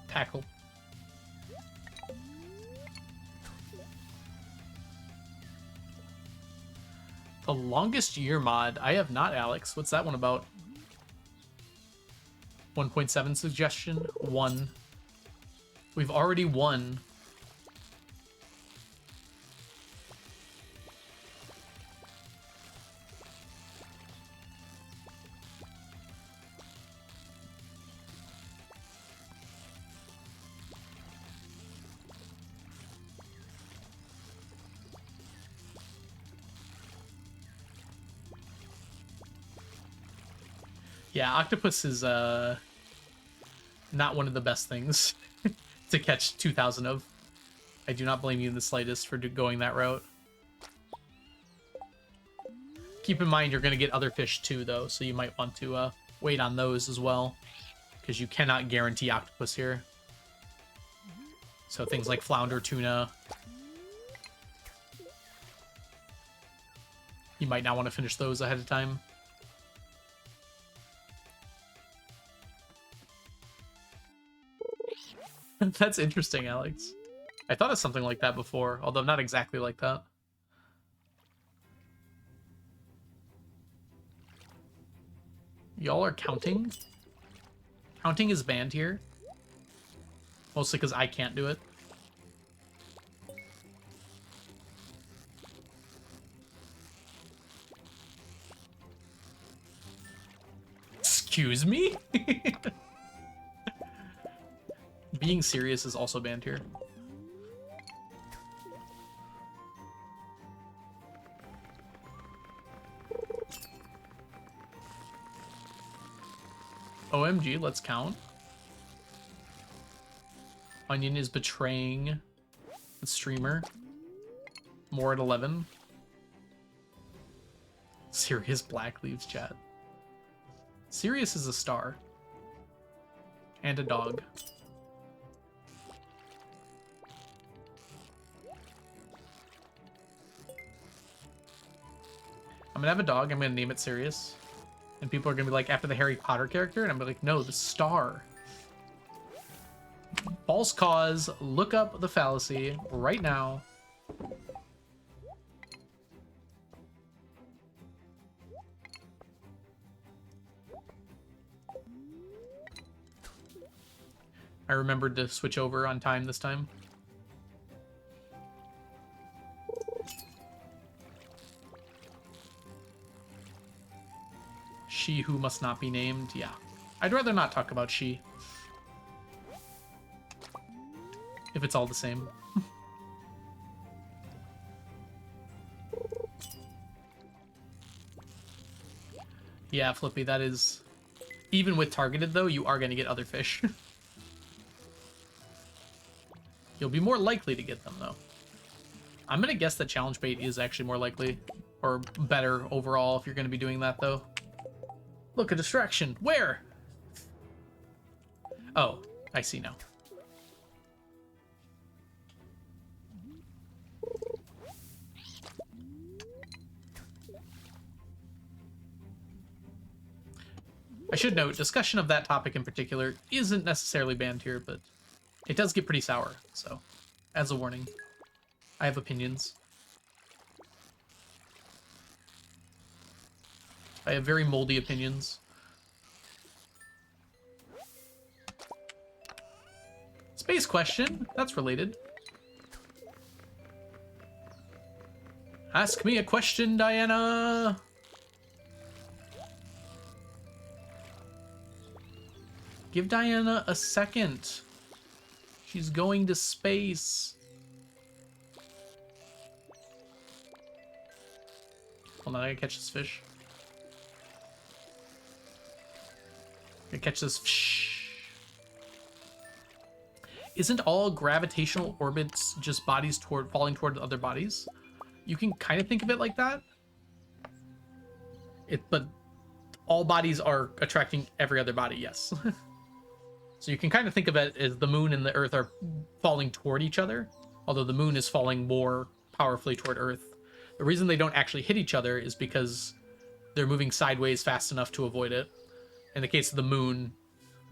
Tackle. The longest year mod. I have not, Alex. What's that one about? 1.7 suggestion? 1. We've already won. Yeah, Octopus is not one of the best things to catch 2,000 of. I do not blame you in the slightest for going that route. Keep in mind you're going to get other fish too, though, so you might want to wait on those as well, because you cannot guarantee Octopus here. So things like flounder, tuna. You might not want to finish those ahead of time. That's interesting, Alex. I thought of something like that before, although not exactly like that. Y'all are counting? Counting is banned here. Mostly because I can't do it. Excuse me? Being serious is also banned here. OMG, let's count. Onion is betraying the streamer. More at 11. Sirius Black leaves chat. Sirius is a star. And a dog. I'm gonna have a dog, I'm gonna name it Sirius. And people are gonna be like, after the Harry Potter character? And I'm gonna be like, no, the star. False cause, look up the fallacy right now. I remembered to switch over on time this time. She who must not be named, yeah. I'd rather not talk about she. If it's all the same. Yeah, Flippy, that is... Even with targeted, though, you are going to get other fish. You'll be more likely to get them, though. I'm going to guess that challenge bait is actually more likely. Or better overall if you're going to be doing that, though. Look, a distraction. Where? Oh, I see now. I should note, discussion of that topic in particular isn't necessarily banned here, but it does get pretty sour, so as a warning, I have opinions. I have very moldy opinions. Space question, that's related. Ask me a question, Diana! Give Diana a second. She's going to space. Hold on, I gotta catch this fish. Gotta catch this fish. Isn't all gravitational orbits just bodies falling toward other bodies? You can kind of think of it like that. But all bodies are attracting every other body, yes. So you can kind of think of it as the moon and the Earth are falling toward each other, although the moon is falling more powerfully toward Earth. The reason they don't actually hit each other is because they're moving sideways fast enough to avoid it. In the case of the moon,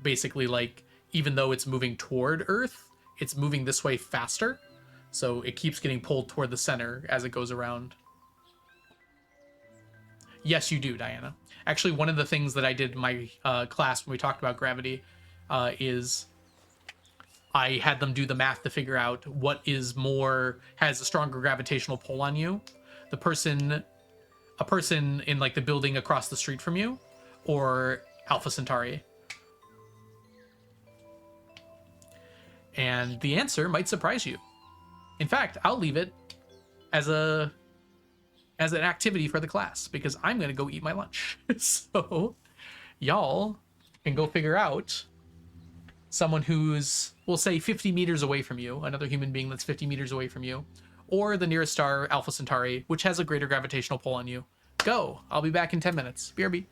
basically, like, even though it's moving toward Earth, it's moving this way faster, so it keeps getting pulled toward the center as it goes around. Yes, you do, Diana. Actually, one of the things that I did in my class when we talked about gravity is I had them do the math to figure out what has a stronger gravitational pull on you. A person in like the building across the street from you, or Alpha Centauri. And the answer might surprise you. In fact, I'll leave it as an activity for the class, because I'm going to go eat my lunch. So y'all can go figure out someone who's, we'll say, 50 meters away from you, another human being that's 50 meters away from you, or the nearest star, Alpha Centauri, which has a greater gravitational pull on you. Go! I'll be back in 10 minutes. BRB.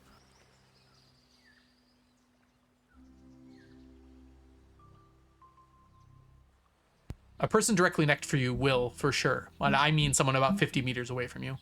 A person directly next to you will, for sure. And I mean someone about 50 meters away from you.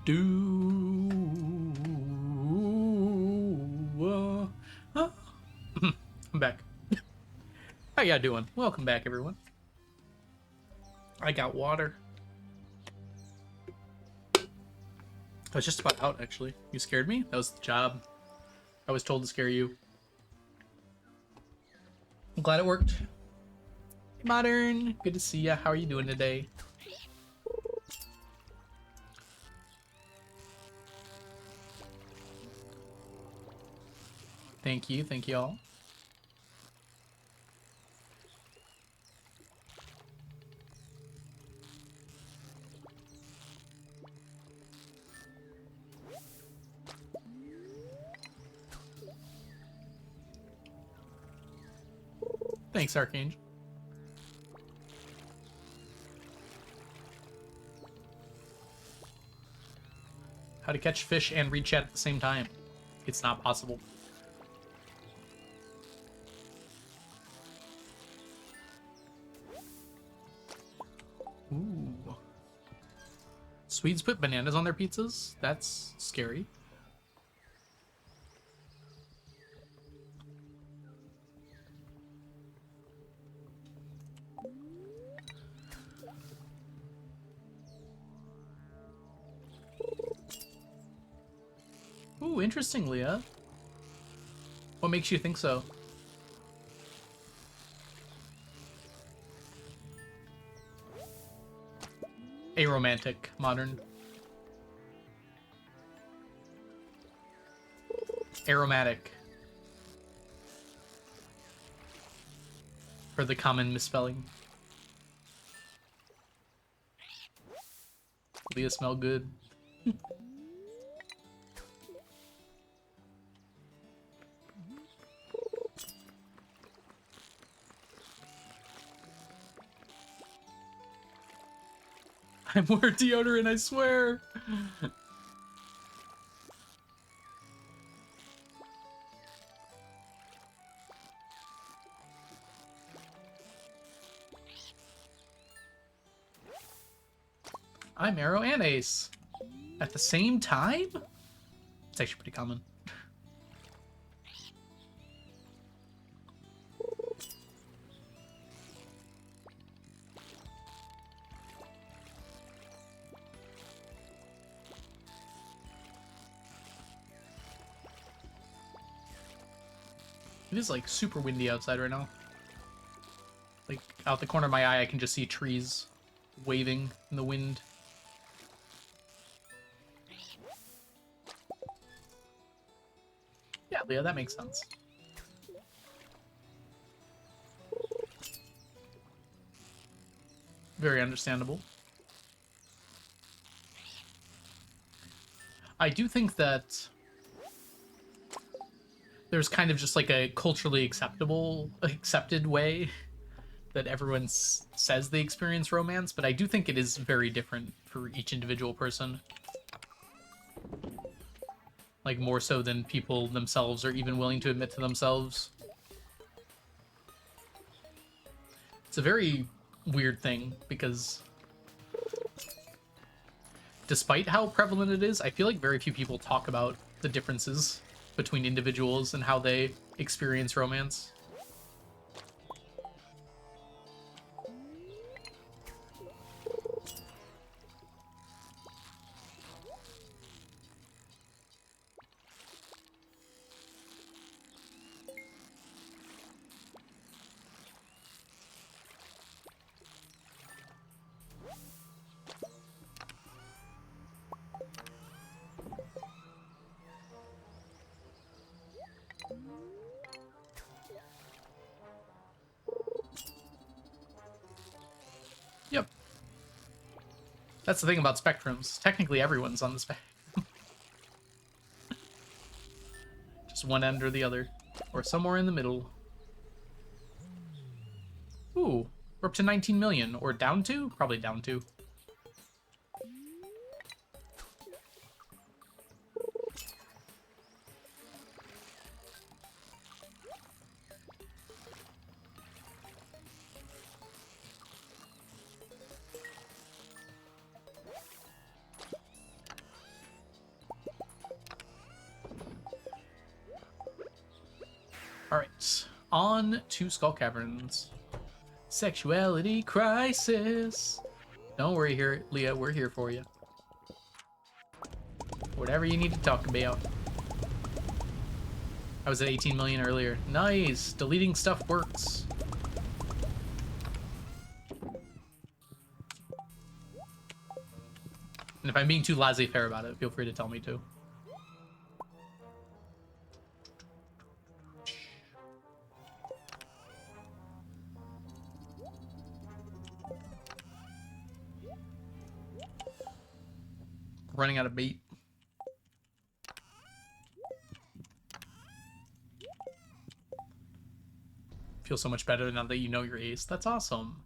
I'm back. How y'all doing? Welcome back, everyone. I got water. I was just about out, actually. You scared me? That was the job. I was told to scare you. I'm glad it worked. Hey, Modern. Good to see ya. How are you doing today? Thank you. Thank you all. Thanks, Archangel. How to catch fish and read chat at the same time. It's not possible. Ooh. Swedes put bananas on their pizzas? That's scary. Ooh, interesting, Leah. What makes you think so? Aromantic, modern. Aromatic. For the common misspelling. Leah smell good. I'm more deodorant, I swear. I'm Arrow and Ace. At the same time? It's actually pretty common. It is like super windy outside right now. Like out the corner of my eye, I can just see trees waving in the wind. Yeah, Leah, that makes sense. Very understandable. I do think that there's kind of just like a culturally accepted way that everyone says they experience romance, but I do think it is very different for each individual person. Like, more so than people themselves are even willing to admit to themselves. It's a very weird thing, because despite how prevalent it is, I feel like very few people talk about the differences between individuals and how they experience romance. Yep. That's the thing about spectrums. Technically, everyone's on the spectrum. Just one end or the other. Or somewhere in the middle. Ooh, we're up to 19 million. Or down to? Probably down to. Alright, on to Skull Caverns. Sexuality crisis. Don't worry here, Leah, we're here for you. Whatever you need to talk about. I was at 18 million earlier. Nice! Deleting stuff works. And if I'm being too laissez-faire about it, feel free to tell me to. Running out of bait. Feel so much better now that you know your ace. That's awesome.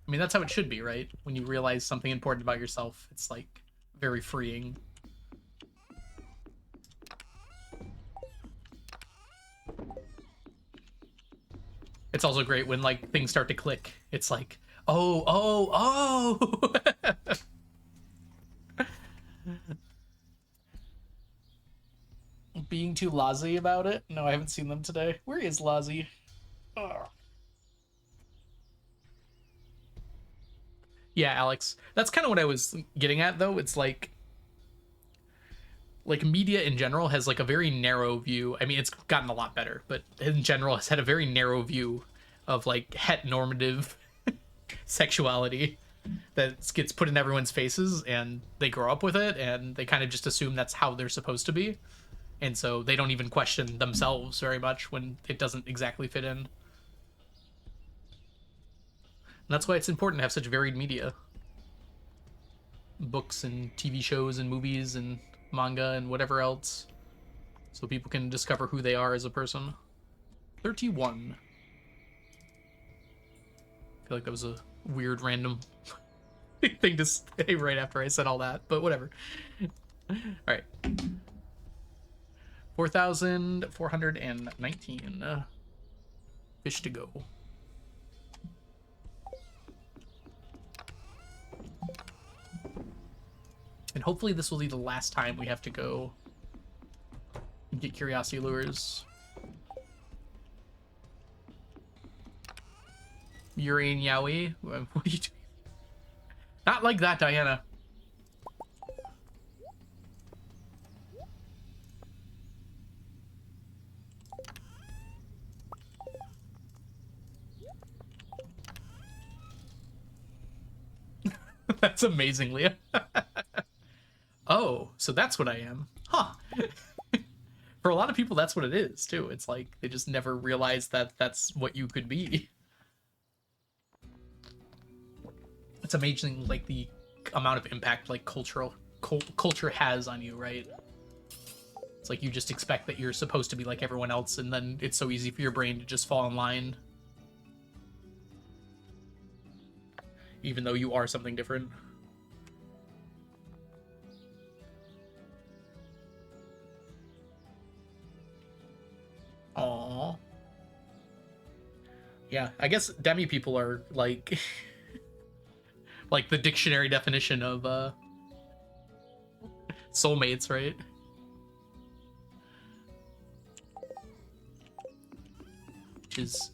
I mean, that's how it should be, right? When you realize something important about yourself, it's like very freeing. It's also great when like things start to click. It's like, oh. Being too lazy about it? No, I haven't seen them today. Where is Lazy? Ugh. Yeah, Alex. That's kind of what I was getting at, though. It's like media in general has like a very narrow view. I mean, it's gotten a lot better, but in general has had a very narrow view of like het normative sexuality that gets put in everyone's faces, and they grow up with it, and they kind of just assume that's how they're supposed to be. And so they don't even question themselves very much when it doesn't exactly fit in. And that's why it's important to have such varied media. Books and TV shows and movies and manga and whatever else. So people can discover who they are as a person. 31. I feel like that was a weird random thing to say right after I said all that, but whatever. Alright. 4,419 fish to go. And hopefully this will be the last time we have to go and get curiosity lures. Yuri and Yaoi? What are you doing? Not like that, Diana. That's amazing, Leah. Oh, so that's what I am. Huh. For a lot of people, that's what it is, too. It's like, they just never realize that that's what you could be. It's amazing, like, the amount of impact, like, culture has on you, right? It's like you just expect that you're supposed to be like everyone else, and then it's so easy for your brain to just fall in line. Even though you are something different. Aww. Yeah, I guess demi people are like like the dictionary definition of soulmates, right? Which is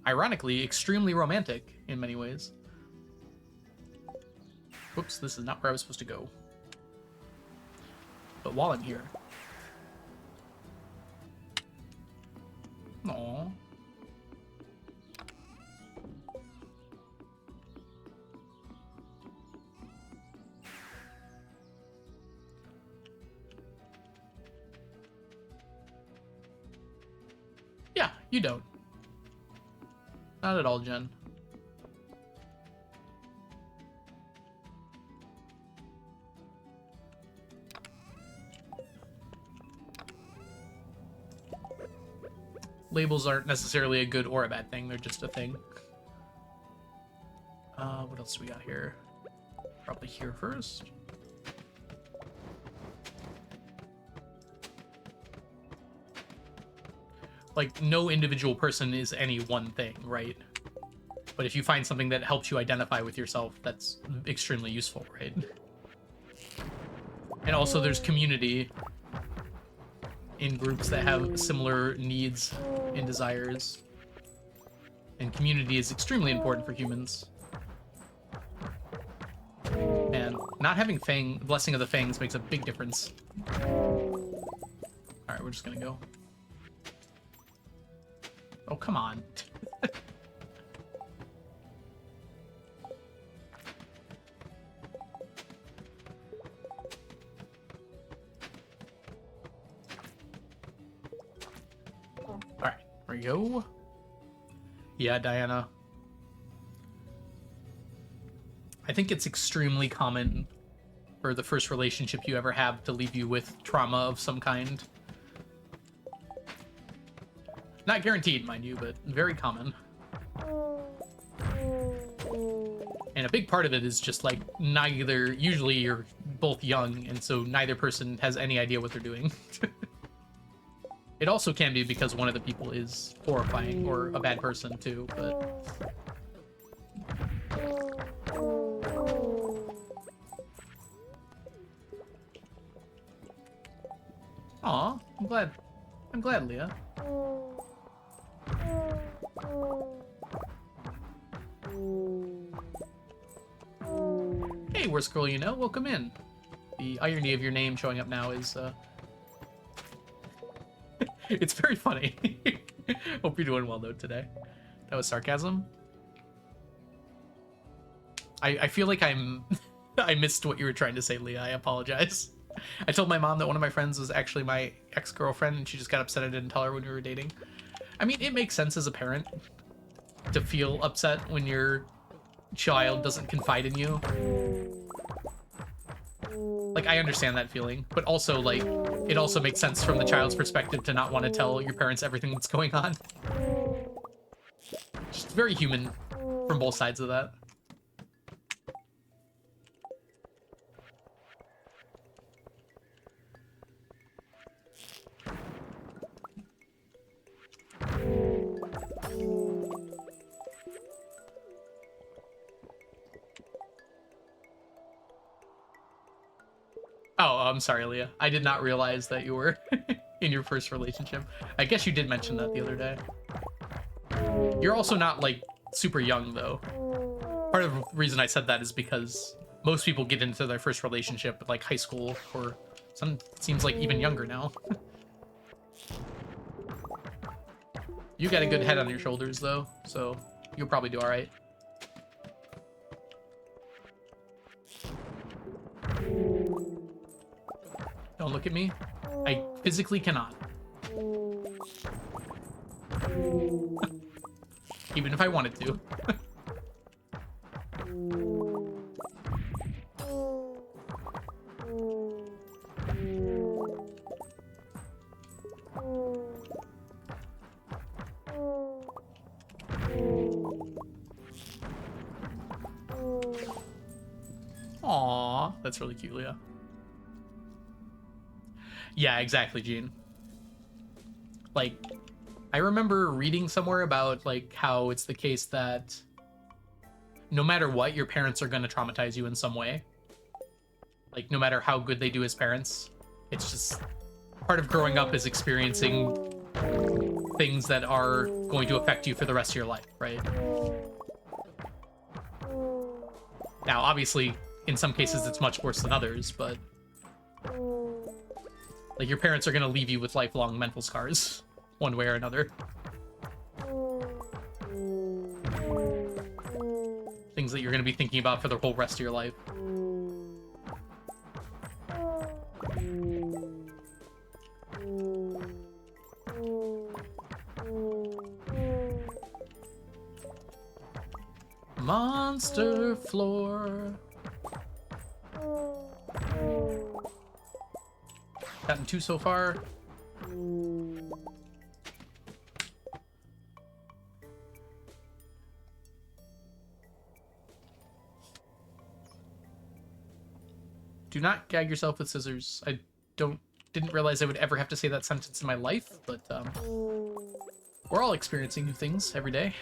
ironically extremely romantic in many ways. Whoops, this is not where I was supposed to go. But while I'm here. Aww. Yeah, you don't. Not at all, Jen. Labels aren't necessarily a good or a bad thing, they're just a thing. What else do we got here? Probably here first. Like, no individual person is any one thing, right? But if you find something that helps you identify with yourself, that's extremely useful, right? And also there's community. in groups that have similar needs and desires. And community is extremely important for humans. And not having Blessing of the Fangs makes a big difference. Alright, we're just gonna go. Oh, come on. Alright, here we go. Yeah, Diana. I think it's extremely common for the first relationship you ever have to leave you with trauma of some kind. Not guaranteed, mind you, but very common. And a big part of it is just like usually you're both young, and so neither person has any idea what they're doing. It also can be because one of the people is horrifying or a bad person too, but... Aw, I'm glad, Leah. Hey, worst girl you know, welcome in. The irony of your name showing up now is, it's very funny. Hope you're doing well, though, today. That was sarcasm. I feel like I missed what you were trying to say, Leah. I apologize. I told my mom that one of my friends was actually my ex-girlfriend, and she just got upset I didn't tell her when we were dating. I mean, it makes sense as a parent to feel upset when your child doesn't confide in you. Like, I understand that feeling, but also, like, it also makes sense from the child's perspective to not want to tell your parents everything that's going on. Just very human from both sides of that. Oh, I'm sorry, Leah. I did not realize that you were in your first relationship. I guess you did mention that the other day. You're also not, like, super young, though. Part of the reason I said that is because most people get into their first relationship at, like, high school, or some seems like even younger now. You got a good head on your shoulders, though, so you'll probably do all right. Don't look at me. I physically cannot. Even if I wanted to. Aww, that's really cute, Leah. Yeah, exactly, Gene. Like, I remember reading somewhere about, like, how it's the case that no matter what, your parents are going to traumatize you in some way. Like, no matter how good they do as parents. It's just part of growing up is experiencing things that are going to affect you for the rest of your life, right? Now, obviously, in some cases, it's much worse than others, but... like, your parents are going to leave you with lifelong mental scars, one way or another. Things that you're going to be thinking about for the whole rest of your life. Monster floor. Gotten 2 so far. Do not gag yourself with scissors. I didn't realize I would ever have to say that sentence in my life, but we're all experiencing new things every day.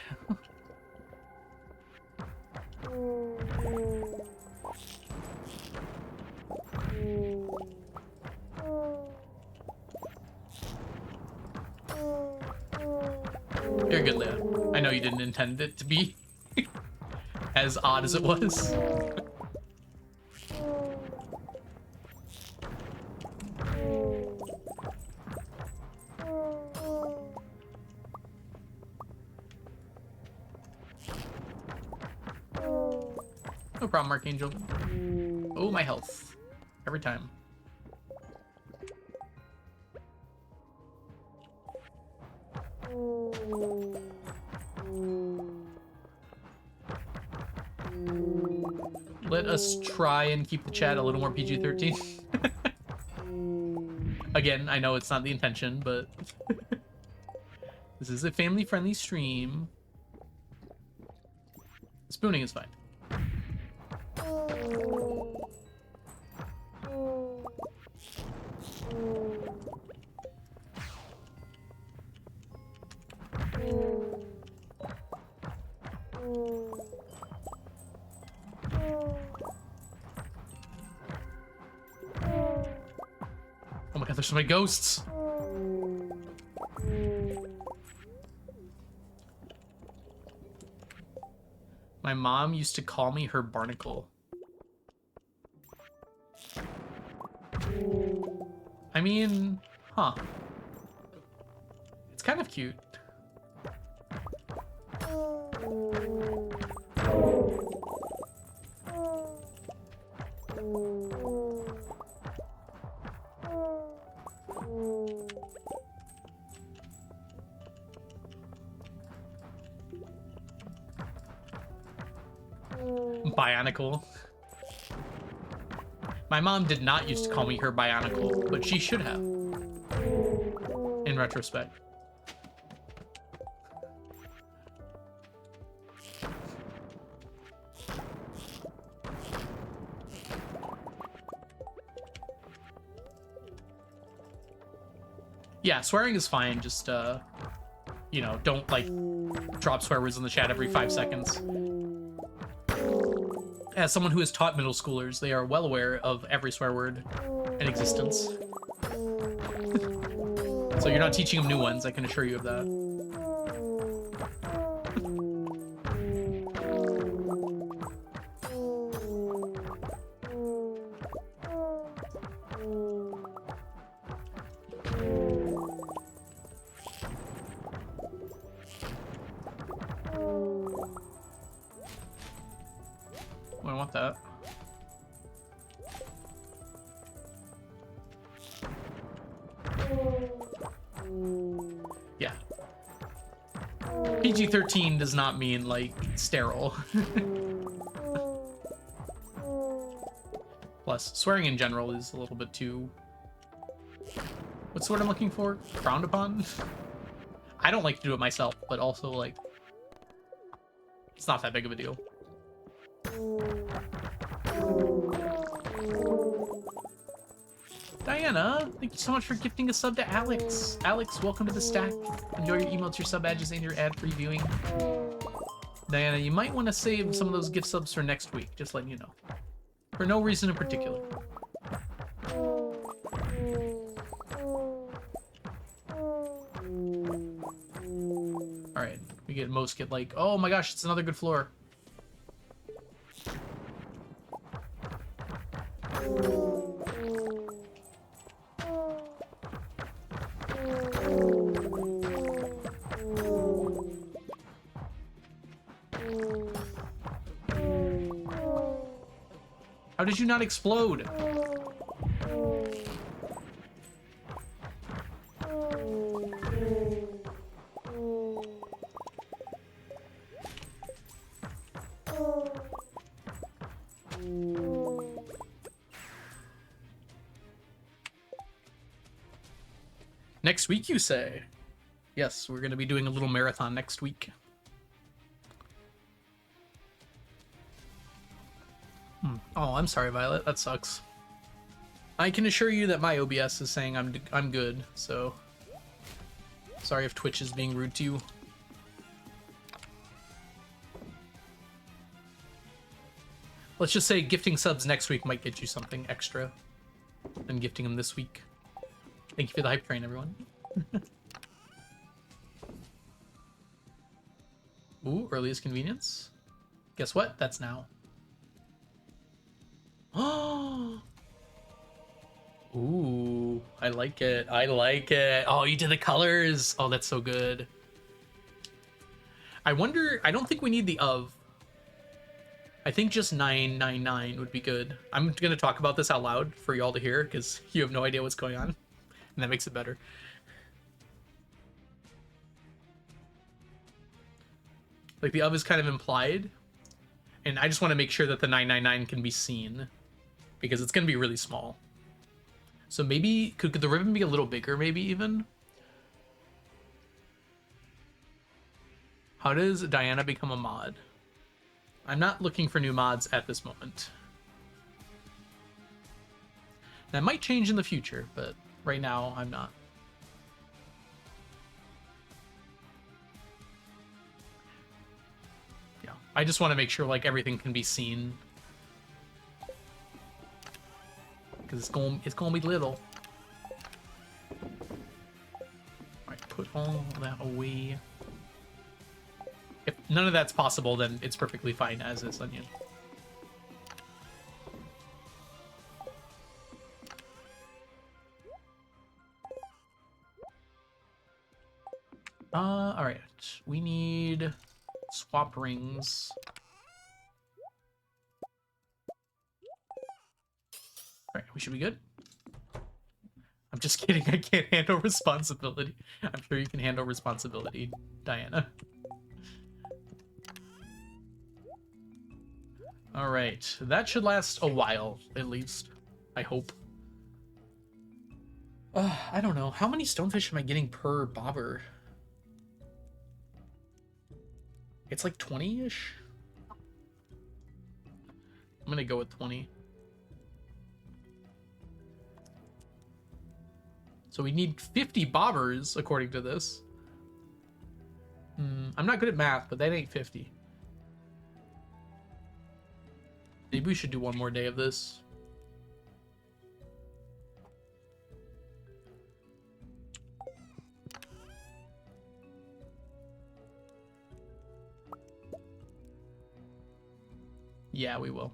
You're good, Leah. I know you didn't intend it to be as odd as it was. No problem, Archangel. Oh, my health. Every time. Let us try and keep the chat a little more PG-13. Again, I know it's not the intention, but this is a family-friendly stream. Spooning is fine. Oh my god, there's so many ghosts! My mom used to call me her barnacle. I mean, huh. It's kind of cute. Bionicle. My mom did not used to call me her Bionicle, but she should have. In retrospect. Yeah, swearing is fine, just, you know, don't, like, drop swear words in the chat every 5 seconds. As someone who has taught middle schoolers, they are well aware of every swear word in existence. So you're not teaching them new ones, I can assure you of that. I want that. Yeah. PG-13 does not mean, like, sterile. Plus, swearing in general is a little bit too... What's the word I'm looking for? Frowned upon? I don't like to do it myself, but also, like... It's not that big of a deal. Diana, thank you so much for gifting a sub to Alex. Alex, welcome to the stack. Enjoy your emotes, your sub badges, and your ad-free viewing. Diana, you might want to save some of those gift subs for next week, just letting you know. For no reason in particular. Alright, we get most get like, oh my gosh, it's another good floor. How did you not explode? Next week, you say? Yes, we're going to be doing a little marathon next week. Oh, I'm sorry, Violet. That sucks. I can assure you that my OBS is saying I'm good, so... Sorry if Twitch is being rude to you. Let's just say gifting subs next week might get you something extra than gifting them this week. Thank you for the hype train, everyone. Ooh, earliest convenience. Guess what? That's now. Oh. Ooh, I like it. I like it. Oh, you did the colors. Oh, that's so good. I wonder, I don't think we need the of. I think just 999 would be good. I'm going to talk about this out loud for y'all to hear because you have no idea what's going on. And that makes it better. Like the of is kind of implied. And I just want to make sure that the 999 can be seen because it's going to be really small. So maybe, could the ribbon be a little bigger maybe even? How does Diana become a mod? I'm not looking for new mods at this moment. That might change in the future, but right now I'm not. Yeah, I just want to make sure like everything can be seen. Because it's gonna be little. Alright, put all that away. If none of that's possible, then it's perfectly fine as is onion. Alright. We need swap rings. Alright, we should be good. I'm just kidding, I can't handle responsibility. I'm sure you can handle responsibility, Diana. Alright, that should last a while, at least. I hope. I don't know. How many stonefish am I getting per bobber? It's like 20-ish? I'm gonna go with 20. So we need 50 bobbers, according to this. I'm not good at math, but that ain't 50. Maybe we should do one more day of this. Yeah, we will.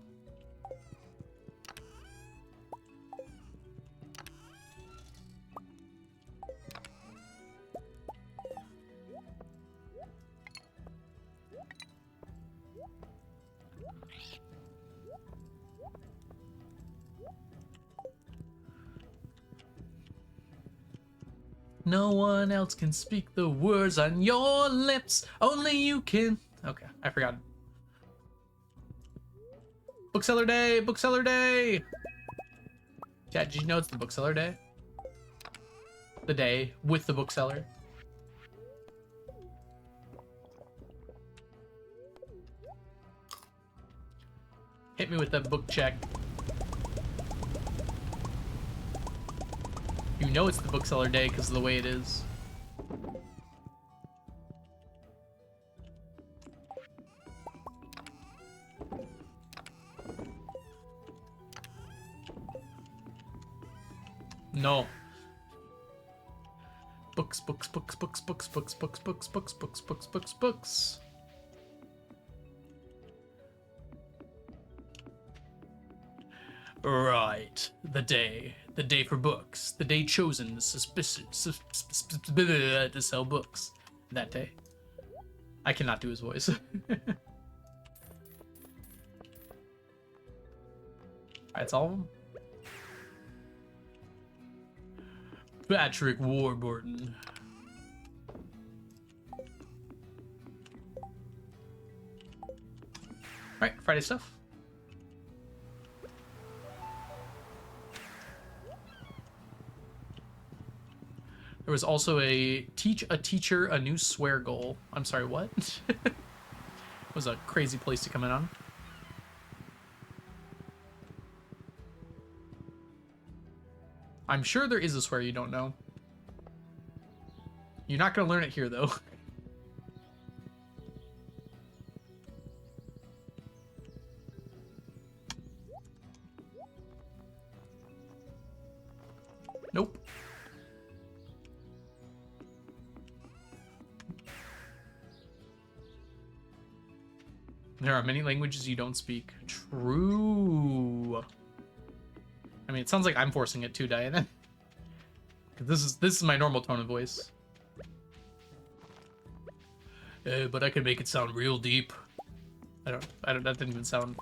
No one else can speak the words on your lips. Only you can. Okay, I forgot. Bookseller day! Bookseller day! Yeah, did you know it's the bookseller day? The day with the bookseller. Hit me with that book check. You know it's the bookseller day because of the way it is. No. Books, books, books, books, books, books, books, books, books, books, books, books, books. Right. The day. The day for books. The day chosen to sell books. That day. I cannot do his voice. Alright, it's all of them. Patrick Warburton. Alright, Friday stuff. There was also a teach a teacher a new swear goal. I'm sorry, what? It was a crazy place to come in on. I'm sure there is a swear you don't know. You're not going to learn it here, though. Nope. There are many languages you don't speak. True. I mean, it sounds like I'm forcing it too, Diana. This is my normal tone of voice. But I could make it sound real deep. I don't. That didn't even sound.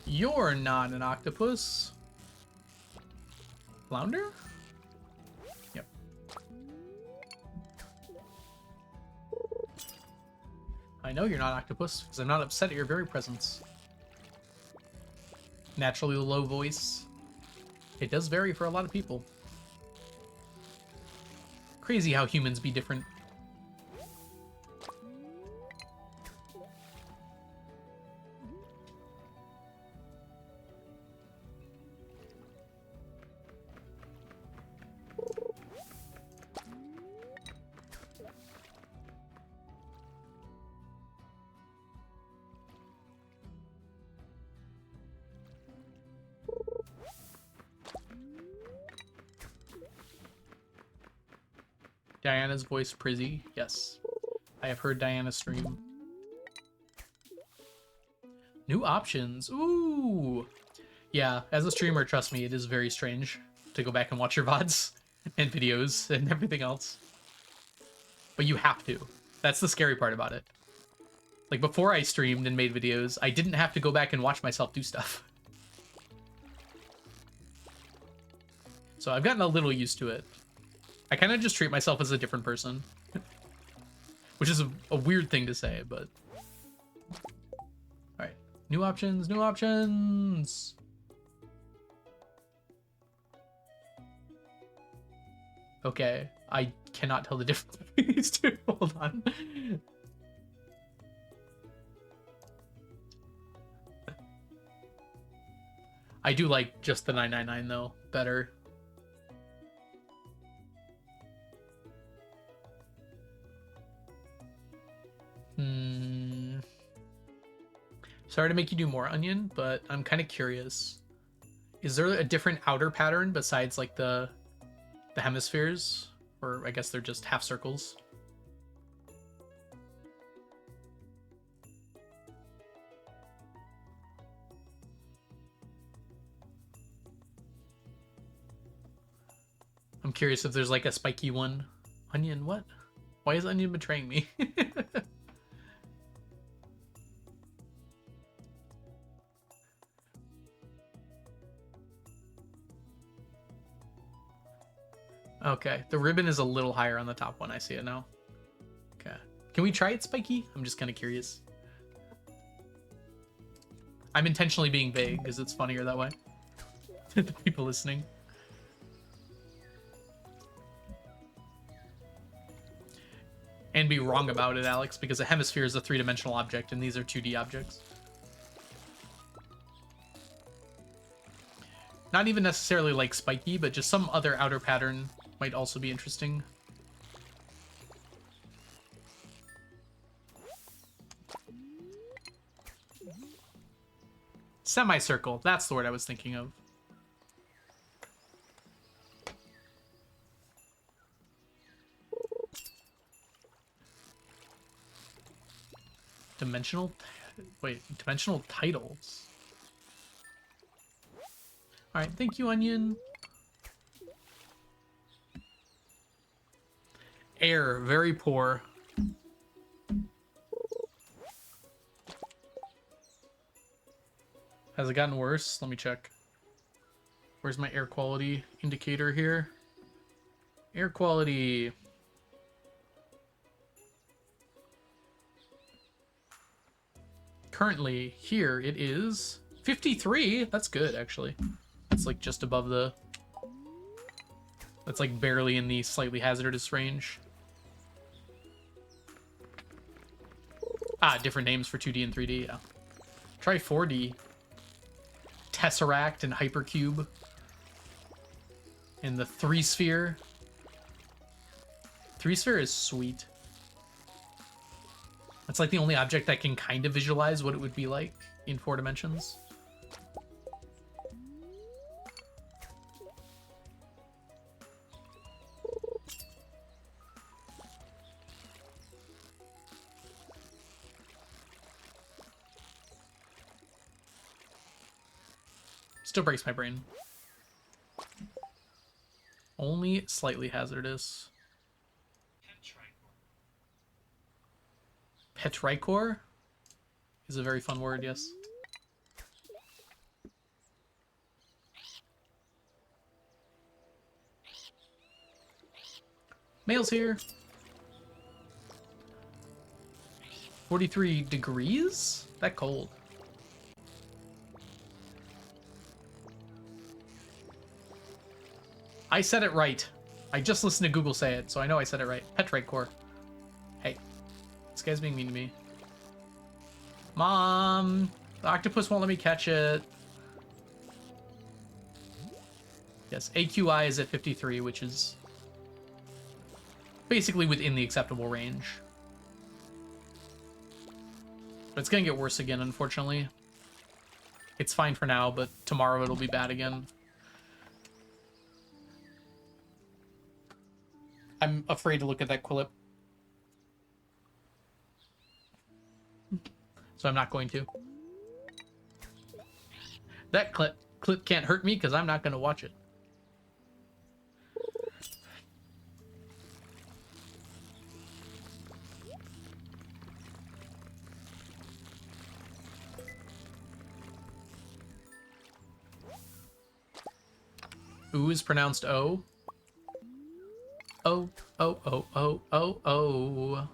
You're not an octopus. Flounder? Yep. I know you're not octopus, because I'm not upset at your very presence. Naturally low voice. It does vary for a lot of people. Crazy how humans be different. Diana's voice Prizzy. Yes. I have heard Diana stream. New options. Ooh. Yeah, as a streamer, trust me, it is very strange to go back and watch your VODs and videos and everything else. But you have to. That's the scary part about it. Like, before I streamed and made videos, I didn't have to go back and watch myself do stuff. So I've gotten a little used to it. I kind of just treat myself as a different person. Which is a weird thing to say, but... Alright. New options, new options! Okay. I cannot tell the difference between these two. Hold on. I do like just the 999 though, better. Sorry to make you do more onion, but I'm kind of curious. Is there a different outer pattern besides like the hemispheres? Or I guess they're just half circles. I'm curious if there's like a spiky one. Onion, what? Why is Onion betraying me? Okay, the ribbon is a little higher on the top one. I see it now. Okay. Can we try it, Spiky? I'm just kind of curious. I'm intentionally being vague because it's funnier that way. The people listening. And be wrong about it, Alex, because a hemisphere is a three-dimensional object and these are 2D objects. Not even necessarily like spiky, but just some other outer pattern might also be interesting. Semicircle, that's the word I was thinking of. Dimensional titles. All right, thank you, Onion. Air, very poor. Has it gotten worse? Let me check. Where's my air quality indicator here? Air quality. Currently, here it is 53. That's good, actually. It's like just above the... That's like barely in the slightly hazardous range. Ah, different names for 2D and 3D, yeah. Try 4D. Tesseract and Hypercube. And the 3-sphere. 3-star is sweet. It's like the only object I can kind of visualize what it would be like in 4 dimensions. Still breaks my brain. Only slightly hazardous. Petricor is a very fun word, yes. Mail's here. 43 degrees? That cold. I said it right. I just listened to Google say it, so I know I said it right. Petricor. Hey, this guy's being mean to me. Mom, the octopus won't let me catch it. Yes, AQI is at 53, which is basically within the acceptable range. But it's gonna get worse again, unfortunately. It's fine for now, but tomorrow it'll be bad again. I'm afraid to look at that clip. So I'm not going to. That clip can't hurt me because I'm not going to watch it. Ooh is pronounced O. Oh, oh, oh, oh, oh, oh.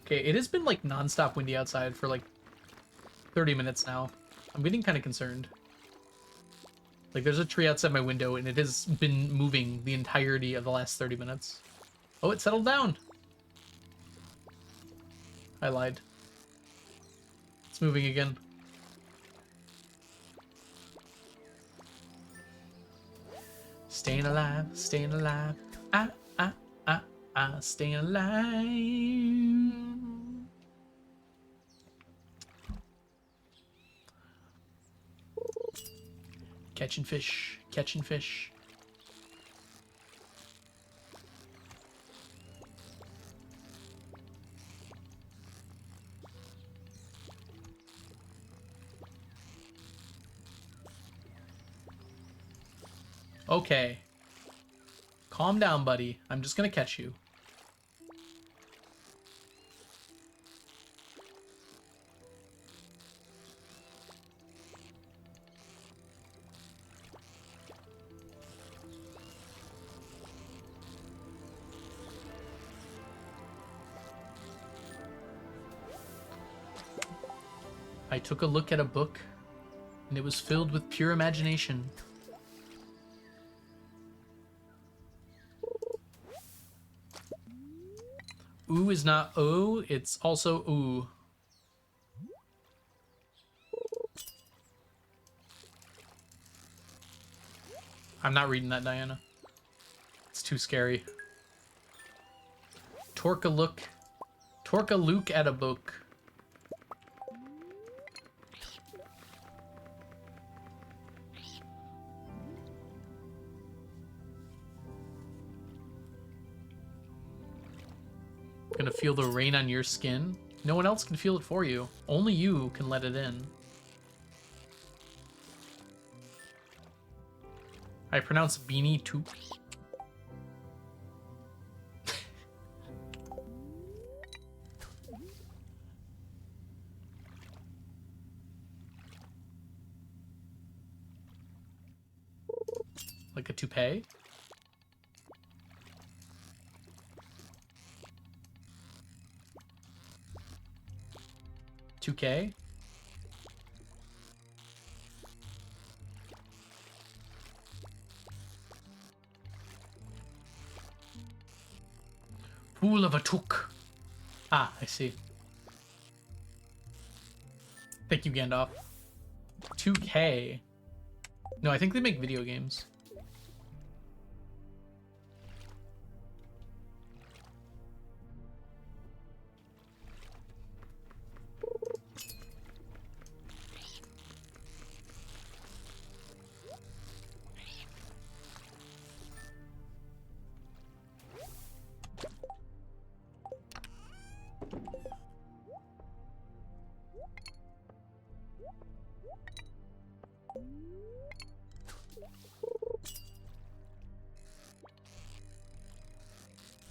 Okay, it has been like non-stop windy outside for like 30 minutes now. I'm getting kind of concerned. Like there's a tree outside my window and it has been moving the entirety of the last 30 minutes. Oh, it settled down. I lied. It's moving again. Staying alive, staying alive. Staying alive. Catching fish, catching fish. Okay. Calm down, buddy. I'm just gonna catch you. I took a look at a book, and it was filled with pure imagination. Ooh is not O, it's also ooh. I'm not reading that, Diana. It's too scary. Torque a look at a book. Gonna feel the rain on your skin. No one else can feel it for you. Only you can let it in. I pronounce beanie toop. Like a toupee? $2K? Pool of a took. Ah, I see. Thank you, Gandalf. 2K. No, I think they make video games.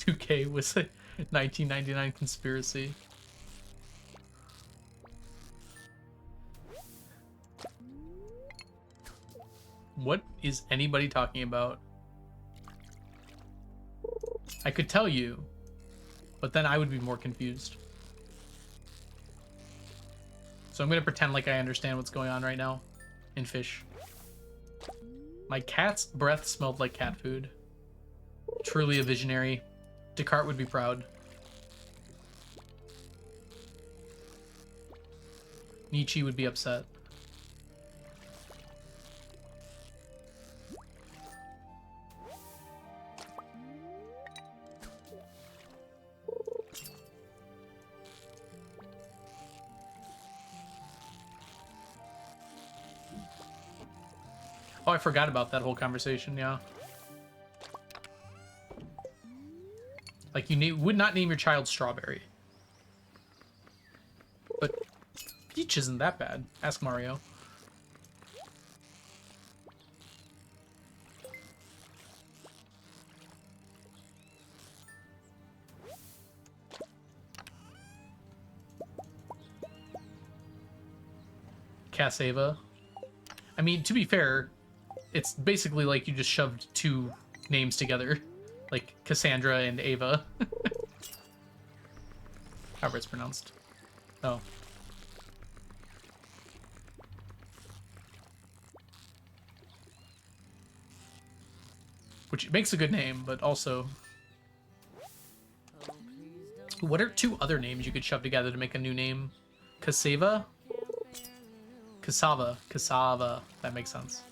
2K was a 1999 conspiracy. What is anybody talking about? I could tell you, but then I would be more confused. So I'm going to pretend like I understand what's going on right now in fish. My cat's breath smelled like cat food. Truly a visionary. Descartes would be proud. Nietzsche would be upset. Oh, I forgot about that whole conversation, yeah. Like, you would not name your child Strawberry. But Peach isn't that bad. Ask Mario. Cassava. I mean, to be fair, it's basically like you just shoved two names together. Like Cassandra and Ava. However it's pronounced. Oh. Which makes a good name, but also... What are two other names you could shove together to make a new name? Cassava? Cassava. Cassava. That makes sense.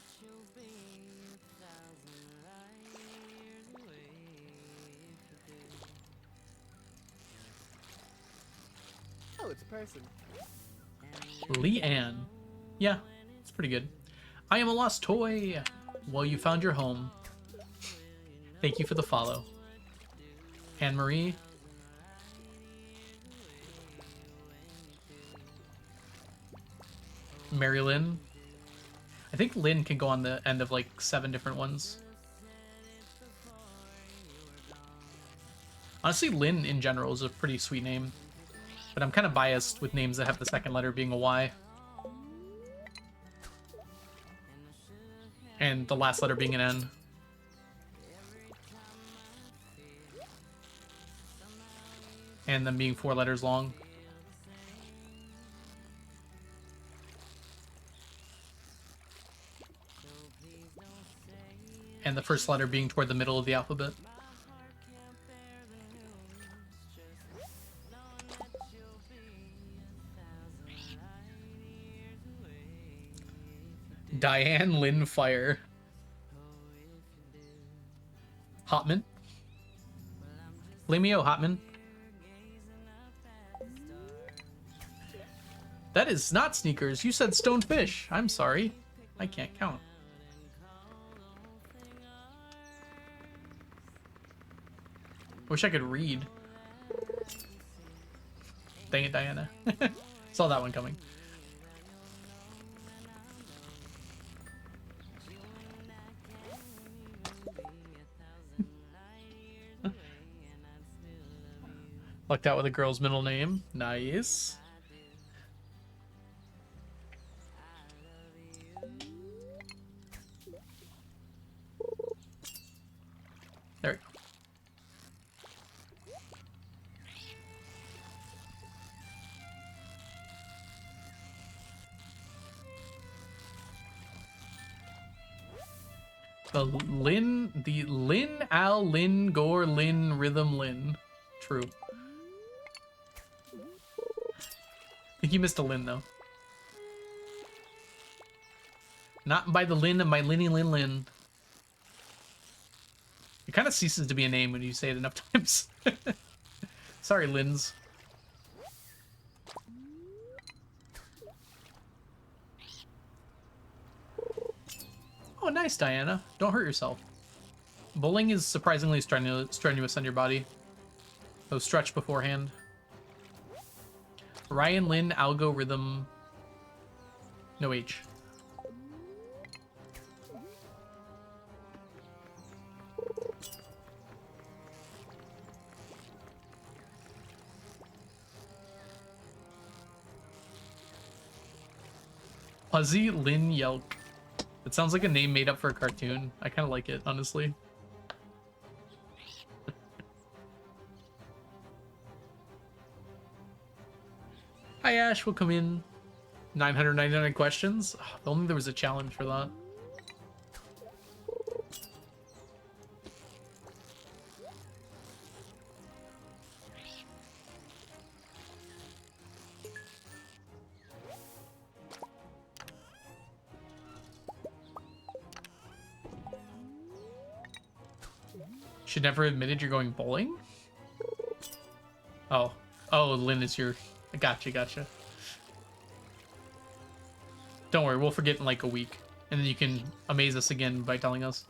Oh, it's a person. Leanne. Yeah, it's pretty good. I am a lost toy. Well, you found your home. Thank you for the follow. Anne-Marie. Mary Lynn. I think Lynn can go on the end of like 7 different ones. Honestly, Lynn in general is a pretty sweet name. But I'm kind of biased with names that have the second letter being a Y. And the last letter being an N. And them being 4 letters long. And the first letter being toward the middle of the alphabet. Diane Lynn Fire. Hotman. Lemio Hotman. That is not sneakers. You said stonefish. I'm sorry. I can't count. Wish I could read. Dang it, Diana. Saw that one coming. Lucked out with a girl's middle name. Nice. There we go. The Lin, Al, Lin, Gore, Lin, Rhythm, Lin. True. I think you missed a Lin, though. Not by the Lin and by Linny Lin Lin. It kind of ceases to be a name when you say it enough times. Sorry, Lins. Oh, nice, Diana. Don't hurt yourself. Bowling is surprisingly strenuous on your body. So stretch beforehand. Ryan Lin algorithm. No H. Fuzzy Lin Yelk. It sounds like a name made up for a cartoon. I kind of like it, honestly. Hi Ash, welcome in. 999 questions. Oh, if only there was a challenge for that. Should never admitted you're going bowling? Oh. Oh, Lynn is your... Gotcha. Don't worry, we'll forget in like a week. And then you can amaze us again by telling us.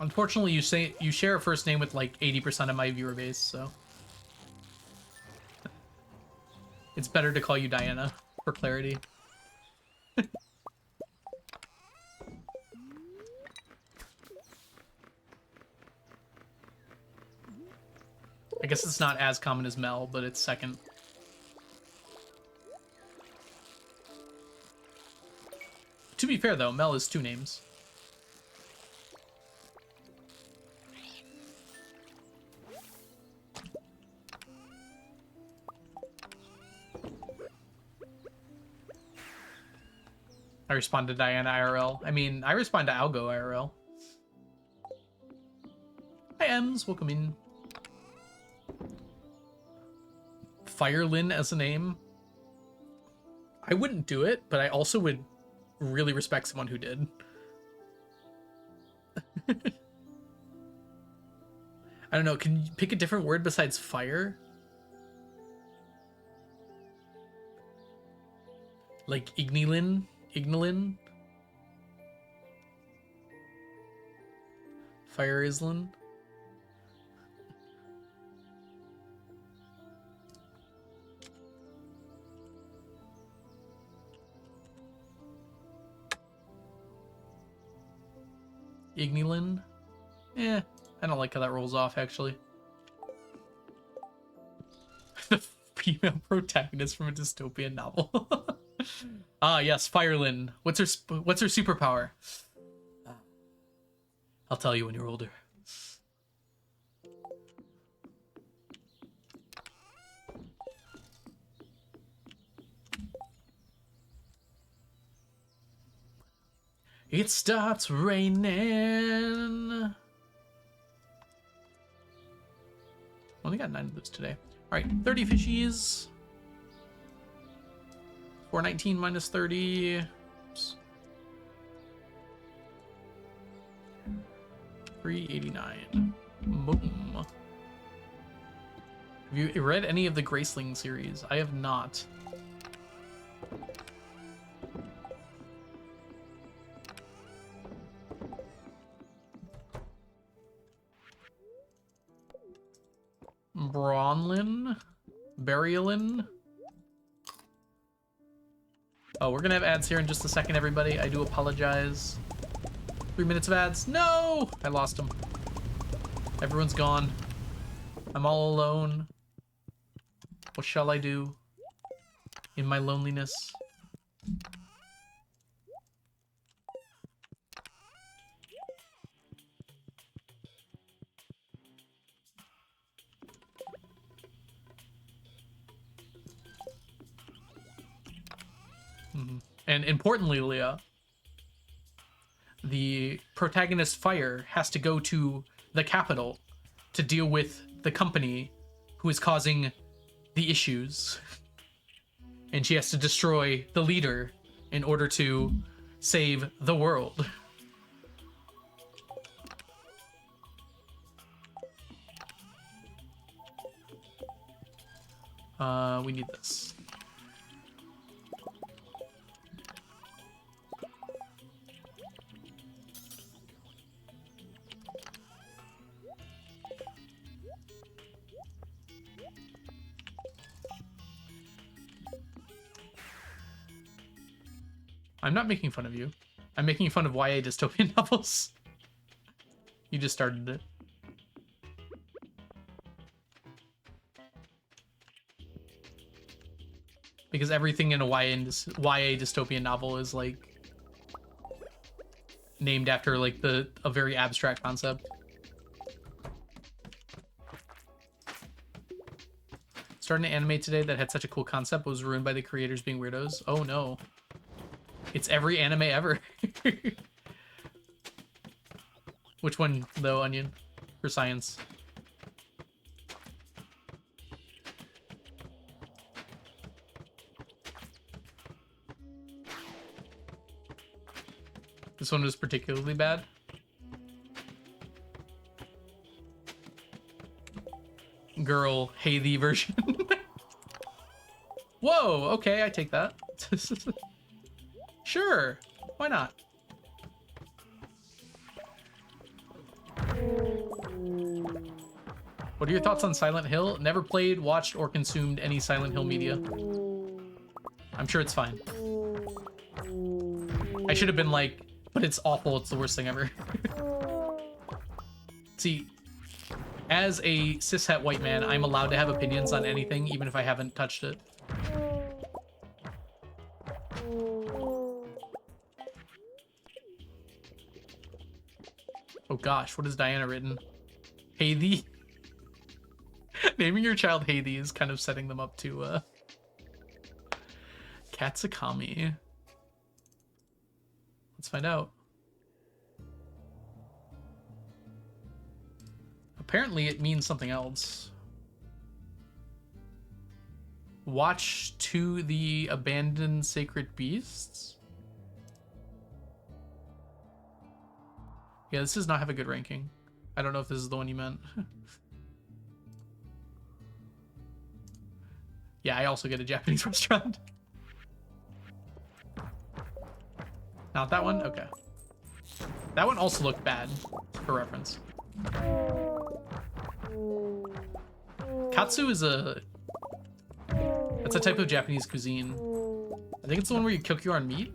Unfortunately, you share a first name with like 80% of my viewer base, so it's better to call you Diana for clarity. I guess it's not as common as Mel, but it's second. To be fair though, Mel is 2 names. I respond to Diana IRL. I mean, I respond to Algo IRL. Hi, Ems. Welcome in. Firelin as a name. I wouldn't do it, but I also would really respect someone who did. I don't know. Can you pick a different word besides fire? Like Ignilin? Ignilin? Fire Island? Ignilin? Eh, I don't like how that rolls off, actually. The female protagonist from a dystopian novel. Ah, yes, Firelin. What's her superpower? I'll tell you when you're older. It starts raining. Only got 9 of those today. All right, 30 fishies. 419 minus 30. Oops. 389. Boom. Have you read any of the Graceling series? I have not. Bronlin? Burialin? Oh, we're gonna have ads here in just a second, everybody. I do apologize. 3 minutes of ads. No! I lost them. Everyone's gone. I'm all alone. What shall I do in my loneliness? And importantly, Leah, the protagonist Fire has to go to the capital to deal with the company who is causing the issues. And she has to destroy the leader in order to save the world. We need this. I'm not making fun of you. I'm making fun of YA dystopian novels. You just started it. Because everything in a YA dystopian novel is like named after like a very abstract concept. Starting an anime today that had such a cool concept was ruined by the creators being weirdos. Oh no. It's every anime ever. Which one though, Onion? For science. This one was particularly bad. Girl, hey thee version. Whoa, okay, I take that. Sure, why not? What are your thoughts on Silent Hill? Never played, watched, or consumed any Silent Hill media. I'm sure it's fine. I should have been like, but it's awful, it's the worst thing ever. See, as a cishet white man, I'm allowed to have opinions on anything, even if I haven't touched it. Oh gosh, what has Diana written? Hey thee. Naming your child Hey thee is kind of setting them up to Katsukami. Let's find out. Apparently it means something else. Watch to the abandoned sacred beasts? Yeah, this does not have a good ranking. I don't know if this is the one you meant. Yeah, I also get a Japanese restaurant. Not that one? Okay. That one also looked bad, for reference. Katsu is that's a type of Japanese cuisine. I think it's the one where you cook your own meat.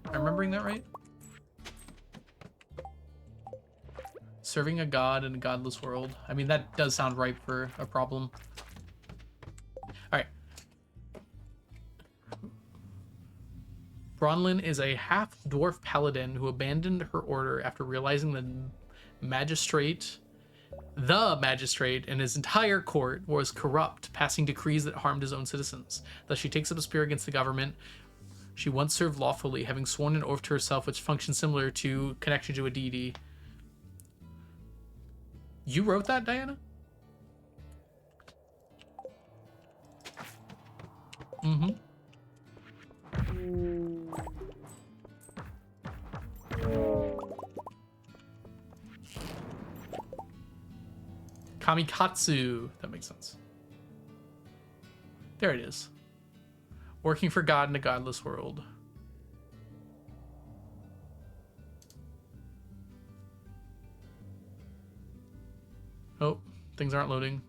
Am I remembering that right? Serving a god in a godless world. I mean, that does sound ripe for a problem. Alright. Bronlyn is a half-dwarf paladin who abandoned her order after realizing the magistrate and his entire court was corrupt, passing decrees that harmed his own citizens. Thus she takes up a spear against the government she once served lawfully, having sworn an oath to herself which functions similar to connection to a deity. You wrote that, Diana? Mm-hmm. Kamikatsu. That makes sense. There it is. Working for God in a godless world. Oh, things aren't loading.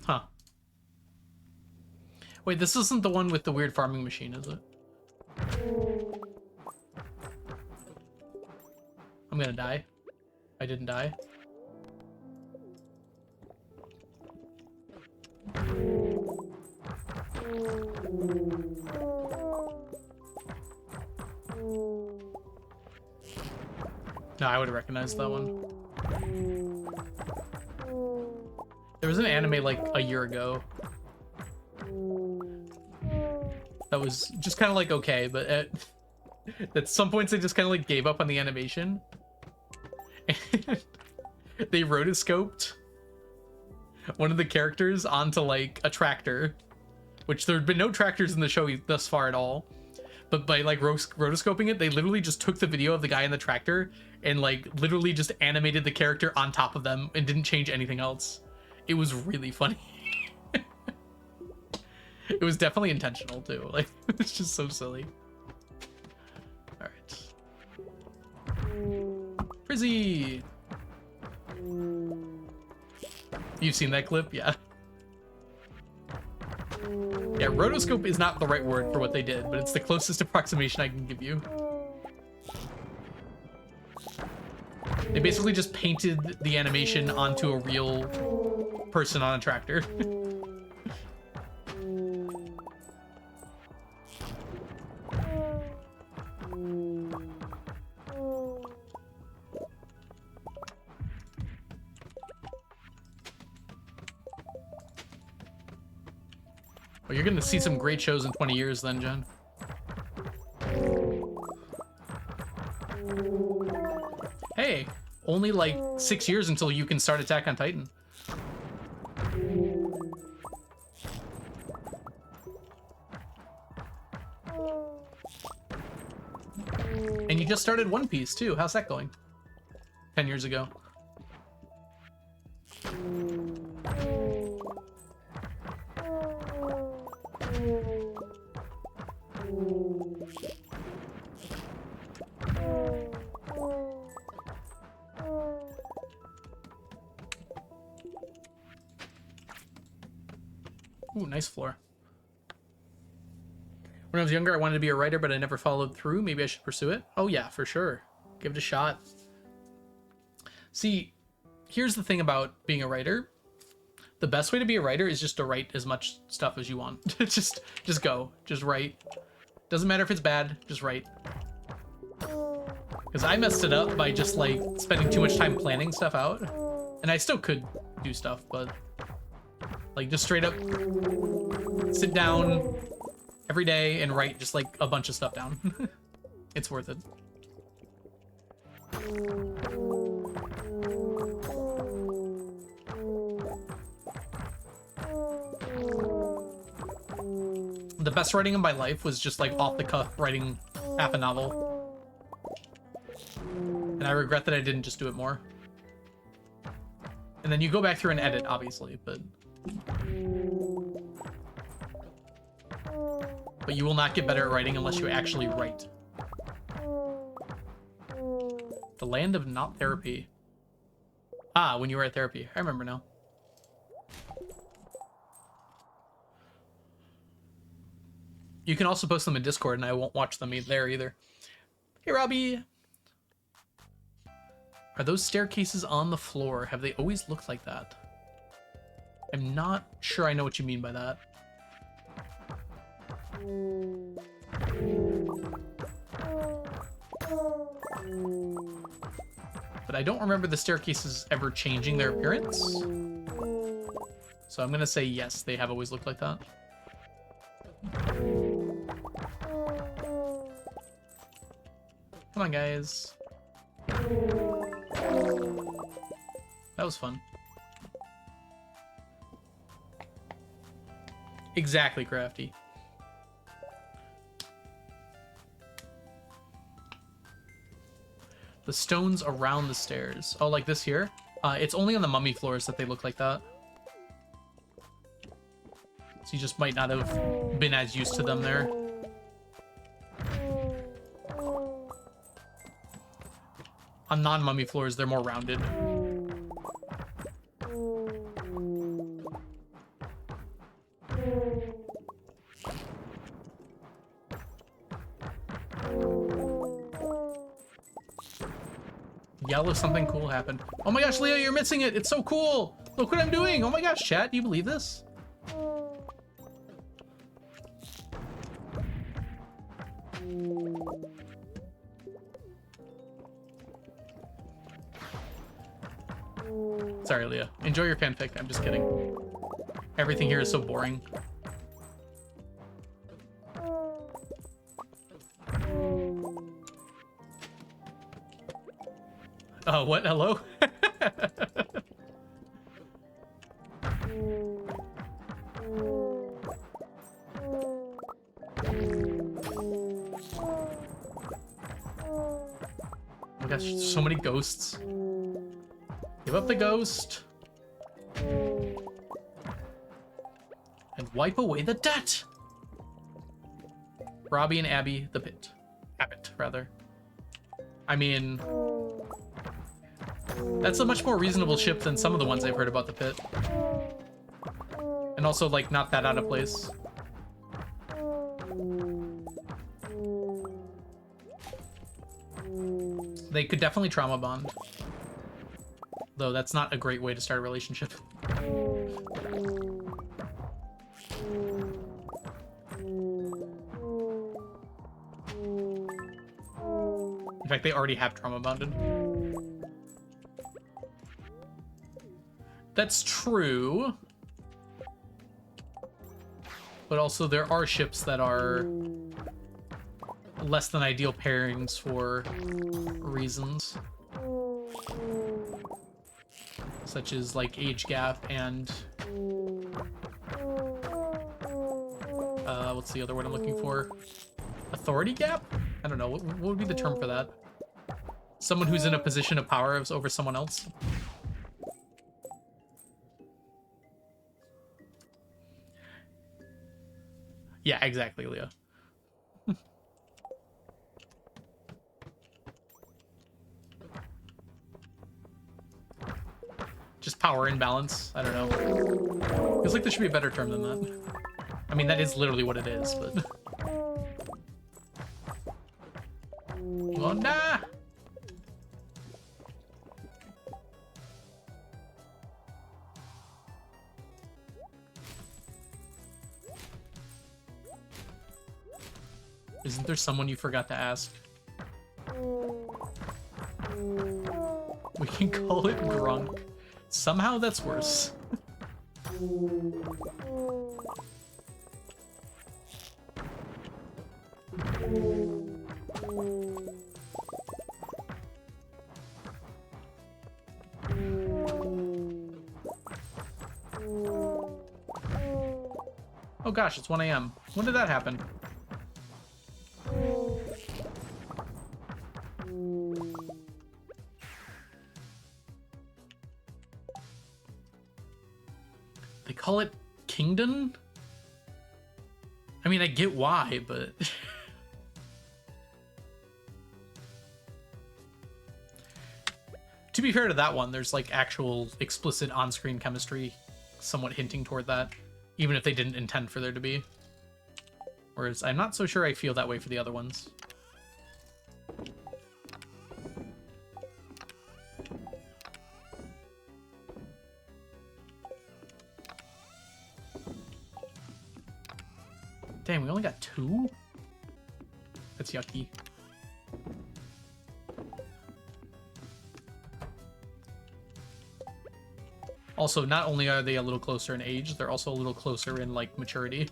Huh. Wait, this isn't the one with the weird farming machine, is it? I'm gonna die. I didn't die. No, I would have recognized that one. There was an anime like a year ago that was just kind of like okay, but at some points they just kind of like gave up on the animation. And they rotoscoped one of the characters onto like a tractor, which there had been no tractors in the show thus far at all. But by like rotoscoping it, they literally just took the video of the guy in the tractor and like literally just animated the character on top of them and didn't change anything else. It was really funny. It was definitely intentional too. Like, it's just so silly. All right. Frizzy! You've seen that clip? Yeah. Yeah, rotoscope is not the right word for what they did, but it's the closest approximation I can give you. They basically just painted the animation onto a real person on a tractor. Well, you're gonna see some great shows in 20 years then, Jen. Hey, only like 6 years until you can start Attack on Titan. And you just started One Piece too. How's that going? 10 years ago. Ooh, nice floor. When I was younger, I wanted to be a writer, but I never followed through. Maybe I should pursue it. Oh yeah, for sure. Give it a shot. See, here's the thing about being a writer. The best way to be a writer is just to write as much stuff as you want. just go. Just write. Doesn't matter if it's bad, just write. Because I messed it up by just like spending too much time planning stuff out. And I still could do stuff, but like just straight up sit down every day and write just like a bunch of stuff down. It's worth it. The best writing in my life was just like off the cuff writing half a novel. And I regret that I didn't just do it more. And then you go back through and edit, obviously, but you will not get better at writing unless you actually write. The land of not therapy. Ah, when you were at therapy. I remember now. You can also post them in Discord, and I won't watch them there either. Hey, Robbie! Are those staircases on the floor? Have they always looked like that? I'm not sure I know what you mean by that. But I don't remember the staircases ever changing their appearance. So I'm gonna say yes, they have always looked like that. Come on, guys. That was fun. Exactly, Crafty. The stones around the stairs. Oh, like this here? It's only on the mummy floors that they look like that. So you just might not have been as used to them there. On non-mummy floors, they're more rounded. Yell if something cool happened. Oh my gosh, Leo, you're missing it. It's so cool. Look what I'm doing. Oh my gosh, chat, do you believe this? Sorry, Leah. Enjoy your fanfic. I'm just kidding. Everything here is so boring. Oh, what? Hello? Oh my gosh, so many ghosts. Give up the ghost. And wipe away the debt. Robbie and Abby, the pit. Abbott, rather. I mean, That's a much more reasonable ship than some of the ones I've heard about the pit. And also, like, not that out of place. They could definitely trauma bond. Though that's not a great way to start a relationship. In fact, they already have trauma bonded. That's true. But also there are ships that are less than ideal pairings for reasons. Such as like age gap and what's the other word I'm looking for? Authority gap? I don't know. What would be the term for that? Someone who's in a position of power over someone else. Yeah, exactly, Leo. Just power imbalance. I don't know. Feels like there should be a better term than that. I mean, that is literally what it is, but... Oh, nah! Isn't there someone you forgot to ask? We can call it Grunk. Somehow that's worse. Oh gosh, it's 1 a.m. When did that happen? They call it Kingdom? I mean, I get why, but... To be fair to that one, there's like actual explicit on-screen chemistry somewhat hinting toward that, even if they didn't intend for there to be. Whereas I'm not so sure I feel that way for the other ones. Damn, we only got 2? That's yucky. Also, not only are they a little closer in age, they're also a little closer in, like, maturity.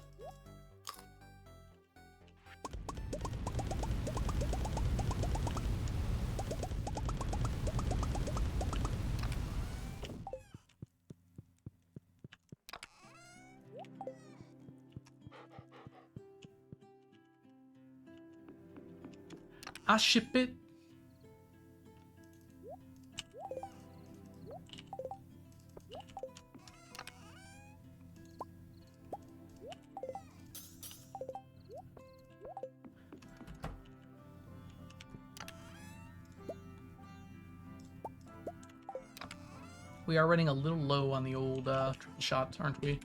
I ship it. We are running a little low on the old triple shot, aren't we?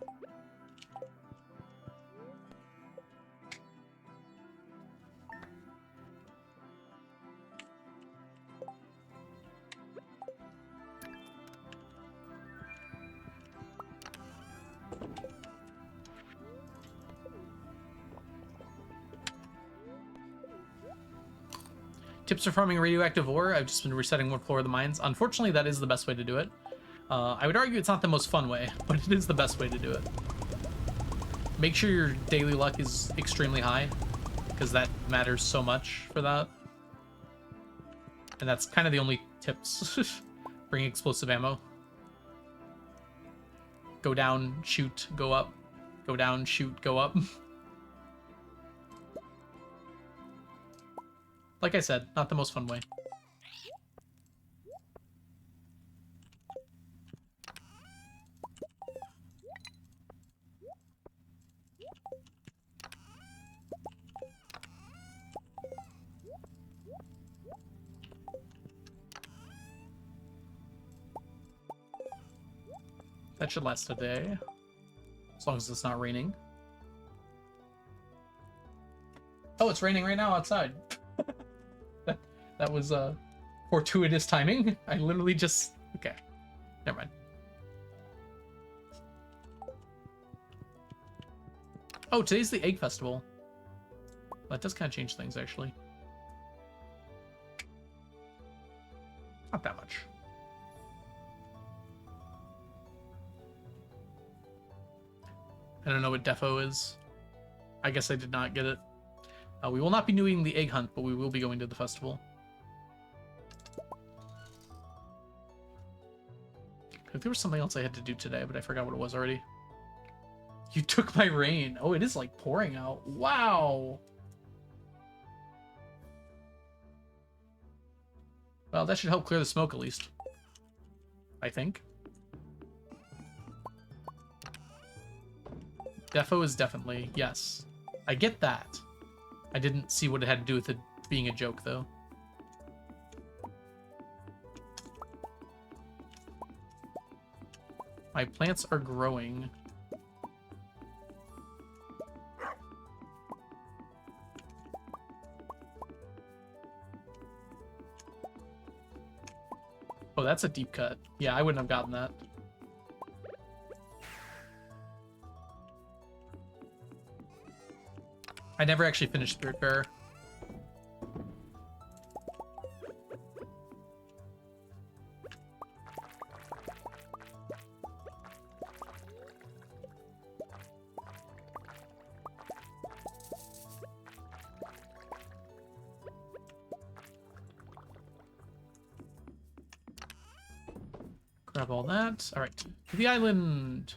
Tips for farming radioactive ore. I've just been resetting one floor of the mines. Unfortunately, that is the best way to do it. I would argue it's not the most fun way, but it is the best way to do it. Make sure your daily luck is extremely high, because that matters so much for that. And that's kind of the only tips. Bring explosive ammo. Go down, shoot, go up. Go down, shoot, go up. Like I said, not the most fun way. That should last a day. As long as it's not raining. Oh, it's raining right now outside. That was fortuitous timing. I literally just... Okay. Never mind. Oh, today's the Egg Festival. That does kind of change things, actually. Not that much. I don't know what defo is. I guess I did not get it. We will not be doing the egg hunt, but we will be going to the festival. If there was something else I had to do today, but I forgot what it was already. You took my rain. Oh, it is like pouring out. Wow. Well, that should help clear the smoke at least. I think. Defo is definitely, yes. I get that. I didn't see what it had to do with it being a joke, though. My plants are growing. Oh, that's a deep cut. Yeah, I wouldn't have gotten that. I never actually finished Spirit Bearer. Grab all that. All right, to the island.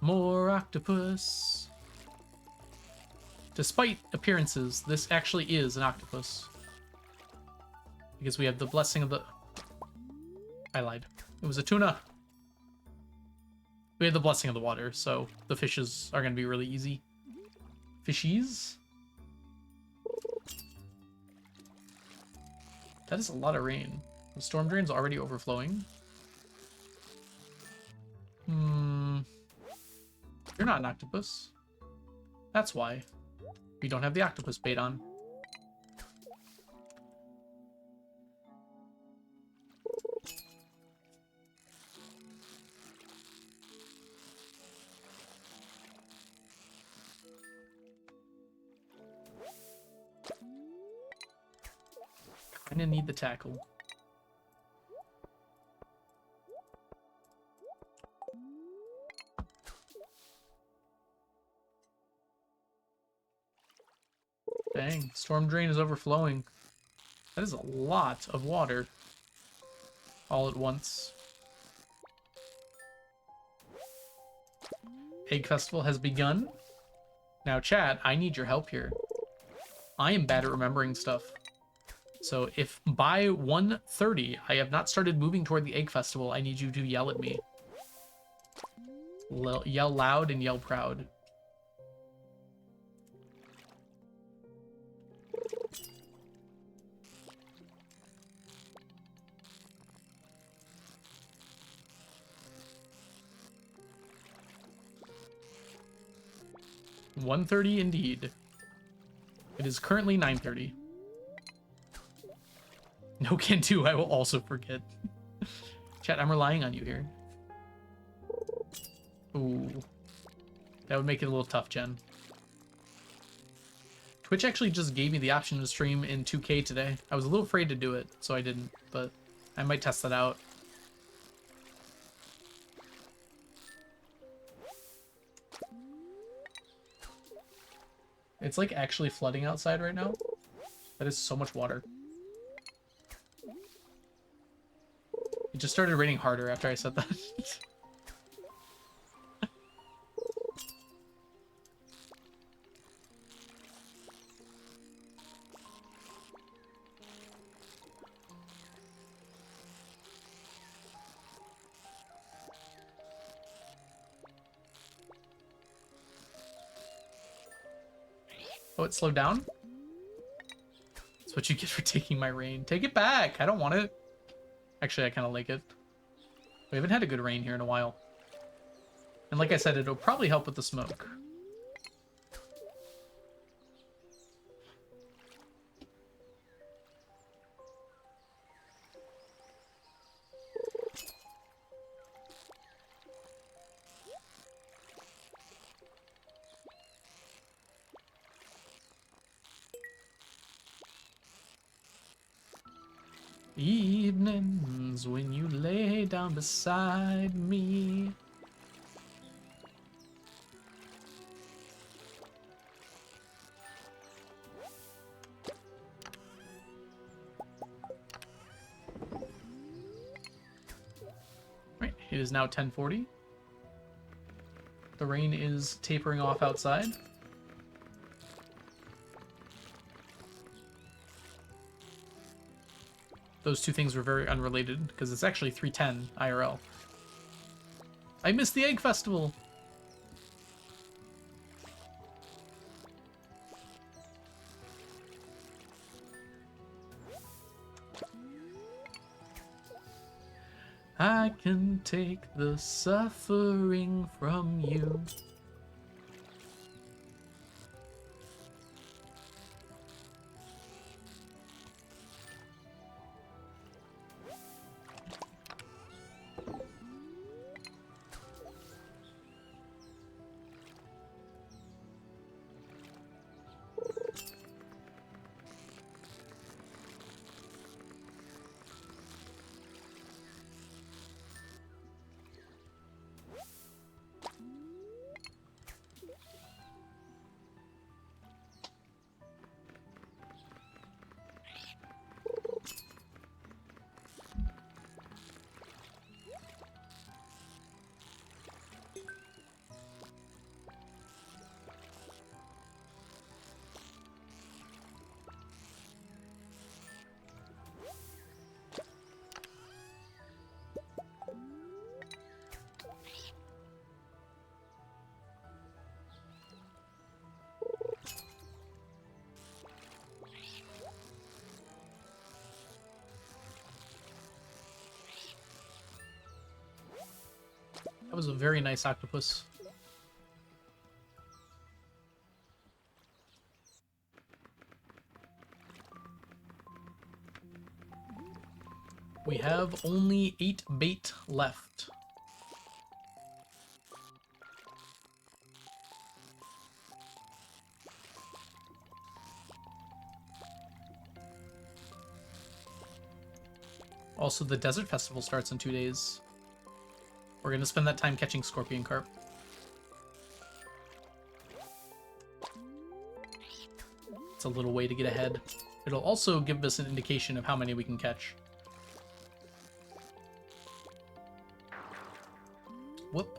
More octopus. Despite appearances, this actually is an octopus. Because we have the blessing of the... I lied. It was a tuna. We have the blessing of the water, so the fishes are going to be really easy. Fishies? That is a lot of rain. The storm drain's already overflowing. You're not an octopus. That's why. You don't have the octopus bait on. Kinda need the tackle. Dang, storm drain is overflowing. That is a lot of water. All at once. Egg Festival has begun. Now, chat, I need your help here. I am bad at remembering stuff. So if by 1:30 I have not started moving toward the Egg Festival, I need you to yell at me. Yell loud and yell proud. $1:30 indeed. It is currently 9:30. No can do, I will also forget. Chat, I'm relying on you here. Ooh. That would make it a little tough, Jen. Twitch actually just gave me the option to stream in 2K today. I was a little afraid to do it, so I didn't, but I might test that out. It's like actually flooding outside right now. That is so much water. It just started raining harder after I said that. Oh, it slowed down? That's what you get for taking my rain. Take it back! I don't want it. Actually, I kind of like it. We haven't had a good rain here in a while. And like I said, it'll probably help with the smoke. Evenings when you lay down beside me. Right, it is now 10:40. The rain is tapering off outside. Those two things were very unrelated, because it's actually 3:10 IRL. I missed the Egg Festival! I can take the suffering from you. That was a very nice octopus. We have only 8 bait left. Also, the Desert Festival starts in 2 days. We're going to spend that time catching scorpion carp. It's a little way to get ahead. It'll also give us an indication of how many we can catch. Whoop.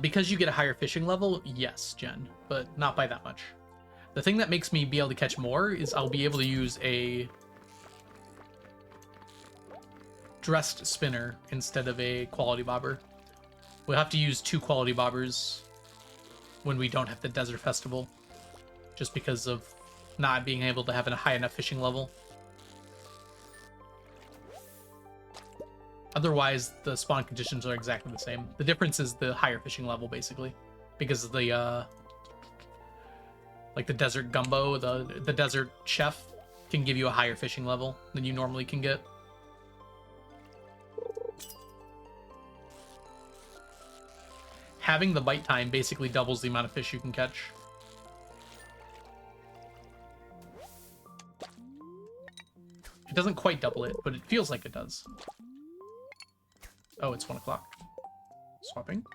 Because you get a higher fishing level, yes, Jen, but not by that much. The thing that makes me be able to catch more is I'll be able to use a dressed spinner instead of a quality bobber. We'll have to use 2 quality bobbers when we don't have the Desert Festival, just because of not being able to have a high enough fishing level. Otherwise, the spawn conditions are exactly the same. The difference is the higher fishing level, basically, because of the like the desert gumbo, the desert chef can give you a higher fishing level than you normally can get. Having the bite time basically doubles the amount of fish you can catch. It doesn't quite double it, but it feels like it does. Oh, it's 1 o'clock. Swapping.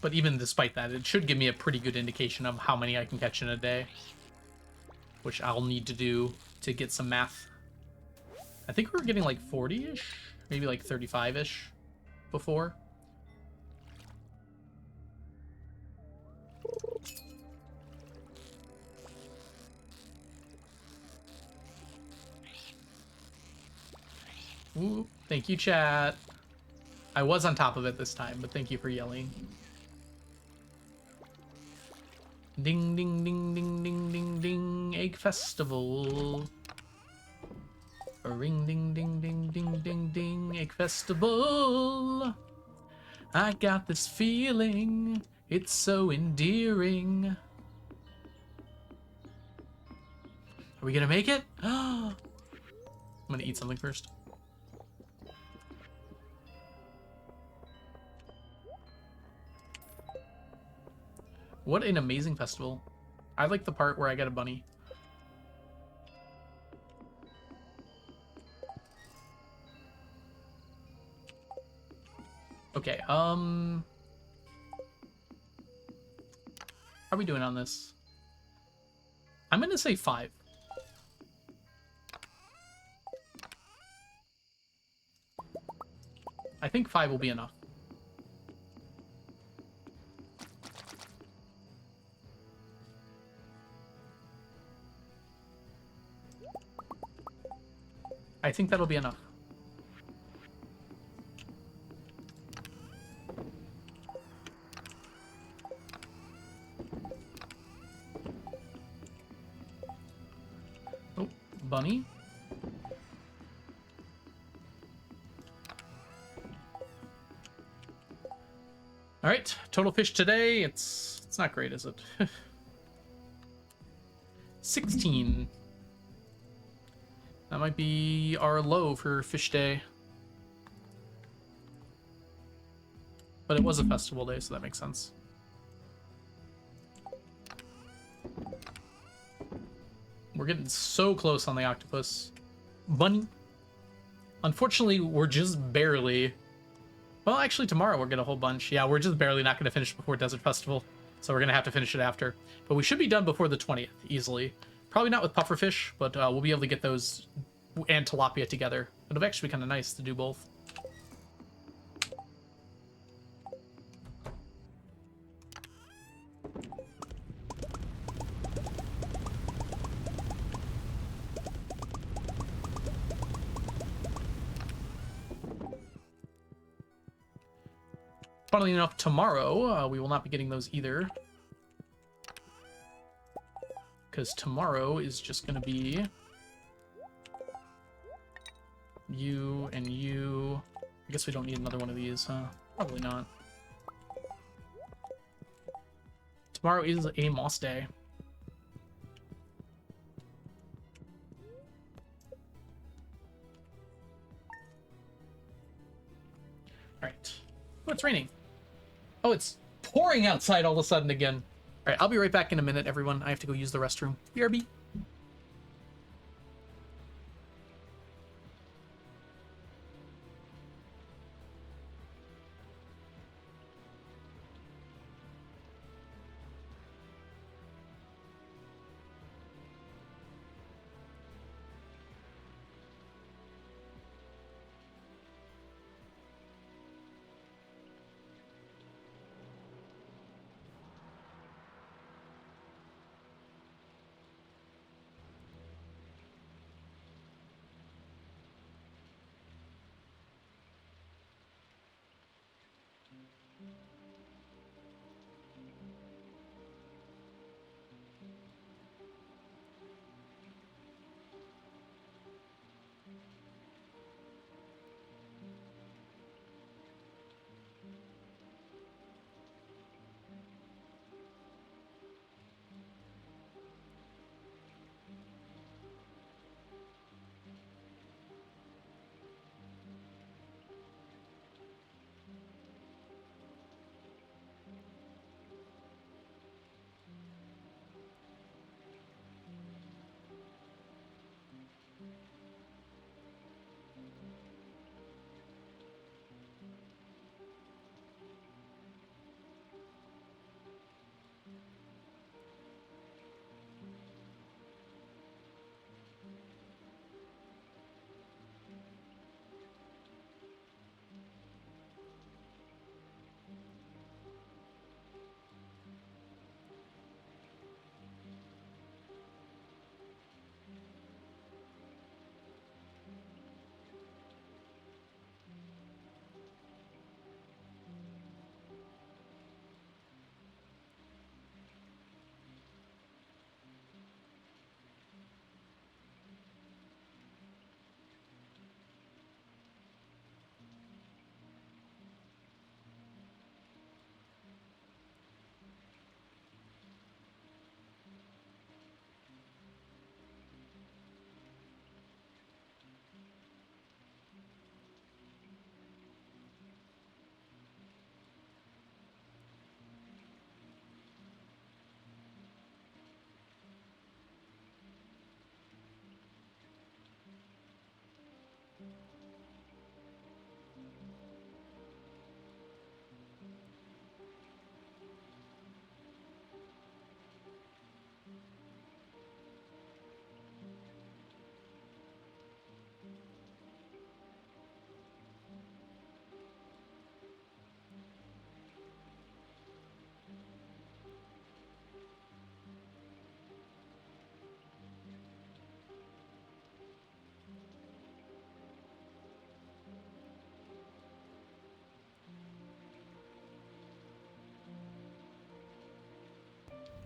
But even despite that, it should give me a pretty good indication of how many I can catch in a day. Which I'll need to do to get some math. I think we were getting like 40-ish, maybe like 35-ish before. Ooh, thank you, chat. I was on top of it this time, but thank you for yelling. Ding, ding, ding, ding, ding, ding, ding. Egg Festival. Ring, ding, ding, ding, ding, ding, ding. Egg Festival. I got this feeling. It's so endearing. Are we gonna make it? I'm gonna eat something first. What an amazing festival. I like the part where I get a bunny. Okay, how are we doing on this? I'm gonna say 5. I think 5 will be enough. I think that'll be enough. Oh, bunny. All right, total fish today. It's not great, is it? 16. That might be our low for fish day. But it was a festival day, so that makes sense. We're getting so close on the octopus. Bunny. Unfortunately, we're just barely... Well, actually, tomorrow we'll get a whole bunch. Yeah, we're just barely not going to finish before Desert Festival. So we're going to have to finish it after. But we should be done before the 20th, easily. Probably not with pufferfish, but we'll be able to get those and tilapia together. It'll actually be kind of nice to do both. Funnily enough, tomorrow, we will not be getting those either. Because tomorrow is just going to be you and you. I guess we don't need another one of these, huh? Probably not. Tomorrow is a moss day. Alright. Oh, it's raining. Oh, it's pouring outside all of a sudden again. Alright, I'll be right back in a minute, everyone. I have to go use the restroom. BRB.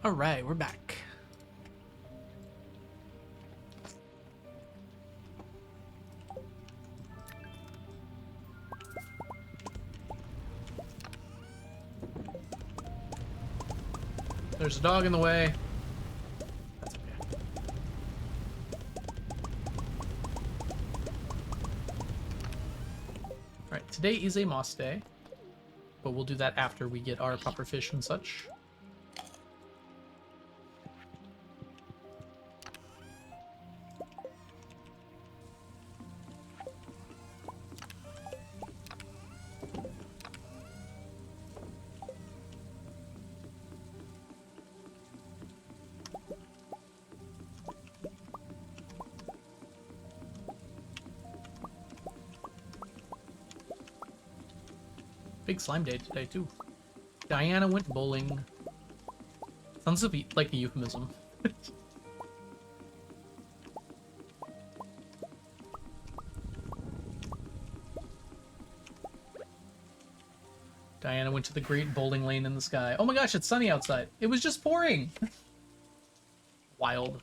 All right, we're back. There's a dog in the way. That's okay. Alright, today is a moss day, but we'll do that after we get our proper fish and such. Big slime day today, too. Diana went bowling. Sounds like a euphemism. Diana went to the great bowling lane in the sky. Oh my gosh, it's sunny outside. It was just pouring. Wild.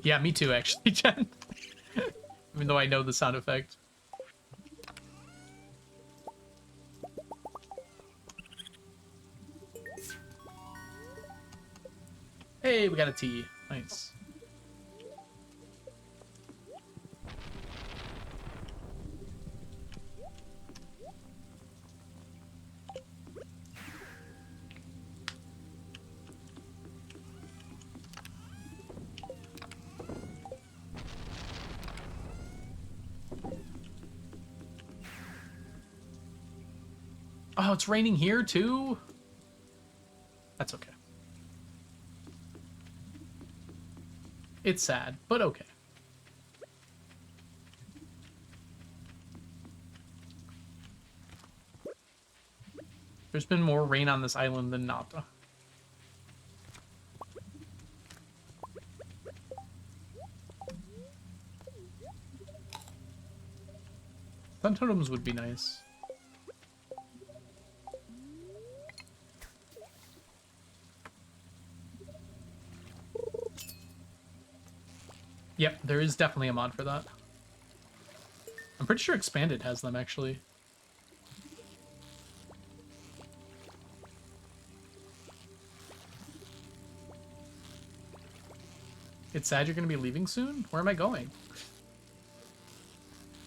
Yeah, me too, actually, Jen. Even though I know the sound effect. Hey, we got a tea. Nice. Oh, it's raining here too? That's okay. It's sad, but okay. There's been more rain on this island than not. Sun totems would be nice. Yep, there is definitely a mod for that. I'm pretty sure Expanded has them, actually. It's sad you're going to be leaving soon? Where am I going?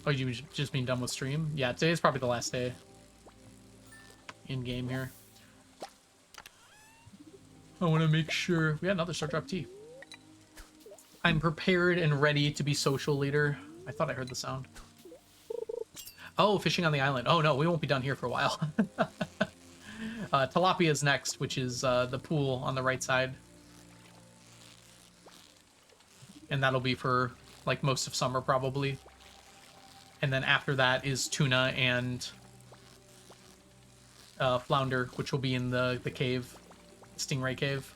Oh, you just mean done with stream? Yeah, today's probably the last day. In-game here. I want to make sure... We got another Star Drop Tea. I'm prepared and ready to be social leader. I thought I heard the sound. Oh, fishing on the island. Oh no, we won't be done here for a while. Tilapia is next, which is the pool on the right side. And that'll be for like most of summer probably. And then after that is tuna and flounder, which will be in the cave, Stingray Cave,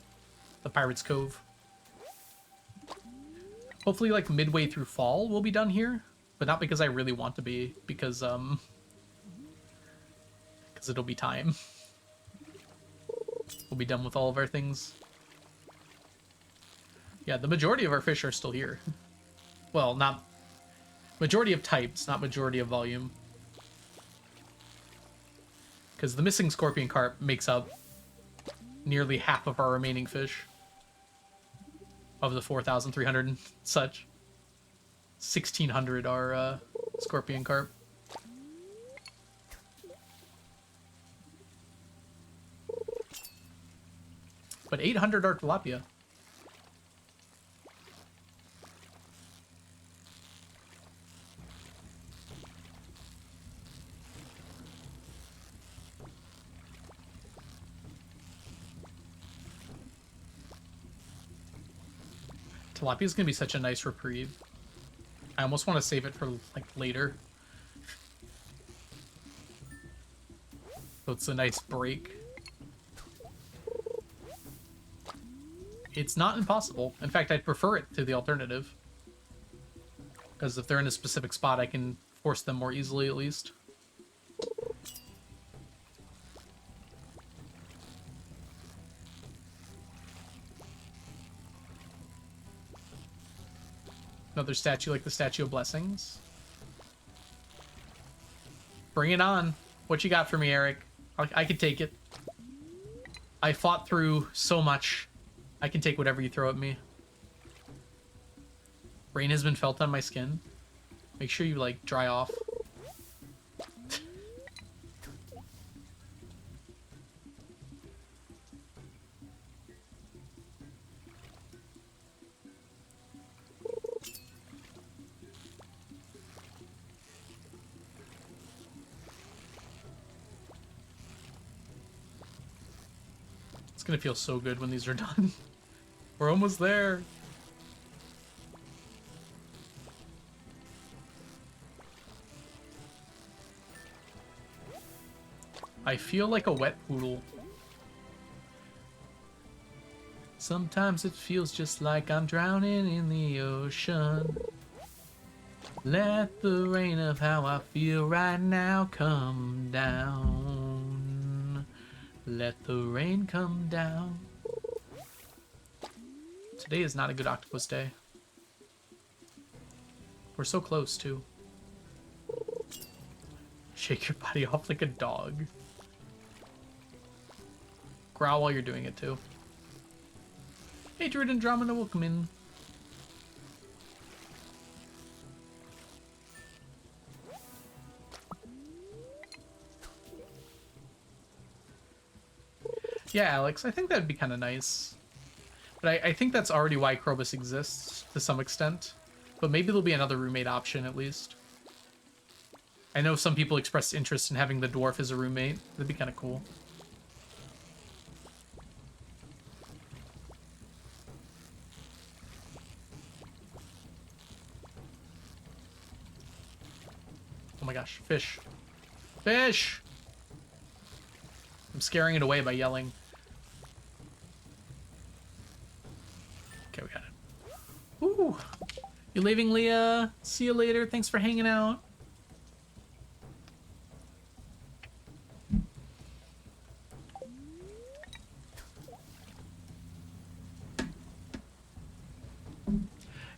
the Pirate's Cove. Hopefully, like midway through fall, we'll be done here, but not because I really want to be, because it'll be time. We'll be done with all of our things. Yeah, the majority of our fish are still here. Well, not majority of types, not majority of volume. Because the missing scorpion carp makes up nearly half of our remaining fish. Of the 4,300 and such. 1,600 are scorpion carp. But 800 are tilapia. Tilapia's gonna be such a nice reprieve. I almost want to save it for, like, later. So it's a nice break. It's not impossible. In fact, I'd prefer it to the alternative. Because if they're in a specific spot, I can force them more easily, at least. Another statue like the Statue of Blessings. Bring it on. What you got for me, Eric? I can take it. I fought through so much. I can take whatever you throw at me. Rain has been felt on my skin. Make sure you, like, dry off. It's gonna feel so good when these are done. We're almost there. I feel like a wet poodle. Sometimes it feels just like I'm drowning in the ocean. Let the rain of how I feel right now come down. Let the rain come down. Today is not a good octopus day. We're so close, too. Shake your body off like a dog. Growl while you're doing it, too. Hey, Druid Andromeda, welcome in. Yeah, Alex, I think that'd be kind of nice. But I think that's already why Krobus exists, to some extent. But maybe there'll be another roommate option, at least. I know some people expressed interest in having the dwarf as a roommate. That'd be kind of cool. Oh my gosh, fish. Fish! I'm scaring it away by yelling. Okay, we got it. Ooh! You leaving, Leah? See you later. Thanks for hanging out.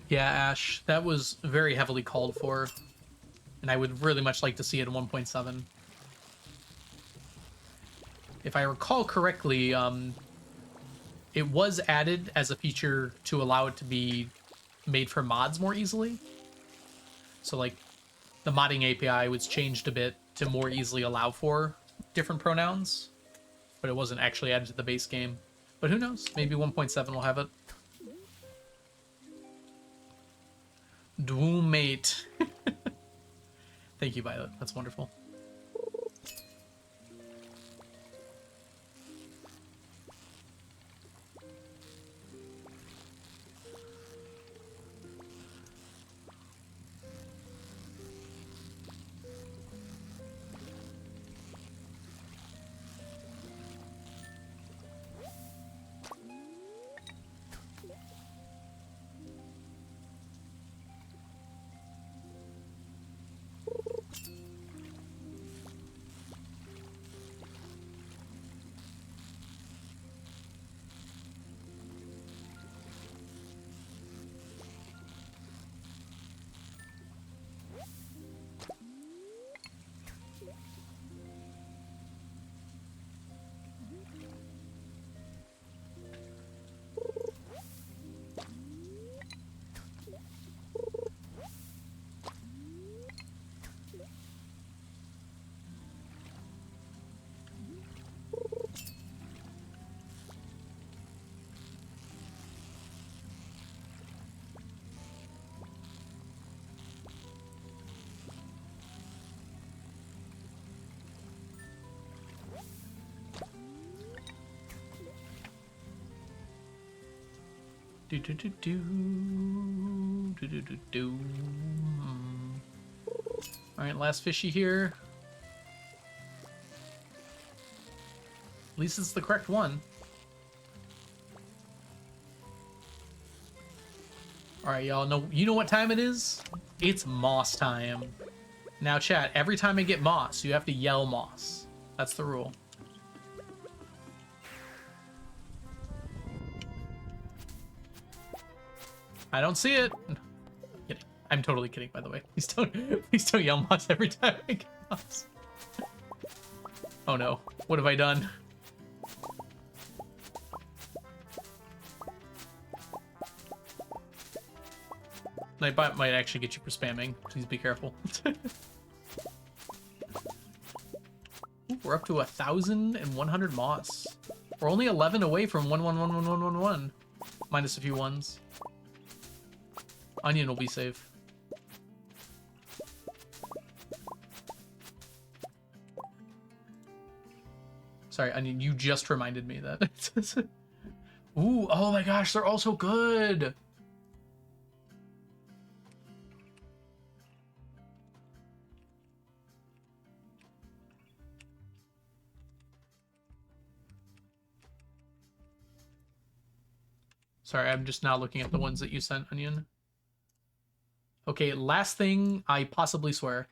Yeah, Ash, that was very heavily called for. And I would really much like to see it in 1.7. If I recall correctly, it was added as a feature to allow it to be made for mods more easily. So, like, the modding API was changed a bit to more easily allow for different pronouns. But it wasn't actually added to the base game. But who knows? Maybe 1.7 will have it. Dwoomate. Thank you, Violet. That's wonderful. Do do do do do do do do. All right, last fishy here. At least it's the correct one. All right, y'all know. You know what time it is? It's moss time. Now, chat. Every time I get moss, you have to yell moss. That's the rule. I don't see it. Kidding. I'm totally kidding, by the way. Please don't yell moss every time I get moss. Oh no. What have I done? Nightbot might actually get you for spamming. Please be careful. Ooh, we're up to 1,100 moss. We're only 11 away from 1111111. Minus a few ones. Onion will be safe. Sorry, Onion, you just reminded me that. Ooh, oh my gosh, they're all so good! Sorry, I'm just now looking at the ones that you sent, Onion. Okay, last thing, I possibly swear.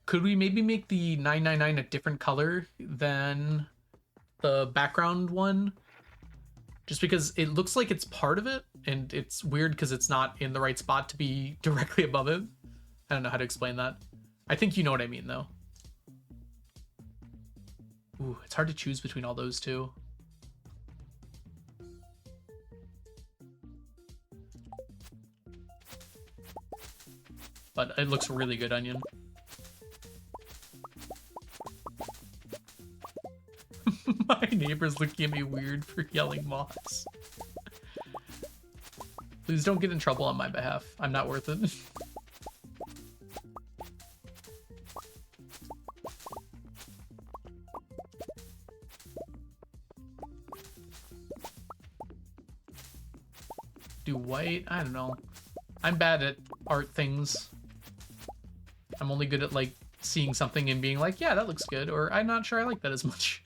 Could we maybe make the 999 a different color than the background one? Just because it looks like it's part of it, and it's weird because it's not in the right spot to be directly above it. I don't know how to explain that. I think you know what I mean, though. Ooh, it's hard to choose between all those two. But it looks really good, Onion. My neighbor's looking at me weird for yelling moss. Please don't get in trouble on my behalf. I'm not worth it. Do white? I don't know. I'm bad at art things. I'm only good at, like, seeing something and being like, yeah, that looks good, or I'm not sure I like that as much.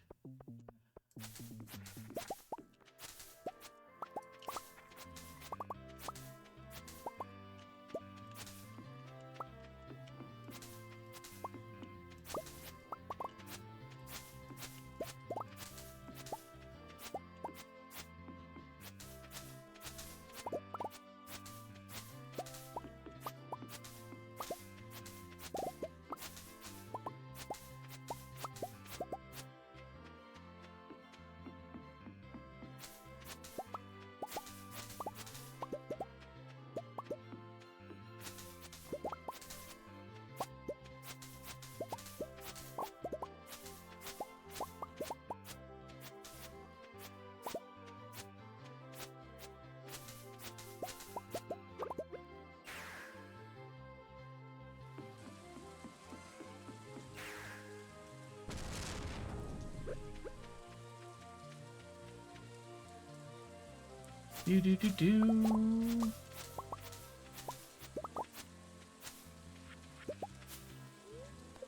Do do do do.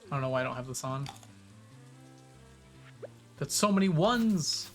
I don't know why I don't have this on. That's so many ones.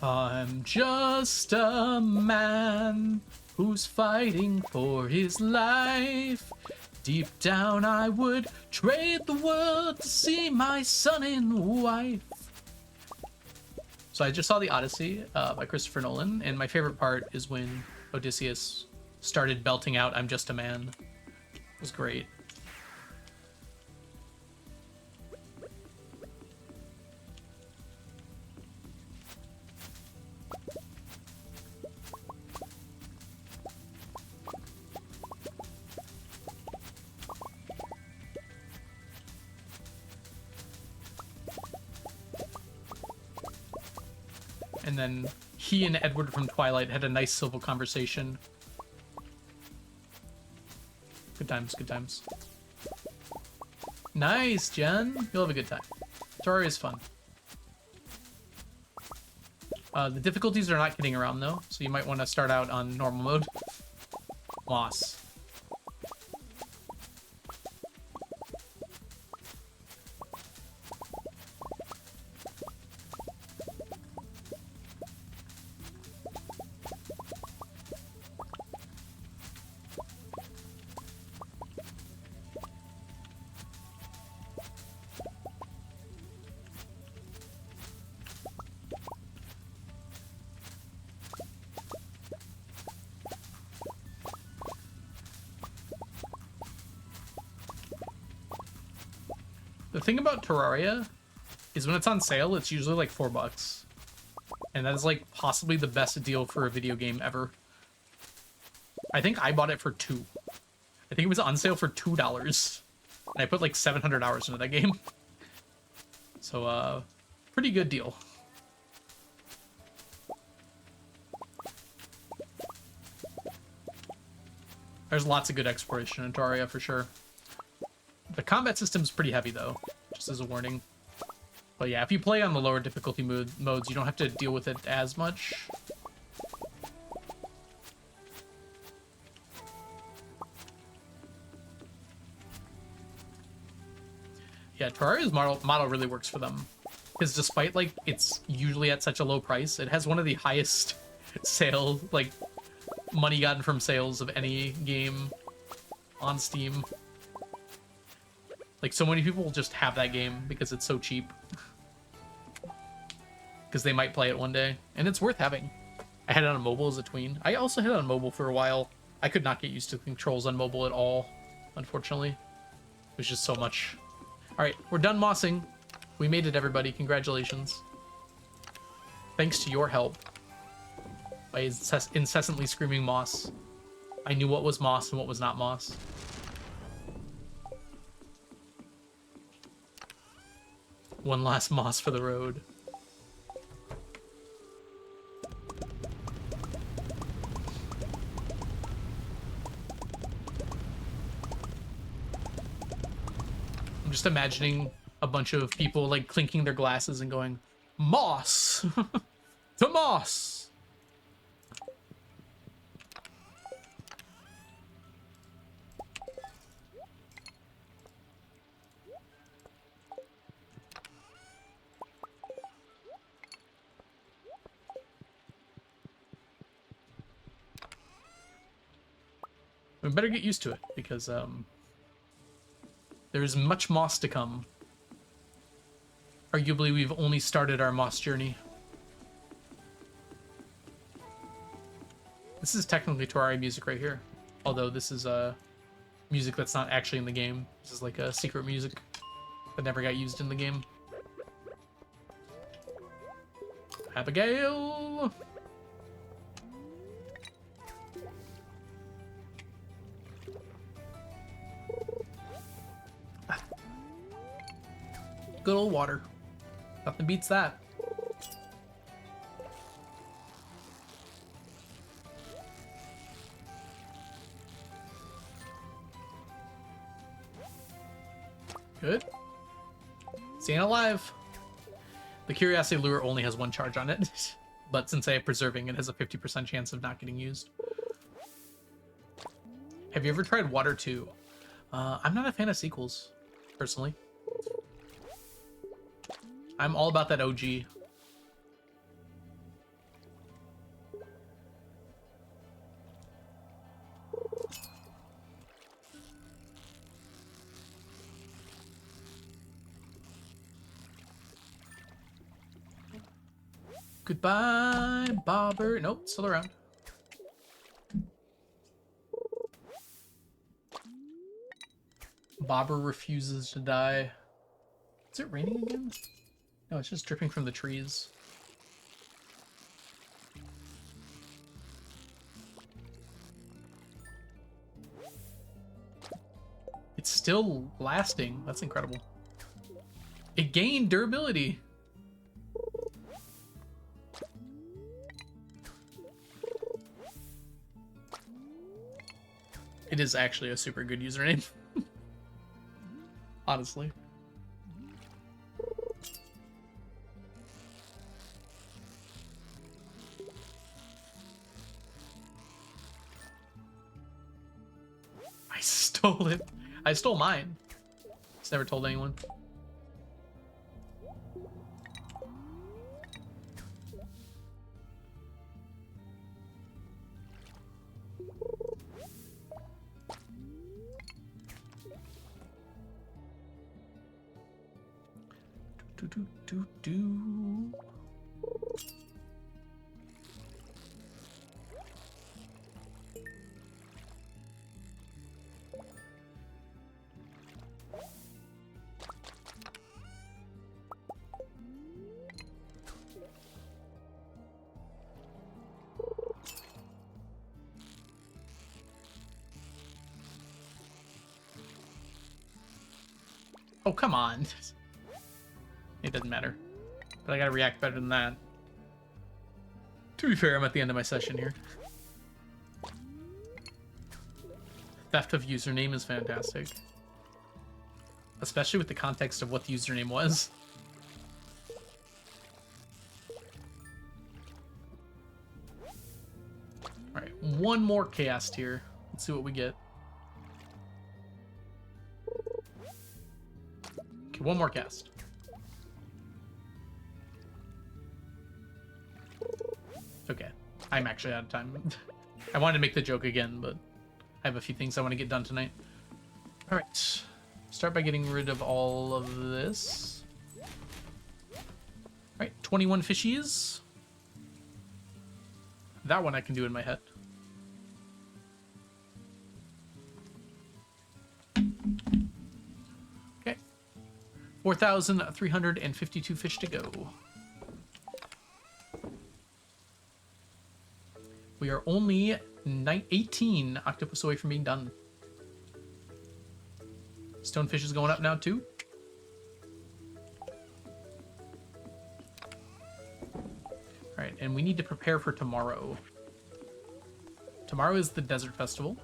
I'm just a man who's fighting for his life. Deep down I would trade the world to see my son and wife. So I just saw The Odyssey by Christopher Nolan, and my favorite part is when Odysseus started belting out "I'm just a man." It was great. And then he and Edward from Twilight had a nice civil conversation. Good times, good times. Nice, Jen. You'll have a good time. Terraria is fun. The difficulties are not getting around, though, so you might want to start out on normal mode. Moss. The thing about Terraria is when it's on sale, it's usually like $4. And that is like possibly the best deal for a video game ever. I think I bought it for $2. I think it was on sale for $2. And I put like 700 hours into that game. So, pretty good deal. There's lots of good exploration in Terraria for sure. The combat system's pretty heavy though, just as a warning. But yeah, if you play on the lower difficulty modes, you don't have to deal with it as much. Yeah, Terraria's model really works for them. Because despite, like, it's usually at such a low price, it has one of the highest sale, like, money gotten from sales of any game on Steam. Like, so many people will just have that game because it's so cheap. Because they might play it one day. And it's worth having. I had it on mobile as a tween. I also had it on mobile for a while. I could not get used to the controls on mobile at all, unfortunately. It was just so much. Alright, we're done mossing. We made it, everybody. Congratulations. Thanks to your help. By incessantly screaming moss. I knew what was moss and what was not moss. One last moss for the road. I'm just imagining a bunch of people like clinking their glasses and going, moss! To moss! We better get used to it, because there's much moss to come. Arguably, we've only started our moss journey. This is technically Terraria music right here. Although this is music that's not actually in the game. This is like a secret music that never got used in the game. Abigail! Good old water. Nothing beats that. Good. Staying alive. The Curiosity Lure only has one charge on it, but since I have Preserving, it has a 50% chance of not getting used. Have you ever tried Water 2? I'm not a fan of sequels, personally. I'm all about that OG. Goodbye, Bobber. Nope, still around. Bobber refuses to die. Is it raining again? No, it's just dripping from the trees. It's still lasting. That's incredible. It gained durability. It is actually a super good username. Honestly. I stole it. I stole mine. Just never told anyone. Do. Oh, come on. It doesn't matter. But I gotta react better than that. To be fair, I'm at the end of my session here. Theft of username is fantastic. Especially with the context of what the username was. Alright, one more cast here. Let's see what we get. Okay, one more cast. Okay, I'm actually out of time. I wanted to make the joke again, but I have a few things I want to get done tonight. All right, start by getting rid of all of this. All right, 21 fishies. That one I can do in my head. Okay, 4,352 fish to go. We are only 18 octopus away from being done. Stonefish is going up now too. Alright, and we need to prepare for tomorrow. Tomorrow is the Desert Festival.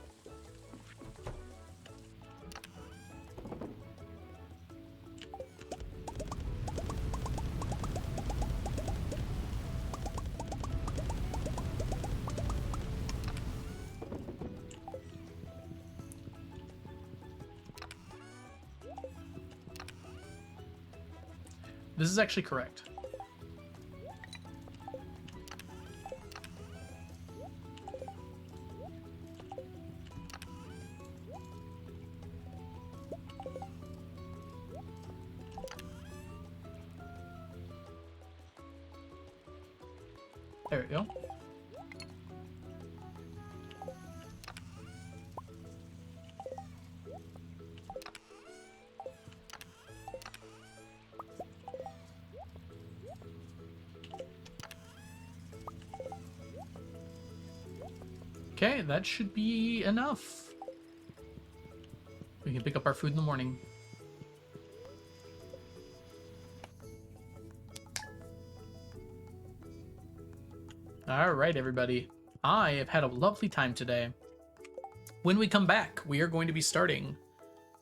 This is actually correct. There we go. Okay, that should be enough. We can pick up our food in the morning. All right, everybody. I have had a lovely time today. When we come back, we are going to be starting,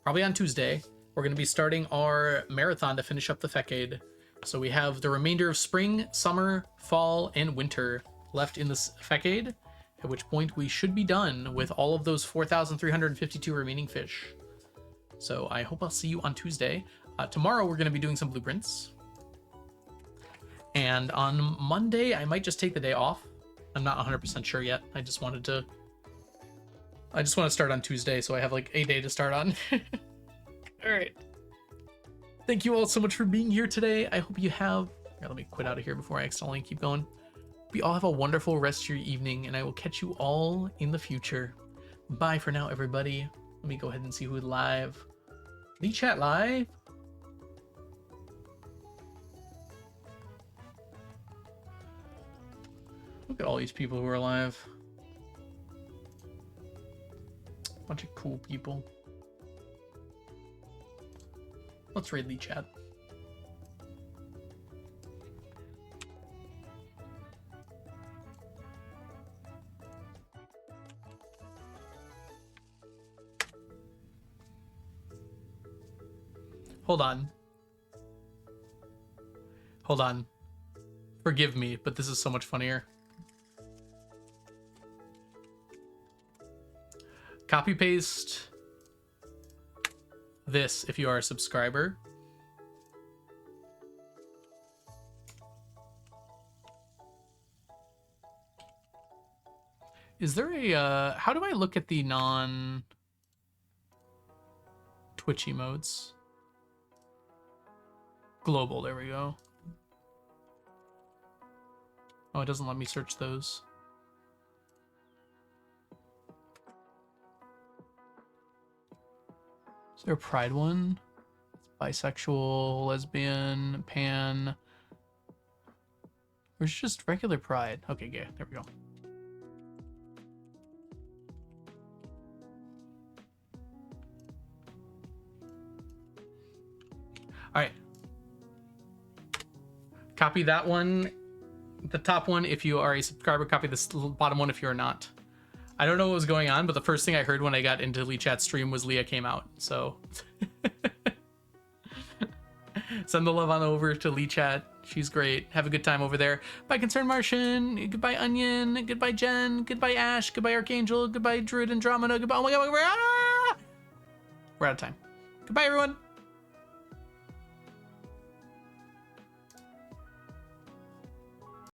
probably on Tuesday, we're going to be starting our marathon to finish up the Fecade. So we have the remainder of spring, summer, fall, and winter left in this Fecade, at which point we should be done with all of those 4,352 remaining fish. So I hope I'll see you on Tuesday. Tomorrow we're going to be doing some blueprints. And on Monday, I might just take the day off. I'm not 100% sure yet. I just want to start on Tuesday, so I have like a day to start on. All right. Thank you all so much for being here today. I hope you have Here, let me quit out of here before I accidentally keep going. We all have a wonderful rest of your evening, and I will catch you all in the future. Bye for now, everybody. Let me go ahead and see who's live. Lee Chat live? Look at all these people who are live. Bunch of cool people. Let's raid Lee Chat. Hold on. Hold on. Forgive me, but this is so much funnier. Copy paste this if you are a subscriber. Is there a how do I look at the non Twitch emotes? Global, there we go. Oh, it doesn't let me search those. Is there a pride one? Bisexual, lesbian, pan. Or it's just regular pride. Okay, yeah, there we go. All right. Copy that one, the top one if you are a subscriber. Copy this bottom one if you're not. I don't know what was going on, but the first thing I heard when I got into Lee Chat's stream was Leah came out. So send the love on over to Lee Chat. She's great. Have a good time over there. Bye, Concerned Martian. Goodbye, Onion. Goodbye, Jen. Goodbye, Ash. Goodbye, Archangel. Goodbye, Druid Andromeda. Goodbye. Oh my God. We're out of time. Goodbye, everyone.